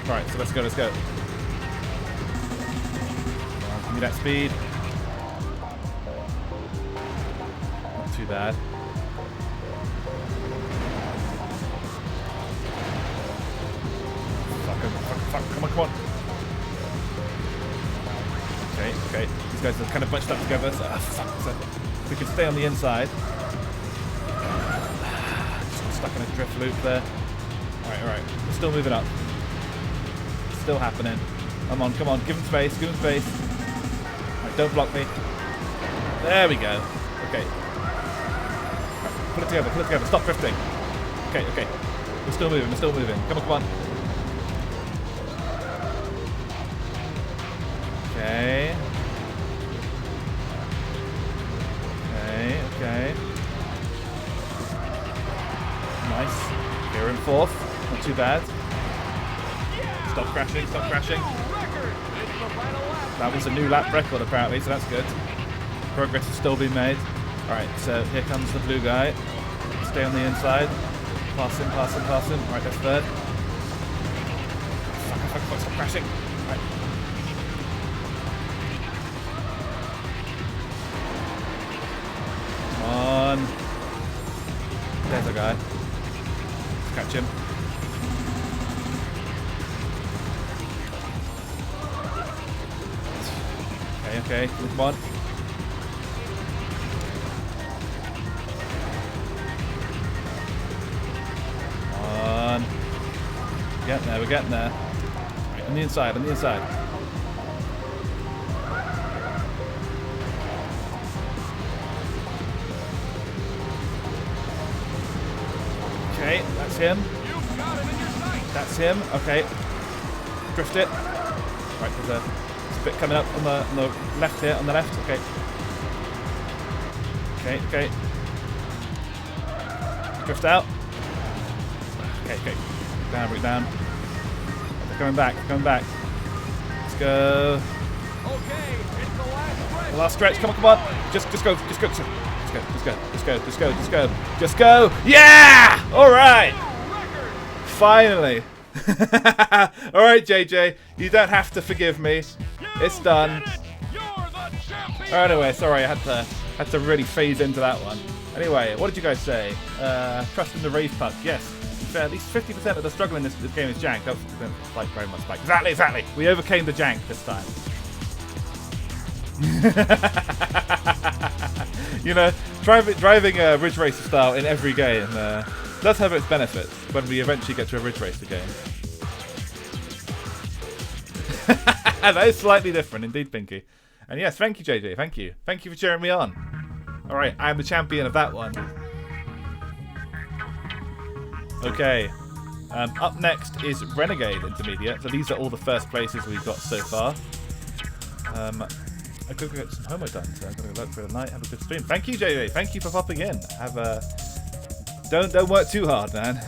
Right, so let's go. Give me that speed. Not too bad. Fuck, come on. Okay. These guys are kind of bunched up together, so we can stay on the inside. Just stuck in a drift loop there. Alright. We're still moving up. Still happening. Come on. Give him space. Alright, don't block me. There we go. Okay. Right, pull it together. Stop drifting. Okay. We're still moving. Come on. Okay. Nice. Here in 4th. Not too bad. Stop crashing. That was a new lap record apparently, so that's good. Progress is still being made. Alright, so here comes the blue guy. Stay on the inside. Pass him. Alright, that's 3rd. Fuck, stop crashing. Alright. Come on. There's a guy. Let's catch him. Okay, come on. We're getting there. Right, on the inside. Okay, that's him. That's him. Okay. Drift it. Right, there's a bit coming up on the left here, on the left. Okay. Drift out. Okay. Down. They're coming back. Let's go. Okay, it's the The last stretch. Come on. Just go. Yeah! All right. Finally. All right, JJ. You don't have to forgive me. It's done. Anyway, sorry, I had to really phase into that one. Anyway, what did you guys say? Trust in the rave puck. Yes. At least 50% of the struggle in this game is jank. That's like very much like exactly. We overcame the jank this time. You know, driving Ridge Racer style in every game does have its benefits when we eventually get to a Ridge Racer game. That is slightly different indeed, Pinky. And yes, thank you, JJ. Thank you for cheering me on. All right, I'm the champion of that one. Okay, up next is Renegade Intermediate. So these are all the first places we've got so far. I could get some homo done, so I'm going to look for the night. Have a good stream. Thank you, JJ. Thank you for popping in. Don't work too hard, man.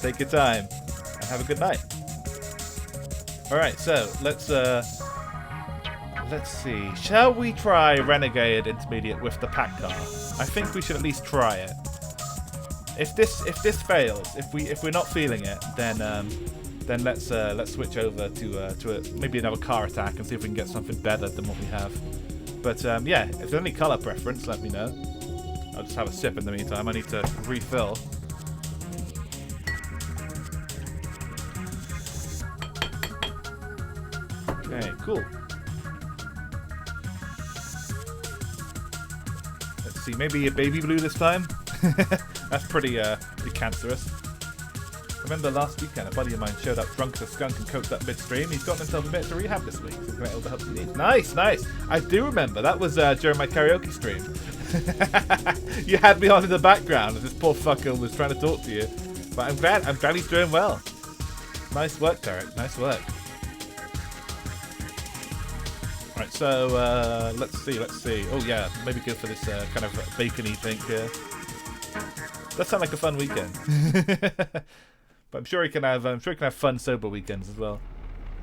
Take your time and have a good night. All right, so let's see. Shall we try Renegade Intermediate with the pack car? I think we should at least try it. If this fails, if we're not feeling it, then let's switch over to maybe another car attack and see if we can get something better than what we have. But yeah, if there's any color preference, let me know. I'll just have a sip in the meantime. I need to refill. Okay, cool. Let's see, maybe a baby blue this time. That's pretty cancerous. Remember last weekend, a buddy of mine showed up drunk as a skunk and coked up midstream. He's gotten himself a bit to rehab this week. So he's able to help you need. Nice, nice. I do remember. That was during my karaoke stream. You had me on in the background as this poor fucker was trying to talk to you. But I'm glad he's doing well. Nice work, Derek. Nice work. Right, so let's see. Oh yeah, maybe good for this kind of bacony thing here. Does sound like a fun weekend. But I'm sure he can have fun sober weekends as well.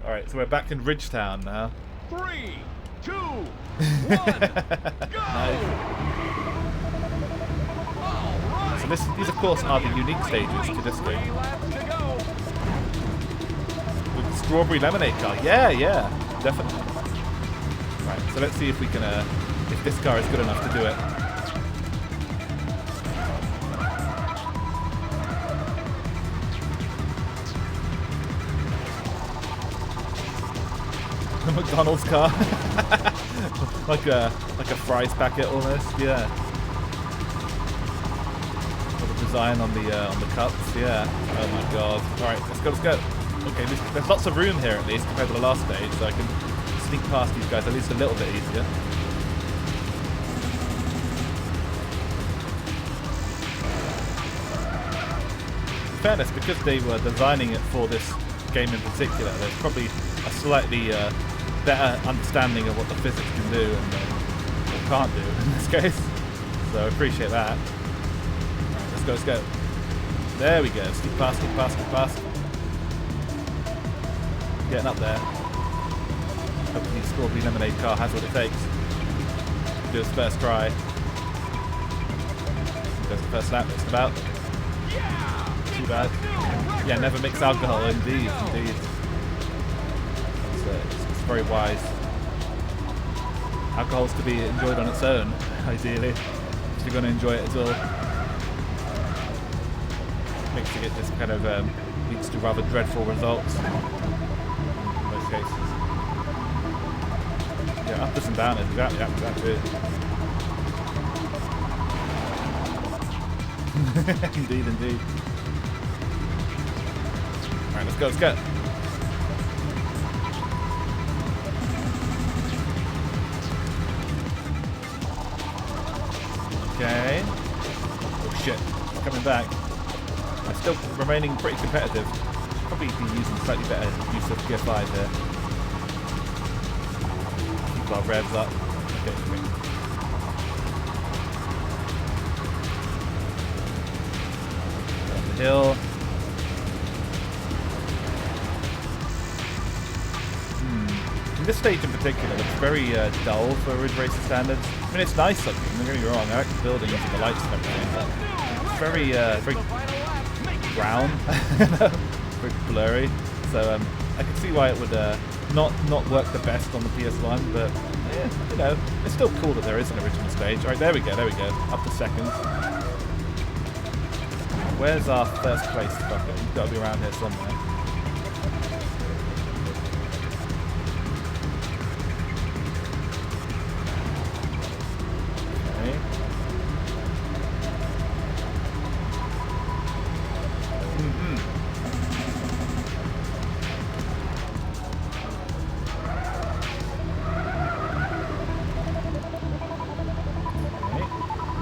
All right, so we're back in Ridgetown now. 3, 2, 1, go! Nice. So these of course are the unique stages to this game. 3 laps to go. With the strawberry lemonade car. Yeah, definitely. Right, so let's see if we can if this car is good enough to do it. A McDonald's car. like a fries packet almost, yeah. With the design on the cups, yeah. Oh my god. Alright, let's go. Okay, there's lots of room here at least compared to the last stage, so I can sneak past these guys at least a little bit easier. In fairness, because they were designing it for this game in particular, there's probably a slightly better understanding of what the physics can do and what can't do in this case. So I appreciate that. Right, let's go. There we go. Sneak past. Getting up there. Hopefully the strawberry lemonade car has what it takes. Do his first try. Goes the first lap, it's about. Too bad. Yeah, never mix alcohol, indeed. It's very wise. Alcohol's to be enjoyed on its own, ideally, if you're going to enjoy it at all. Mixing it just kind of leads to rather dreadful results in most cases. Yeah, uppers and downers, exactly, that's it. Indeed. Alright, let's go. Okay. Oh shit, it's coming back. I'm still remaining pretty competitive. Should probably be using slightly better use of Gear 5 here. Keep our revs up. Okay. Up the hill. In this stage in particular, it's very dull for Ridge Racer standards. I mean, it's nice looking, don't get me wrong, I like the buildings and the lights and everything, but it's very brown, very blurry, so I can see why it would not work the best on the PS1, but yeah, you know, it's still cool that there is an original stage. Alright, there we go, up to second. Where's our first place fucker? He's got to be around here somewhere.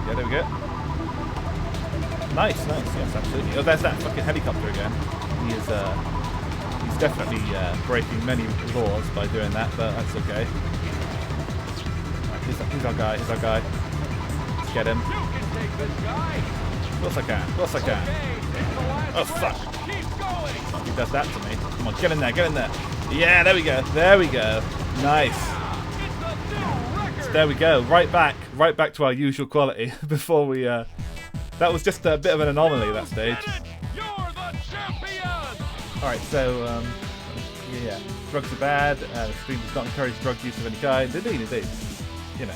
There we go. Nice, yes, absolutely. Oh, there's that fucking helicopter again. He's definitely breaking many laws by doing that, but that's okay. Right, here's our guy, Let's get him. Of course I can. Oh, fuck. Oh, he does that to me. Come on, get in there. Yeah, there we go. Nice. there we go. Right back to our usual quality. Before we, that was just a bit of an anomaly that stage. You're the champion. All right, so yeah, drugs are bad. The stream does not encourage drug use of any kind. Indeed. You know,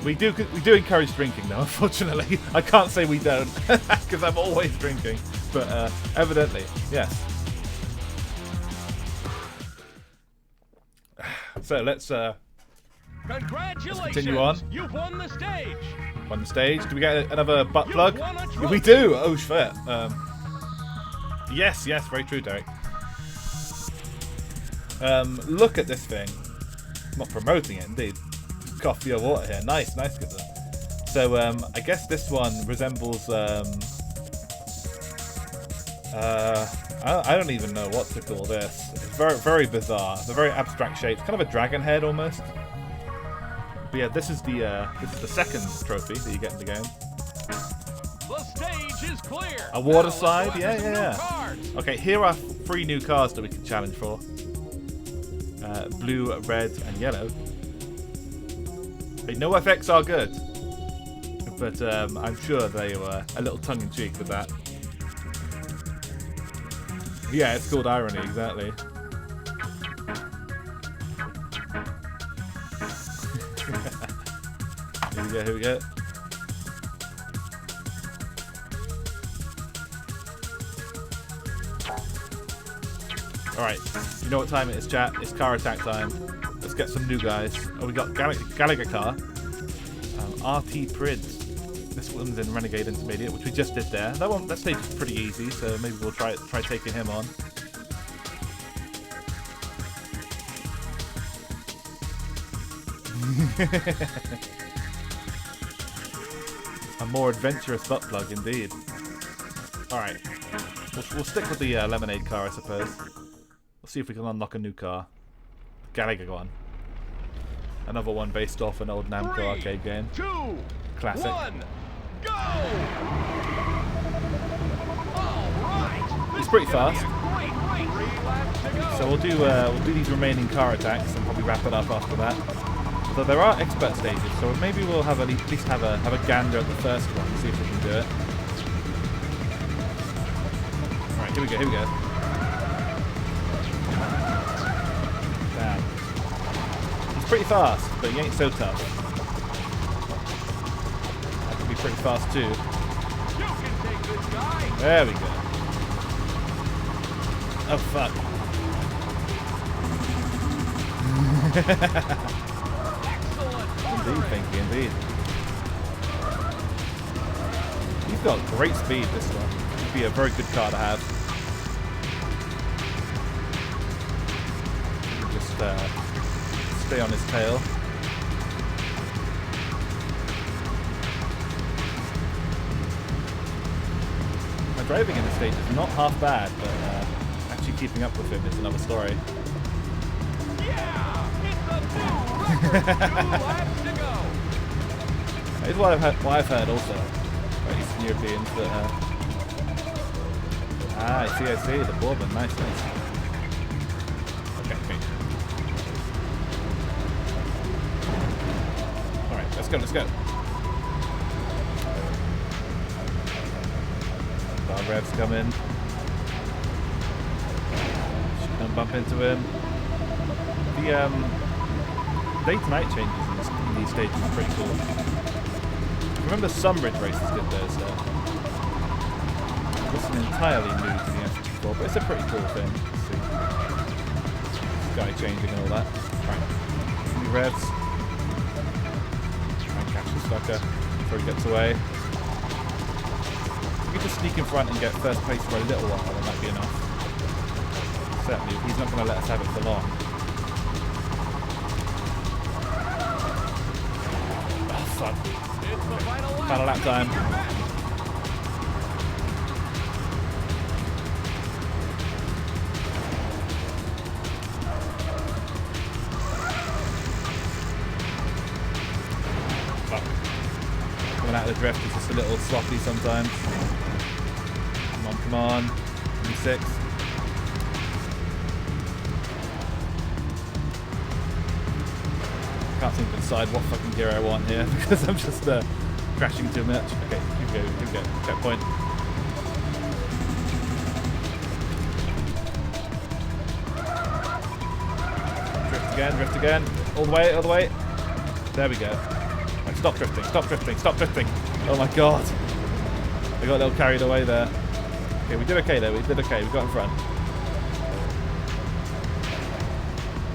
we do encourage drinking, though. Unfortunately, I can't say we don't because I'm always drinking. But evidently, yes. So let's Congratulations. continue on. You've won the stage. On the stage, do we get another butt plug? won a Yeah, trophy. we do. Oh shit. Yes, very true, Derek. Look at this thing. Not promoting it, indeed. Coffee or water here. Nice, good one. So I guess this one resembles I don't even know what to call this. It's very bizarre. It's a very abstract shape. It's kind of a dragon head almost. But yeah, this is the second trophy that you get in the game. The stage is clear. A water Now let's slide? go Yeah, after some yeah. new cards. Okay, here are 3 new cars that we can challenge for. Blue, red, and yellow. Hey, no FX are good. But I'm sure they were a little tongue-in-cheek with that. Yeah, it's called irony, exactly. Here we go. Alright, you know what time it is, chat? It's car attack time. Let's get some new guys. Oh, we got Gallagher car. RT Prids. This one's in Renegade Intermediate, which we just did there. That stage is pretty easy, so maybe we'll try taking him on. A more adventurous butt plug, indeed. Alright. We'll stick with the lemonade car, I suppose. We'll see if we can unlock a new car. Gallagher one. Another one based off an old Namco 3, arcade game. 2, Classic. 1, go! All right. It's pretty fast. Great race. 3 laps to go. So we'll do these remaining car attacks and probably wrap it up after that. So there are expert stages, so maybe we'll have at least have a gander at the first one, see if we can do it. All right, here we go. Damn. He's pretty fast, but he ain't so tough. That can be pretty fast too. You can take this guy. There we go. Oh fuck. Indeed, Pinky, indeed. He's got great speed, this one. He'd be a very good car to have. Just stay on his tail. My driving in this stage is not half bad, but actually keeping up with him is another story. Yeah, it's a new record. 2 laps to go. It's what I've heard also about Eastern Europeans that I see, the Bourbon, nice. Okay. Alright, let's go. Our revs come in. Don't bump into him. The day-to-night changes in these stages are pretty cool. I remember Sunbridge races did those, so it wasn't entirely new to the N64, but it's a pretty cool thing to see. Sky changing and all that. Right, new revs. Try and catch the sucker before he gets away. If we could just sneak in front and get first place for a little while, then that'd be enough. Certainly, he's not going to let us have it for long. Oh, fuck. It's the final lap. Final lap time. Fuck. Coming out of the drift is just a little sloppy sometimes. Come on. E6. Can't seem to decide what fucking gear I want here because I'm just crashing too much. Okay, here we go. Checkpoint. Drift again. All the way. There we go. Right, stop drifting. Oh my god. I got a little carried away there. Okay, we did okay though. We got in front.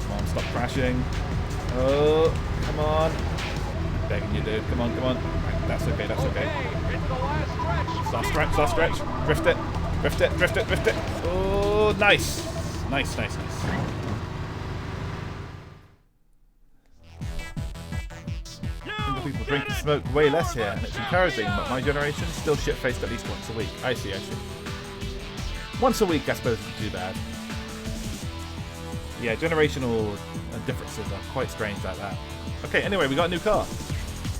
Come on, stop crashing. Oh, come on. Begging you, dude. Come on. Right, that's okay. It's the last stretch. Drift it. Oh, nice. Nice. People drink and smoke way less here, and it's encouraging, but my generation is still shit-faced at least once a week. I see. Once a week, I suppose, isn't too bad. Yeah, generational differences are quite strange like that. Okay, anyway, we got a new car.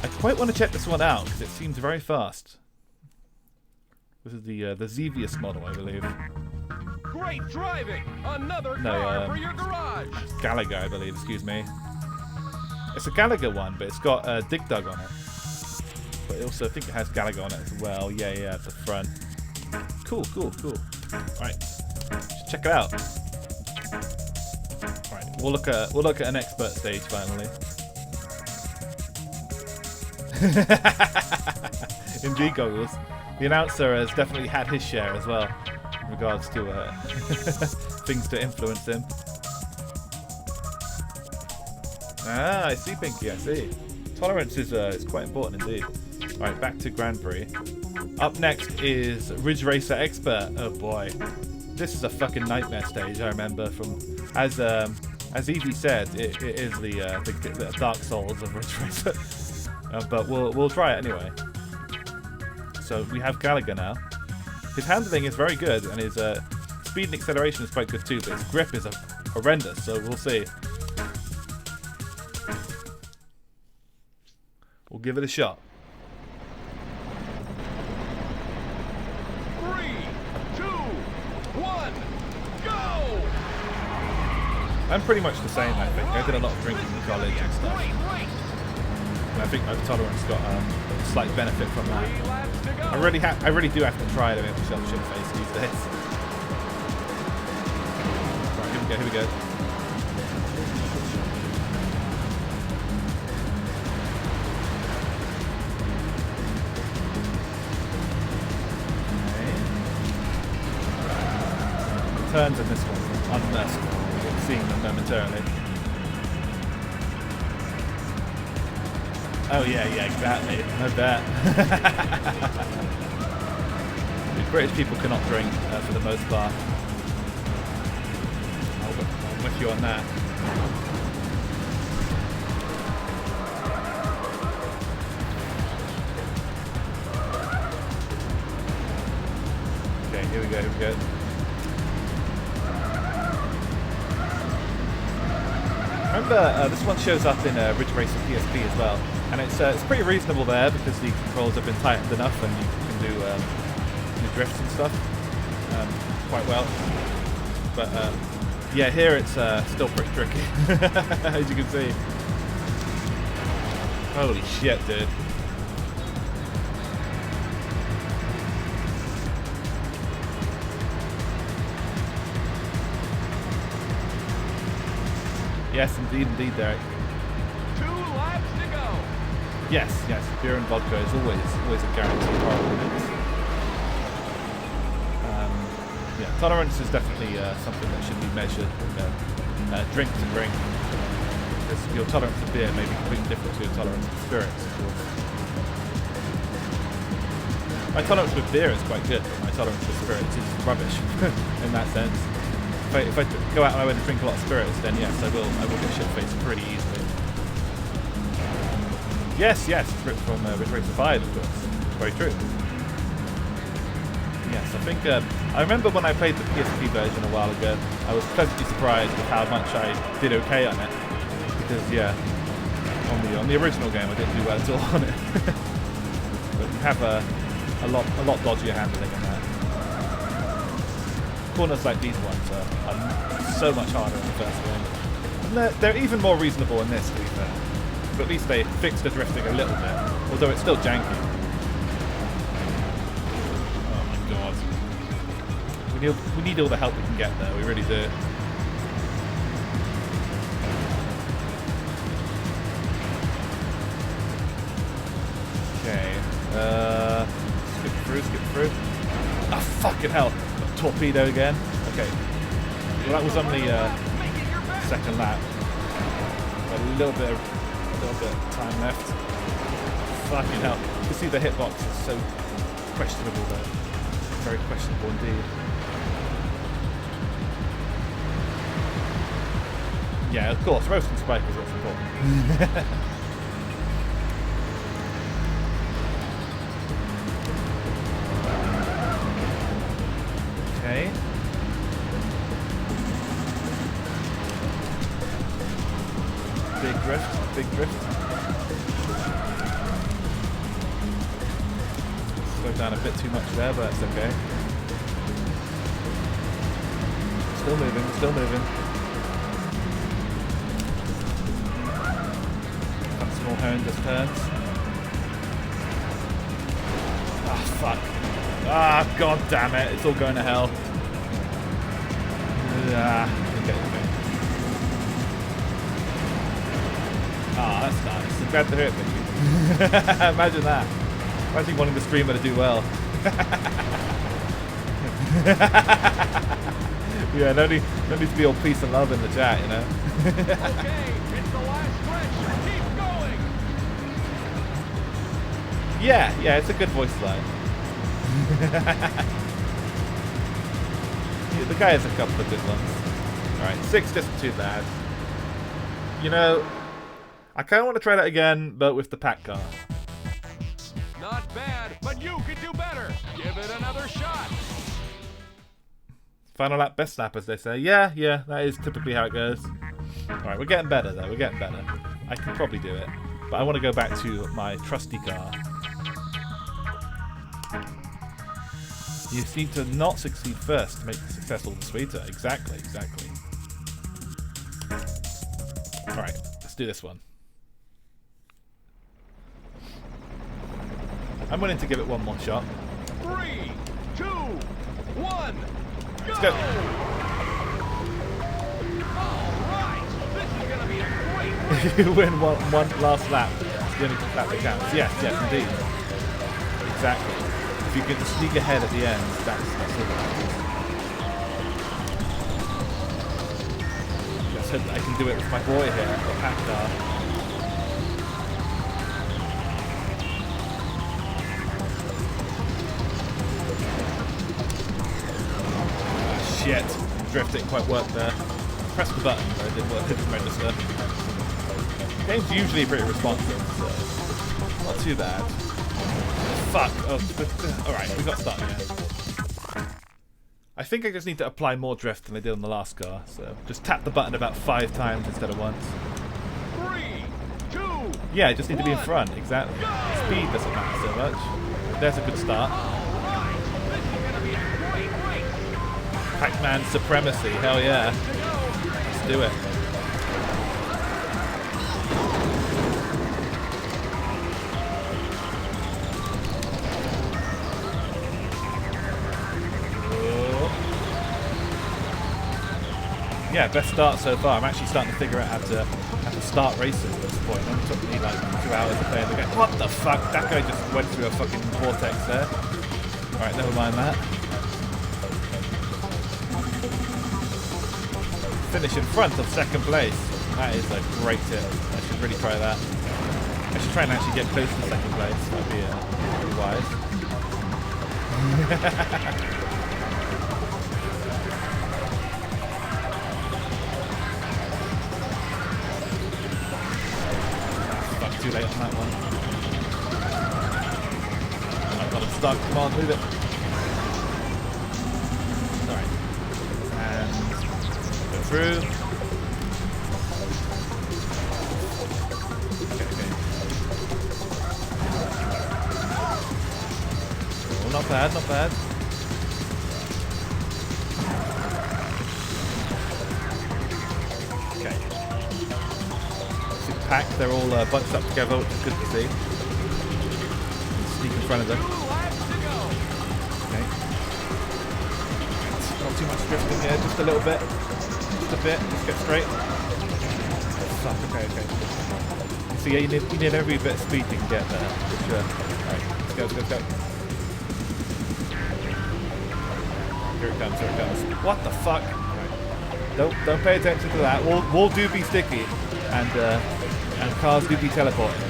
I quite want to check this one out, because it seems very fast. This is the Xevious model, I believe. Great driving! Another car for your garage! Gallagher, I believe, excuse me. It's a Gallagher one, but it's got Dig Dug on it. But I also think it has Gallagher on it as well. Yeah, it's the front. Cool. Alright, just check it out. Alright, we'll look at an expert stage finally. In G goggles. The announcer has definitely had his share as well in regards to things to influence him. Ah, I see, Pinky, I see. Tolerance is quite important indeed. Alright, back to Grand Prix. Up next is Ridge Racer Expert. Oh boy. This is a fucking nightmare stage, I remember from... As Evie said, it is the Dark Souls of Ridge Racer. But we'll try it anyway. So we have Gallagher now. His handling is very good, and his speed and acceleration is quite good too, but his grip is horrendous, so we'll see. We'll give it a shot. 3, 2, 1, go! I'm pretty much the same, I think. I did a lot of drinking in college and stuff. And I think my tolerance got a slight benefit from that. I really do have to try to make myself shit-faced these days. Right, here we go. Turns in this one, unmerciful. We're seeing them momentarily. Oh yeah, exactly. I bet. British people cannot drink for the most part. I'm with you on that. Okay, here we go. Remember, this one shows up in Ridge Racer PSP as well, and it's pretty reasonable there because the controls have been tightened enough and you can do drifts and stuff quite well. But yeah, here it's still pretty tricky, as you can see. Holy shit, dude. Yes, indeed, Derek. 2 laps to go. Yes, beer and vodka is always a guaranteed horrible mix. Yeah, tolerance is definitely something that should be measured, drink to drink. Because your tolerance of beer may be completely different to your tolerance of spirits, of course. My tolerance with beer is quite good, but my tolerance with spirits is rubbish in that sense. If I go out and I want to drink a lot of spirits, then yes, I will get shit-faced pretty easily. Yes, it's ripped from Ridge Racer 5, of course. Very true. Yes, I think I remember when I played the PSP version a while ago, I was pleasantly surprised with how much I did okay on it. Because yeah, on the original game I didn't do well at all on it. But you have a lot dodgier handling in that. Corners like these ones are so much harder in the first game. And they're even more reasonable in this, to be fair. But at least they fixed the drifting a little bit, although it's still janky. Oh my god. We need all the help we can get there, we really do. Okay, skip through. Ah, fucking hell. Torpedo again. Okay. Well, that was on the second lap. A little bit of time left. Fucking hell. You can see the hitbox is so questionable though. Very questionable indeed. Yeah, of course, roasting spike is what's important. Okay. Big drift. Slowed down a bit too much there, but it's okay. Still moving. Some small horrendous turns. Ah, fuck. Ah, god damn it. It's all going to hell. Okay. Ah, that's nice. I'm glad to hear it, thank you. Imagine that. Imagine wanting the streamer to do well. Yeah, no need to be all peace and love in the chat, you know. Okay, it's the last stretch. Keep going. Yeah, it's a good voice line. Yeah, the guy has a couple of good ones. Alright, 6 isn't too bad. You know, I kind of want to try that again, but with the pack car. Not bad, but you could do better. Give it another shot. Final lap, best lap, as they say. Yeah, that is typically how it goes. Alright, we're getting better, though. We're getting better. I can probably do it. But I want to go back to my trusty car. You seem to not succeed first to make the success all the sweeter. Exactly. Alright, let's do this one. I'm willing to give it one more shot. 3, 2, 1, go! Let's go. Alright, this is gonna be a great race. You win one last lap. It's the only lap that counts. Yes, indeed. Exactly. If you can sneak ahead at the end, that's what matters. Let's hope that I can do it with my boy here, the pack car. Shit, drift didn't quite work there. Press the button, but it didn't work, it didn't register. The game's usually pretty responsive, so not too bad. Fuck. Oh, alright, we got started again. I think I just need to apply more drift than I did on the last car, so just tap the button about 5 times instead of once. 3, 2, yeah, I just need to be in 1, front, exactly. go! Speed doesn't matter so much. There's a good start. Alright, this is gonna be a great race. Pac-Man supremacy, hell yeah. To go. Let's do it. Yeah, best start so far. I'm actually starting to figure out how to start races at this point. It took me like 2 hours to play the game. What the fuck? That guy just went through a fucking vortex there. Alright, never mind that. Finish in front of second place. That is a great tip. I should really try that. I should try and actually get close to second place. That'd be pretty wise. Too late on that one. I've got him stuck. Come on, move it. Alright. And go through. Okay. Oh, not bad. pack. They're all bunched up together, which is good to see. Sneak in front of them. Okay. Not too much drifting here, just a little bit. Just a bit. Just get straight. Fuck. Okay. So yeah, you need every bit of speed you can get there, for sure. Alright, let's go. Here it comes. What the fuck? Right. Don't pay attention to that. Wall do be sticky, and cars do be teleporting.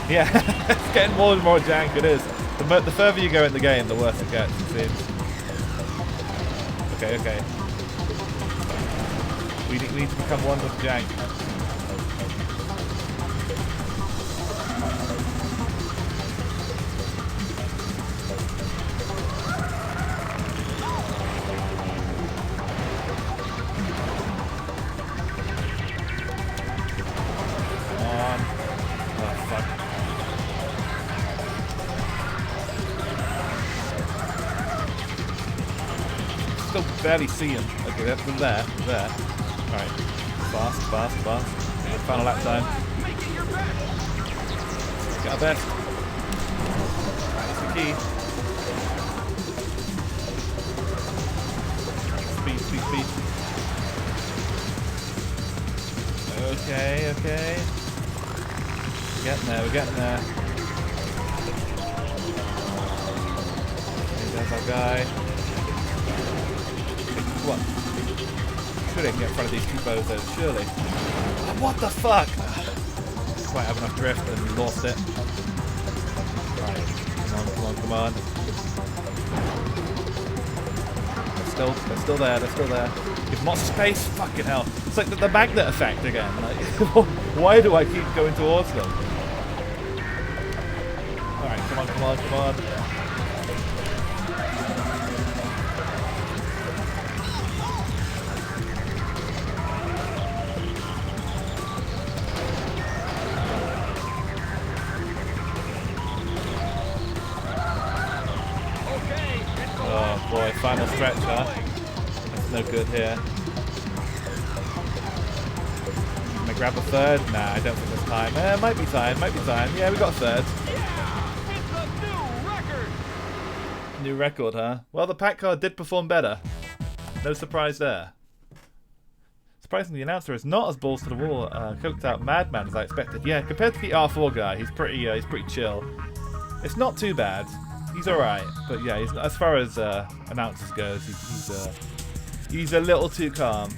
Yeah, it's getting more and more jank. It is. The further you go in the game, the worse it gets. It seems. Okay. We need to become one with jank. Come on. Oh fuck. Still barely see him. Okay, that's from there. Alright. Fast. Final lap time. Get our best. That's the key. Speed. Okay. We're getting there. Okay, there's our guy. What? Surely I can get in front of these two bozos, surely. Oh, what the fuck? Didn't quite have enough drift and lost it. Right. Come on. They're still there. Give lots of space. Fucking hell. It's like the magnet effect again. Like, why do I keep going towards them? Alright, come on. Oh boy, final stretch, huh? That's no good here. Can I grab a third? Nah, I don't think there's time. Might be time. Yeah, we got a third. It's a new record. New record, huh? Well, the pack car did perform better. No surprise there. Surprisingly, the announcer is not as balls to the wall, coked out madman as I expected. Yeah, compared to the R4 guy, he's pretty chill. It's not too bad. He's alright, but yeah, as far as announcers goes, he's a little too calm.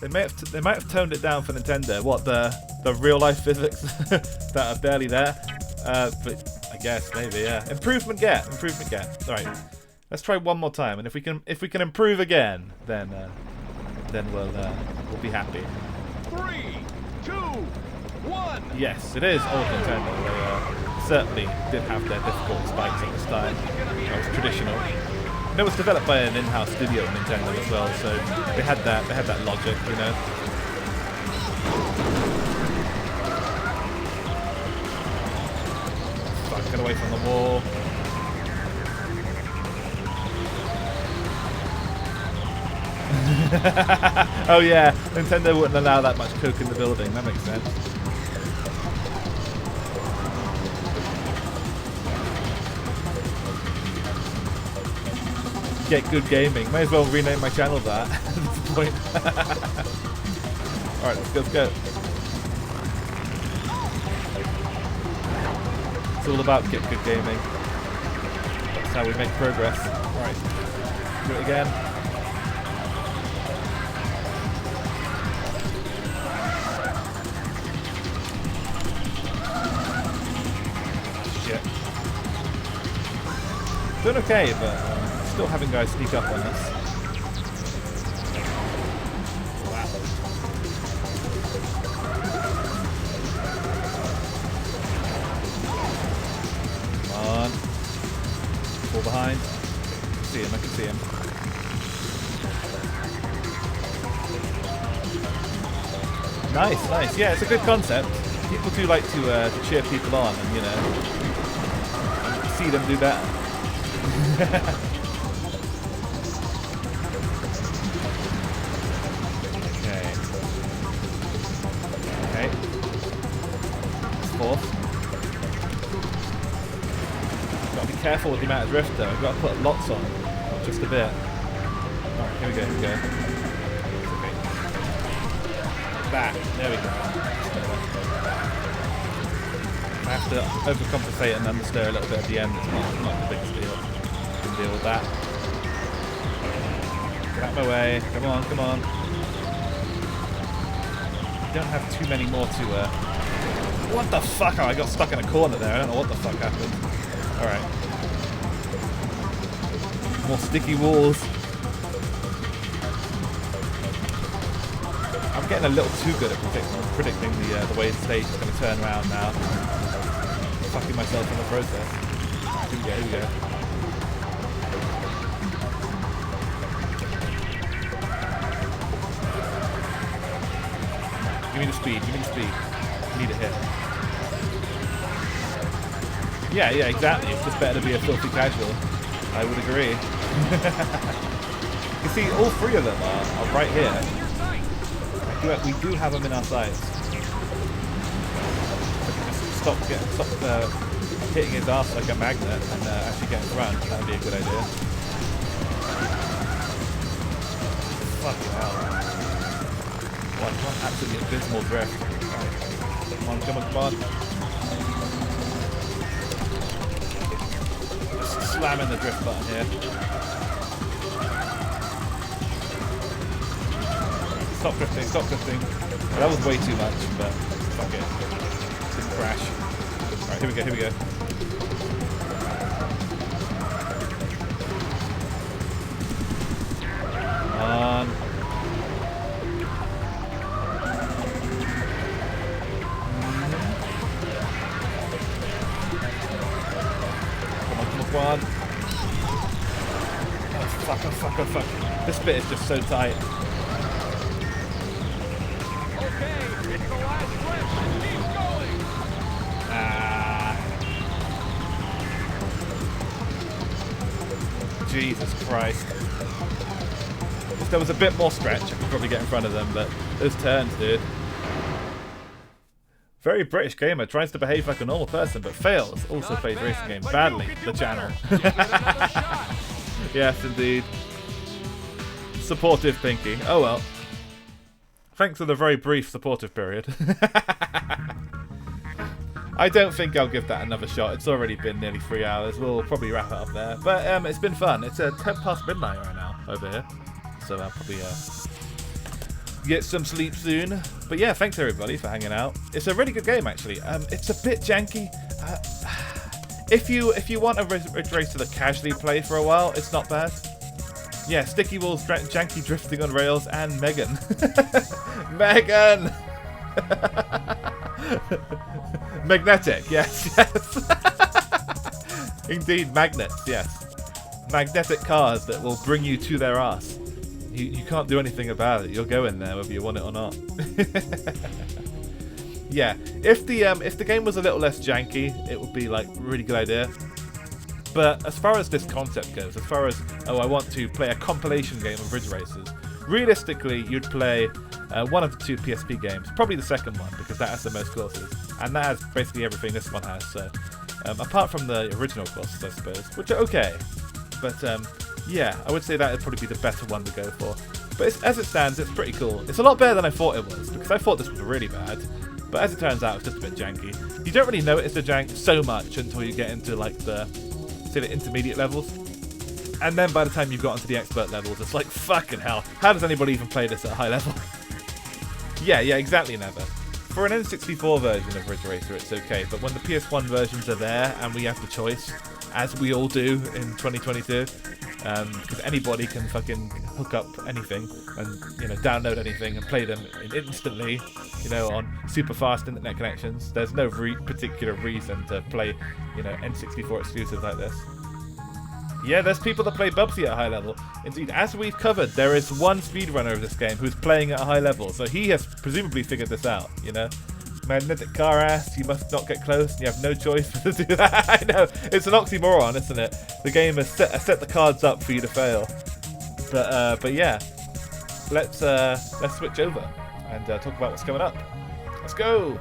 They might have toned it down for Nintendo. What, the real life physics that are barely there? But I guess maybe, yeah. Improvement get. All right, let's try one more time, and if we can improve again, then we'll be happy. 3, 2, 1. Yes, it is old Nintendo. They certainly did have their difficult spikes at this time. That was traditional. And it was developed by an in-house studio at Nintendo as well, so they had that logic, you know. Fuck, get away from the wall. Oh yeah, Nintendo wouldn't allow that much coke in the building, that makes sense. Get good gaming. May as well rename my channel that. That's the point. Alright, let's go. It's all about get good gaming. That's how we make progress. Alright. Do it again. Shit. Doing okay, but still having guys sneak up on us. Wow. Come on. Fall behind. I can see him. Nice. Yeah, it's a good concept. People do like to cheer people on and, you know, see them do better. Okay. Okay. Fourth. Gotta be careful with the amount of drift though. I've got to put lots on, not just a bit. Alright, here we go, here we go. Okay. That, there we go. I have to overcompensate and understeer a little bit at the end. It's not the biggest deal. I can deal with that. Get out of my way. Come on, come on. Don't have too many more to what the fuck? Oh, I got stuck in a corner there. I don't know what the fuck happened. Alright. More sticky walls. I'm getting a little too good at predicting the way the stage is going to turn around now. Fucking myself in the process. Here we go, here we go. Give me the speed, give me the speed. Need a hit. Yeah, yeah, exactly. It's just better to be a filthy casual. I would agree. You see, all three of them are right here. We do have them in our sights. Stop hitting his ass like a magnet and actually get in front. That would be a good idea. Fucking hell. One absolutely abysmal drift. Right. Come on, come on, come on. Just slamming the drift button here. Stop drifting, stop drifting. Well, that was way too much, but fuck it. Didn't crash. Alright, here we go, here we go. Come on. Come on, come on, come on. Oh fuck, oh fuck, oh fuck. This bit is just so tight. Jesus Christ. If there was a bit more stretch, I could probably get in front of them, but those turns, dude. Very British gamer, tries to behave like a normal person, but fails. Also plays racing games badly. The channel. Yes, indeed. Supportive Pinky. Oh well. Thanks for the very brief supportive period. I don't think I'll give that another shot. It's already been nearly 3 hours. We'll probably wrap it up there. But it's been fun. It's 10 past midnight right now over here. So I'll probably get some sleep soon. But yeah, thanks everybody for hanging out. It's a really good game actually. It's a bit janky. If you want a Ridge Racer to casually play for a while, it's not bad. Yeah, sticky walls, janky drifting on rails, and Megan. Megan! Magnetic, yes, yes. Indeed, magnets, yes. Magnetic cars that will bring you to their ass. You can't do anything about it. You'll go in there whether you want it or not. Yeah, if the game was a little less janky, it would be like a really good idea. But as far as this concept goes, as far as I want to play a compilation game of Ridge Racers, realistically you'd play one of the two PSP games, probably the second one because that has the most courses, and that has basically everything this one has. So apart from the original courses, I suppose, which are okay, but yeah, I would say that would probably be the better one to go for. But as it stands, it's pretty cool. It's a lot better than I thought it was, because I thought this was really bad. But as it turns out, it's just a bit janky. You don't really notice the jank so much until you get into like the intermediate levels. And then by the time you've got into the expert levels, it's like, fucking hell, how does anybody even play this at a high level? Yeah, exactly, never. For an N64 version of Ridge Racer, it's okay, but when the PS1 versions are there and we have the choice, as we all do in 2022, because anybody can fucking hook up anything and, you know, download anything and play them instantly, you know, on super fast internet connections. There's no particular reason to play, you know, N64 exclusives like this. Yeah, there's people that play Bubsy at a high level. Indeed, as we've covered, there is one speedrunner of this game who's playing at a high level, so he has presumably figured this out, you know? Magnetic car ass, you must not get close, and you have no choice but to do that. I know, it's an oxymoron, isn't it? The game has set the cards up for you to fail. But yeah, let's switch over and talk about what's coming up. Let's go.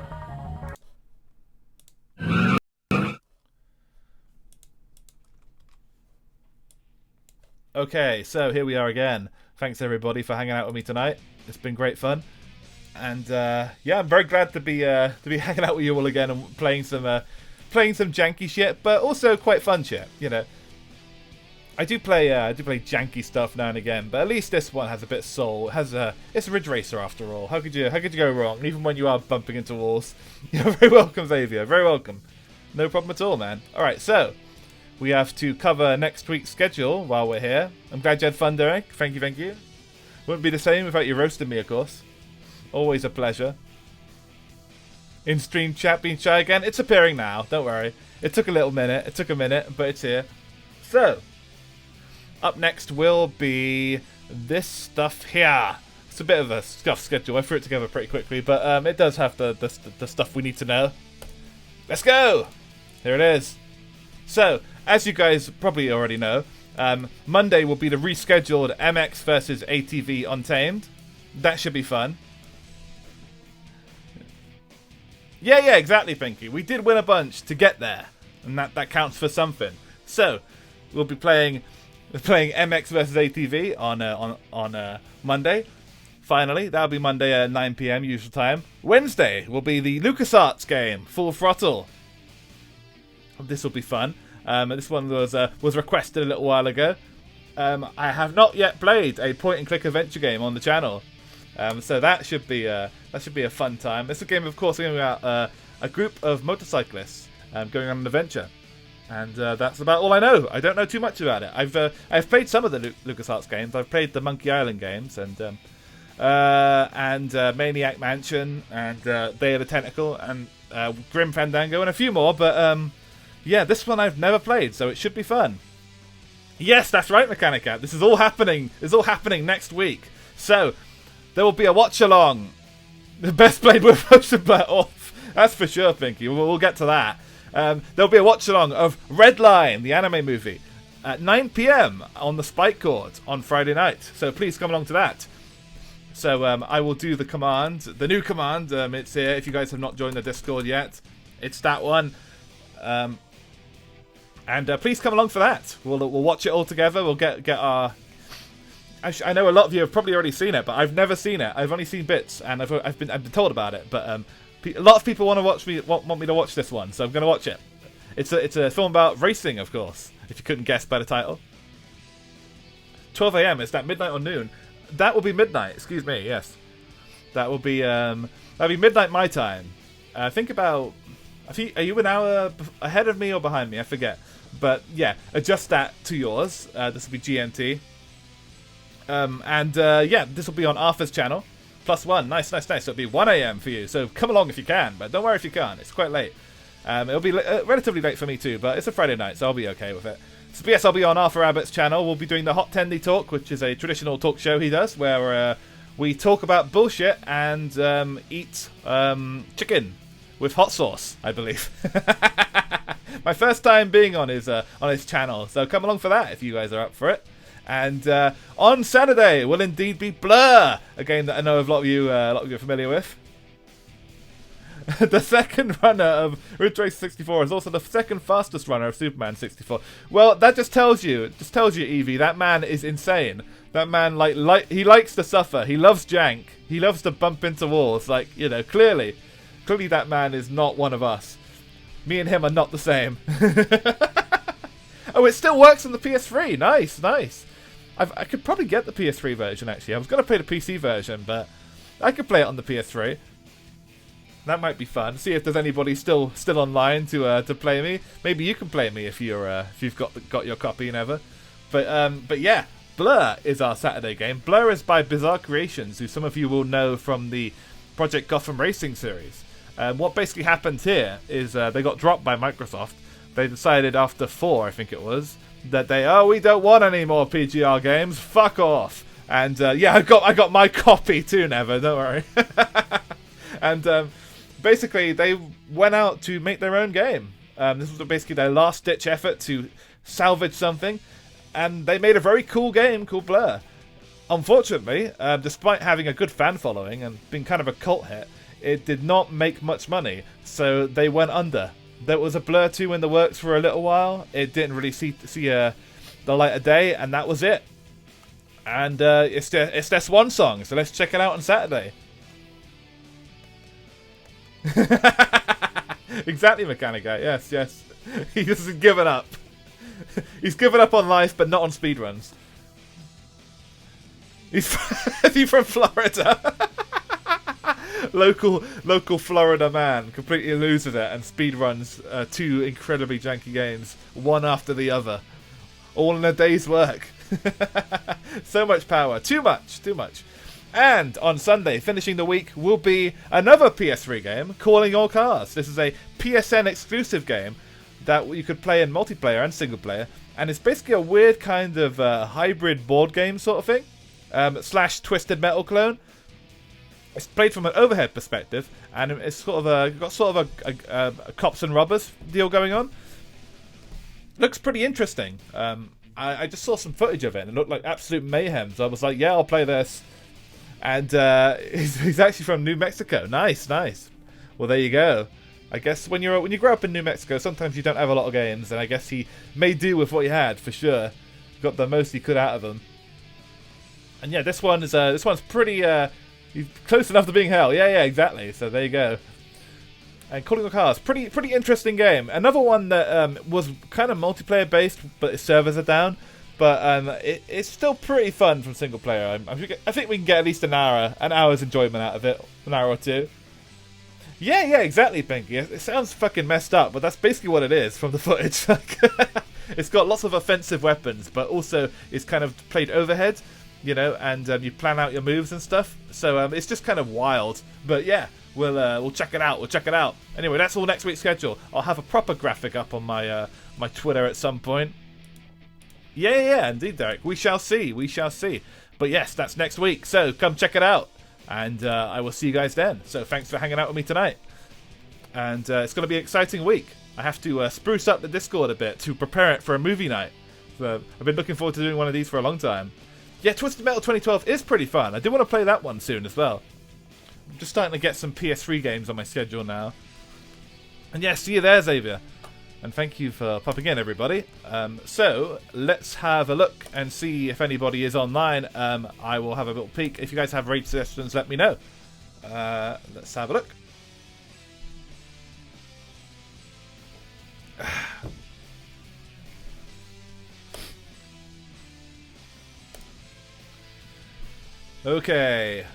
Okay, so here we are again. Thanks everybody for hanging out with me tonight. It's been great fun, and yeah, I'm very glad to be hanging out with you all again and playing some janky shit, but also quite fun shit. You know, I do play janky stuff now and again, but at least this one has a bit of soul. It's a Ridge Racer after all. How could you go wrong? Even when you are bumping into walls. You're very welcome, Xavier. Very welcome. No problem at all, man. All right, so we have to cover next week's schedule while we're here. I'm glad you had fun, Derek. Thank you. Wouldn't be the same without you roasting me, of course. Always a pleasure. In-stream chat being shy again. It's appearing now. Don't worry. It took a little minute. It took a minute, but it's here. So, up next will be this stuff here. It's a bit of a scuffed schedule. I threw it together pretty quickly, but it does have the stuff we need to know. Let's go! Here it is. So, as you guys probably already know, Monday will be the rescheduled MX versus ATV Untamed. That should be fun. Yeah, exactly, Pinky. We did win a bunch to get there, and that counts for something. So, we'll be playing MX versus ATV on Monday. Finally, that'll be Monday at 9 PM usual time. Wednesday will be the LucasArts game, Full Throttle. This will be fun. This one was requested a little while ago. I have not yet played a point-and-click adventure game on the channel, so that should be a fun time. It's a game, of course, about a group of motorcyclists going on an adventure, and that's about all I know. I don't know too much about it. I've played some of the LucasArts games. I've played the Monkey Island games and Maniac Mansion and Day of the Tentacle and Grim Fandango and a few more, but yeah, this one I've never played, so it should be fun. Yes, that's right, Mechanicat. This is all happening. It's all happening next week. So there will be a watch along. The best played with off. That's for sure, Pinky. We'll get to that. There'll be a watch along of Red Line, the anime movie, at 9 PM on the Spike Court on Friday night. So please come along to that. So I will do the command, the new command. It's here. If you guys have not joined the Discord yet, it's that one. And please come along for that. We'll watch it all together. We'll get our. I know a lot of you have probably already seen it, but I've never seen it. I've only seen bits, and I've been told about it. But a lot of people want me to watch this one, so I'm going to watch it. It's a film about racing, of course. If you couldn't guess by the title. 12 AM. Is that midnight or noon? That will be midnight. Excuse me. Yes, that will be that'll be midnight my time. Think about. Are you an hour ahead of me or behind me? I forget. But yeah, adjust that to yours. This will be GMT. Yeah, this will be on Arthur's channel. +1. Nice. So it'll be 1 AM for you. So come along if you can, but don't worry if you can't. It's quite late. It'll be relatively late for me too, but it's a Friday night, so I'll be okay with it. So yes, I'll be on Arthur Abbott's channel. We'll be doing the Hot Tendy Talk, which is a traditional talk show he does, where we talk about bullshit and eat chicken with hot sauce, I believe. My first time being on his channel, so come along for that if you guys are up for it. And on Saturday will indeed be Blur, a game that I know a lot of you are familiar with. The second runner of Ridge Racer 64 is also the second fastest runner of Superman 64. Well, that just tells you, Evie, that man is insane. That man he likes to suffer. He loves jank. He loves to bump into walls. Like, you know, clearly that man is not one of us. Me and him are not the same. Oh, it still works on the PS3. Nice. I could probably get the PS3 version, actually. I was going to play the PC version, but I could play it on the PS3. That might be fun. See if there's anybody still online to play me. Maybe you can play me if you've got your copy and ever. But yeah, Blur is our Saturday game. Blur is by Bizarre Creations, who some of you will know from the Project Gotham Racing series. What basically happened here is they got dropped by Microsoft. They decided after 4, I think it was, that we don't want any more PGR games. Fuck off. And yeah, I got my copy too, Never. Don't worry. And basically they went out to make their own game. This was basically their last-ditch effort to salvage something, and they made a very cool game called Blur. Unfortunately, despite having a good fan following and being kind of a cult hit, it did not make much money, so they went under. There was a Blur 2 in the works for a little while. It didn't really see the light of day, and that was it. And it's their swan song, so let's check it out on Saturday. Exactly, Mechanic Guy. Yes, yes. He hasn't given up. He's given up on life, but not on speedruns. Is he from Florida? Local Florida man completely loses it and speedruns 2 incredibly janky games, one after the other, all in a day's work. So much power. Too much. And on Sunday, finishing the week, will be another PS3 game, Calling All Cars. This is a PSN exclusive game that you could play in multiplayer and single player, and it's basically a weird kind of hybrid board game sort of thing, / Twisted Metal clone. It's played from an overhead perspective, and it's got sort of a cops and robbers deal going on. Looks pretty interesting. I just saw some footage of it, and it looked like absolute mayhem. So I was like, yeah, I'll play this. And he's actually from New Mexico. Nice. Well, there you go. I guess when you grow up in New Mexico, sometimes you don't have a lot of games, and I guess he made do with what he had for sure. Got the most he could out of them. And yeah, this one's pretty. He's close enough to being hell. Yeah, exactly. So there you go. And Calling All Cars, pretty interesting game. Another one that was kind of multiplayer based, but its servers are down. But it's still pretty fun from single player. I think we can get at least an hour's enjoyment out of it, an hour or two. Yeah, exactly, Pinky. It sounds fucking messed up, but that's basically what it is from the footage. It's got lots of offensive weapons, but also it's kind of played overhead, you know, and you plan out your moves and stuff. So it's just kind of wild. But yeah, we'll check it out. Anyway, that's all next week's schedule. I'll have a proper graphic up on my my Twitter at some point. Yeah, indeed, Derek. We shall see. But yes, that's next week. So come check it out. And I will see you guys then. So thanks for hanging out with me tonight. And it's going to be an exciting week. I have to spruce up the Discord a bit to prepare it for a movie night. So I've been looking forward to doing one of these for a long time. Yeah, Twisted Metal 2012 is pretty fun. I do want to play that one soon as well. I'm just starting to get some PS3 games on my schedule now. And yeah, see you there, Xavier. And thank you for popping in, everybody. So let's have a look and see if anybody is online. I will have a little peek. If you guys have raid suggestions, let me know. Let's have a look. Okay.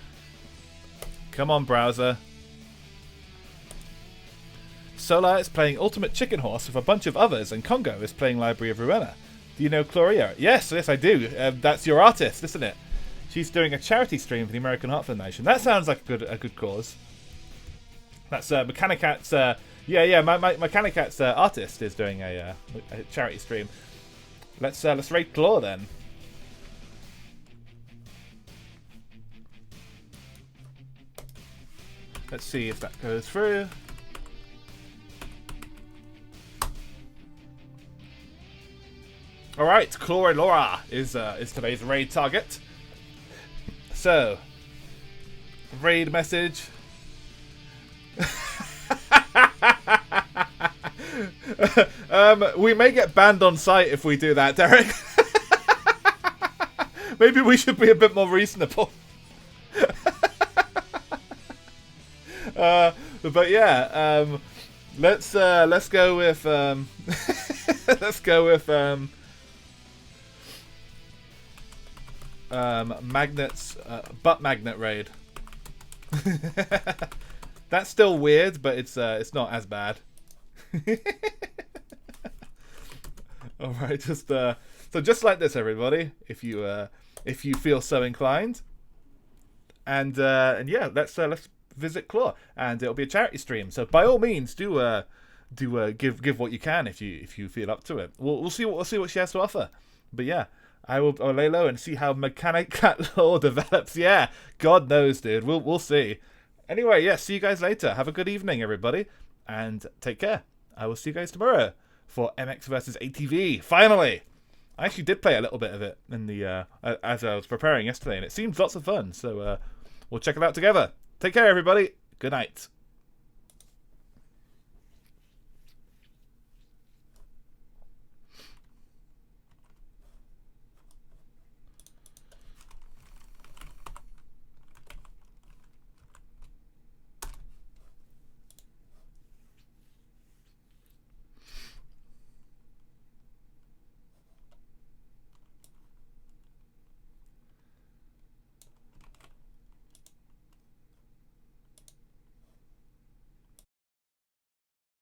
Come on, browser. Solar is playing Ultimate Chicken Horse with a bunch of others, and Congo is playing Library of Ruena. Do you know Gloria? Yes, I do. That's your artist, isn't it? She's doing a charity stream for the American Heart Foundation. That sounds like a good cause. That's Mechanicat's. My Mechanicat's artist is doing a charity stream. Let's rate Claw then. Let's see if that goes through. Alright, Chlora Laura is today's raid target. So, raid message. We may get banned on site if we do that, Derek. Maybe we should be a bit more reasonable. But yeah, let's go with magnets, butt magnet raid. That's still weird, but it's not as bad. All right, so just like this, everybody, if you feel so inclined, and yeah, let's visit Claw, and it'll be a charity stream. So by all means, do give what you can if you feel up to it. We'll see what she has to offer. But yeah, I'll lay low and see how Mechanic Cat Law develops. Yeah, God knows, dude. We'll see. Anyway, yeah, see you guys later. Have a good evening, everybody, and take care. I will see you guys tomorrow for MX versus ATV. Finally! I actually did play a little bit of it in the as I was preparing yesterday, and it seems lots of fun, so we'll check it out together. Take care, everybody. Good night.